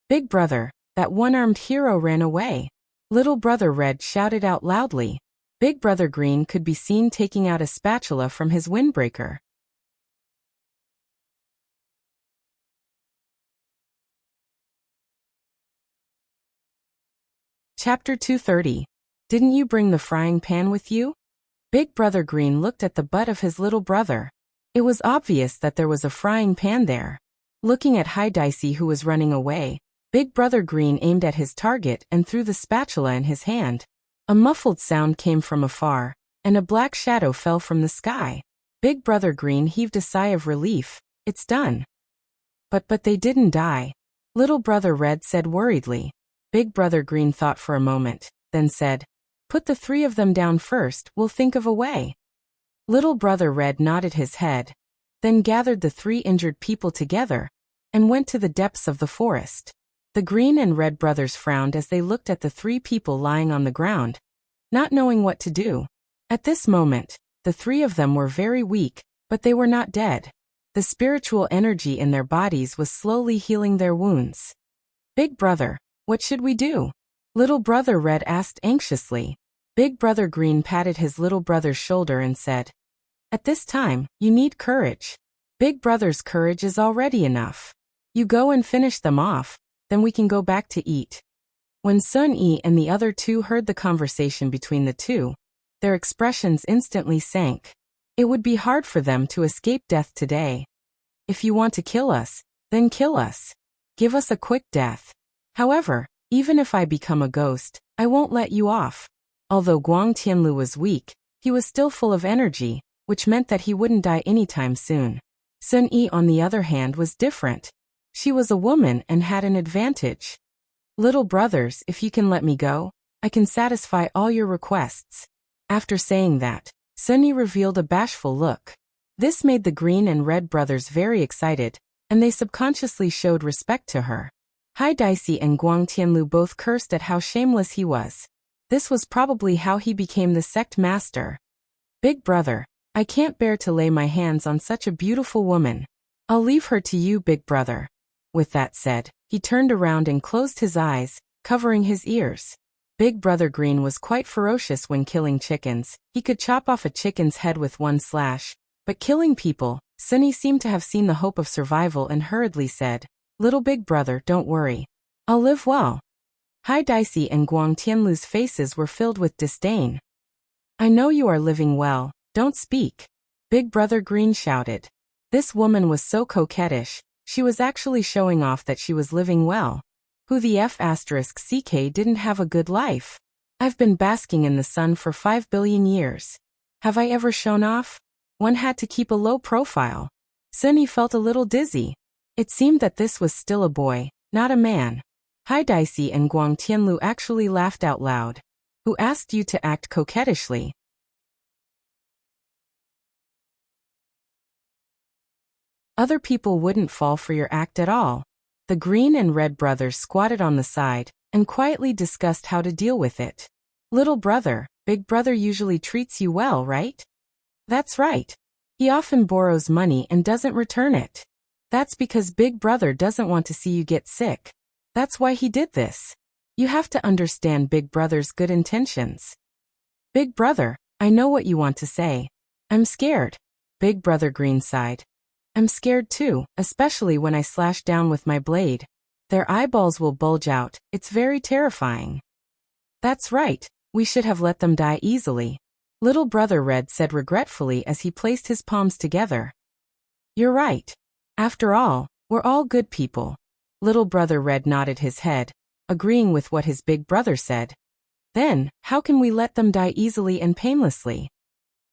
Big brother, that one-armed hero ran away. Little brother Red shouted out loudly. Big brother Green could be seen taking out a spatula from his windbreaker. Chapter 230. Didn't you bring the frying pan with you? Big brother Green looked at the butt of his little brother. It was obvious that there was a frying pan there. Looking at Hai Daisy who was running away, Big brother Green aimed at his target and threw the spatula in his hand. A muffled sound came from afar, and a black shadow fell from the sky. Big brother Green heaved a sigh of relief. It's done. But they didn't die. Little brother Red said worriedly. Big brother Green thought for a moment, then said, Put the 3 of them down first, we'll think of a way. Little brother Red nodded his head, then gathered the 3 injured people together, and went to the depths of the forest. The Green and Red brothers frowned as they looked at the 3 people lying on the ground, not knowing what to do. At this moment, the 3 of them were very weak, but they were not dead. The spiritual energy in their bodies was slowly healing their wounds. Big brother, what should we do? Little brother Red asked anxiously. Big brother Green patted his little brother's shoulder and said, At this time, you need courage. Big brother's courage is already enough. You go and finish them off, then we can go back to eat. When Sun Yi and the other 2 heard the conversation between the 2, their expressions instantly sank. It would be hard for them to escape death today. If you want to kill us, then kill us. Give us a quick death. However, even if I become a ghost, I won't let you off. Although Guang Tianlu was weak, he was still full of energy, which meant that he wouldn't die anytime soon. Sun Yi, on the other hand, was different. She was a woman and had an advantage. Little brothers, if you can let me go, I can satisfy all your requests. After saying that, Sun Yi revealed a bashful look. This made the Green and Red brothers very excited, and they subconsciously showed respect to her. Hai Daisy and Guang Tianlu both cursed at how shameless he was. This was probably how he became the sect master. Big brother, I can't bear to lay my hands on such a beautiful woman. I'll leave her to you, big brother. With that said, he turned around and closed his eyes, covering his ears. Big Brother Green was quite ferocious when killing chickens. He could chop off a chicken's head with one slash. But killing people, Sunny seemed to have seen the hope of survival and hurriedly said, "Little big brother, don't worry. I'll live well." Hai Daisy and Guang Tianlu's faces were filled with disdain. "I know you are living well, don't speak," Big Brother Green shouted. This woman was so coquettish, she was actually showing off that she was living well. Who the F***CK didn't have a good life? I've been basking in the sun for 5 billion years. Have I ever shown off? One had to keep a low profile. Sunny felt a little dizzy. It seemed that this was still a boy, not a man. Hai Daisy and Guang Tianlu actually laughed out loud. Who asked you to act coquettishly? Other people wouldn't fall for your act at all. The Green and Red brothers squatted on the side and quietly discussed how to deal with it. Little brother, big brother usually treats you well, right? That's right. He often borrows money and doesn't return it. That's because big brother doesn't want to see you get sick. That's why he did this. You have to understand big brother's good intentions. Big brother, I know what you want to say. I'm scared. Big Brother Green sighed. I'm scared too, especially when I slash down with my blade. Their eyeballs will bulge out, it's very terrifying. That's right, we should have let them die easily. Little Brother Red said regretfully as he placed his palms together. You're right. After all, we're all good people. Little Brother Red nodded his head, agreeing with what his big brother said. Then, how can we let them die easily and painlessly?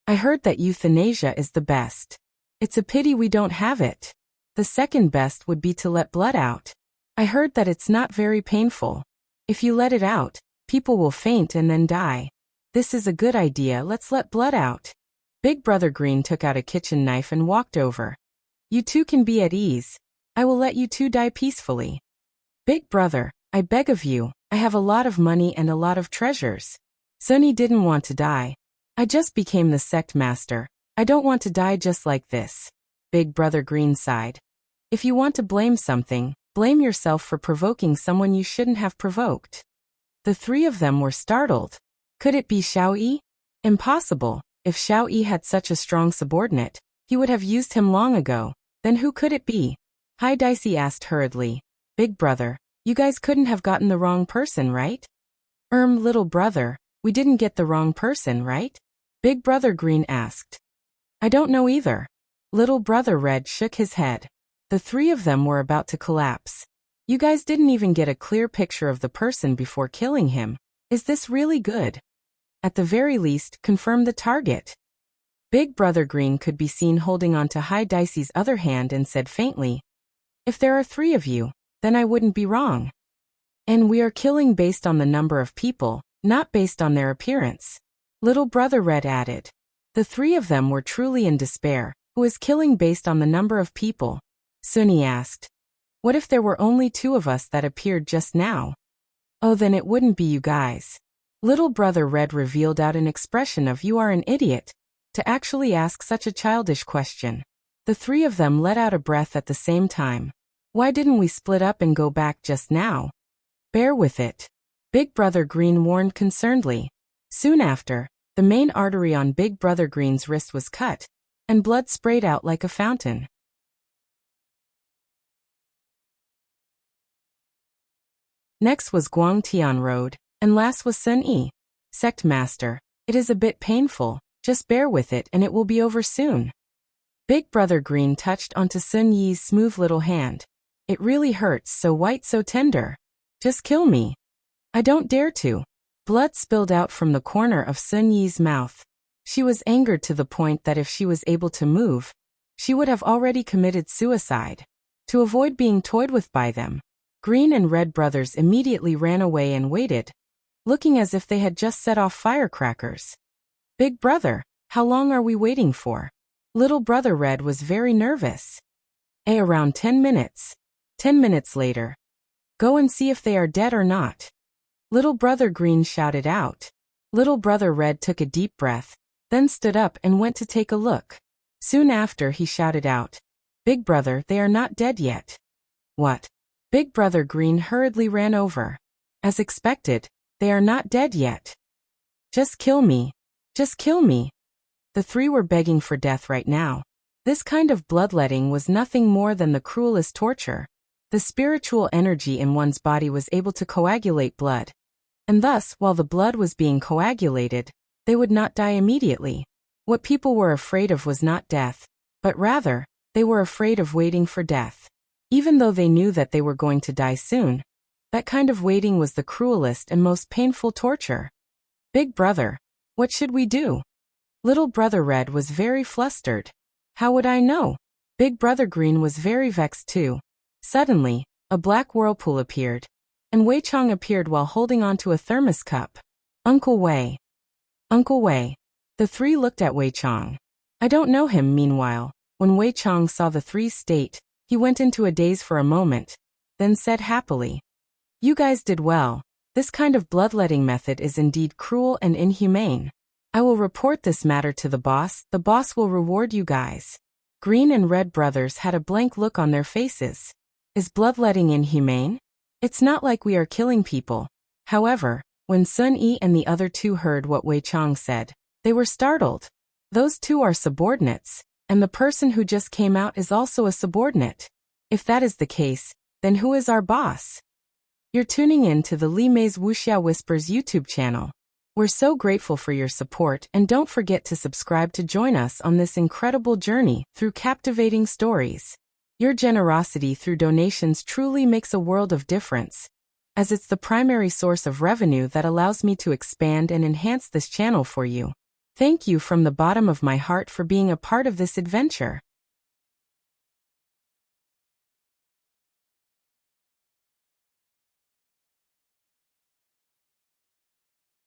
I heard that euthanasia is the best. It's a pity we don't have it. The second best would be to let blood out. I heard that it's not very painful. If you let it out, people will faint and then die. This is a good idea, let's let blood out. Big Brother Green took out a kitchen knife and walked over. You two can be at ease. I will let you two die peacefully. Big brother, I beg of you, I have a lot of money and a lot of treasures. Sunny didn't want to die. I just became the sect master. I don't want to die just like this. Big Brother Green sighed. If you want to blame something, blame yourself for provoking someone you shouldn't have provoked. The three of them were startled. Could it be Xiao Yi? Impossible. If Xiao Yi had such a strong subordinate, he would have used him long ago. Then who could it be? Hai Daisy asked hurriedly. Big brother, you guys couldn't have gotten the wrong person, right? Little brother, we didn't get the wrong person, right? Big Brother Green asked. I don't know either. Little Brother Red shook his head. The three of them were about to collapse. You guys didn't even get a clear picture of the person before killing him. Is this really good? At the very least, confirm the target. Big Brother Green could be seen holding onto Hai Daisy's other hand and said faintly, if there are three of you, then I wouldn't be wrong. And we are killing based on the number of people, not based on their appearance. Little Brother Red added. The three of them were truly in despair. Who is killing based on the number of people? Sunny asked. What if there were only two of us that appeared just now? Oh, then it wouldn't be you guys. Little Brother Red revealed out an expression of you are an idiot, to actually ask such a childish question. The three of them let out a breath at the same time. Why didn't we split up and go back just now? Bear with it. Big Brother Green warned concernedly. Soon after, the main artery on Big Brother Green's wrist was cut, and blood sprayed out like a fountain. Next was Guang Tian Road, and last was Sun Yi. Sect Master, it is a bit painful, just bear with it and it will be over soon. Big Brother Green touched onto Sun Yi's smooth little hand. It really hurts, so white, so tender. Just kill me. I don't dare to. Blood spilled out from the corner of Sun Yi's mouth. She was angered to the point that if she was able to move, she would have already committed suicide. To avoid being toyed with by them, Green and Red brothers immediately ran away and waited, looking as if they had just set off firecrackers. Big brother, how long are we waiting for? Little Brother Red was very nervous. Around 10 minutes. 10 minutes later. Go and see if they are dead or not. Little Brother Green shouted out. Little Brother Red took a deep breath, then stood up and went to take a look. Soon after he shouted out, "Big Brother, they are not dead yet." What? Big Brother Green hurriedly ran over. As expected, they are not dead yet. Just kill me. Just kill me. The three were begging for death right now. This kind of bloodletting was nothing more than the cruelest torture. The spiritual energy in one's body was able to coagulate blood. And thus, while the blood was being coagulated, they would not die immediately. What people were afraid of was not death, but rather, they were afraid of waiting for death. Even though they knew that they were going to die soon, that kind of waiting was the cruelest and most painful torture. Big Brother, what should we do? Little Brother Red was very flustered. How would I know? Big Brother Green was very vexed too. Suddenly, a black whirlpool appeared, and Wei Chong appeared while holding onto a thermos cup. Uncle Wei. Uncle Wei. The three looked at Wei Chong. I don't know him. Meanwhile, when Wei Chong saw the three state, he went into a daze for a moment, then said happily, "You guys did well. This kind of bloodletting method is indeed cruel and inhumane. I will report this matter to the boss. The boss will reward you guys." Green and Red brothers had a blank look on their faces. Is bloodletting inhumane? It's not like we are killing people. However, when Sun Yi and the other two heard what Wei Chong said, they were startled. Those two are subordinates, and the person who just came out is also a subordinate. If that is the case, then who is our boss? You're tuning in to the Li Mei's Wuxia Whispers YouTube channel. We're so grateful for your support, and don't forget to subscribe to join us on this incredible journey through captivating stories. Your generosity through donations truly makes a world of difference, as it's the primary source of revenue that allows me to expand and enhance this channel for you. Thank you from the bottom of my heart for being a part of this adventure.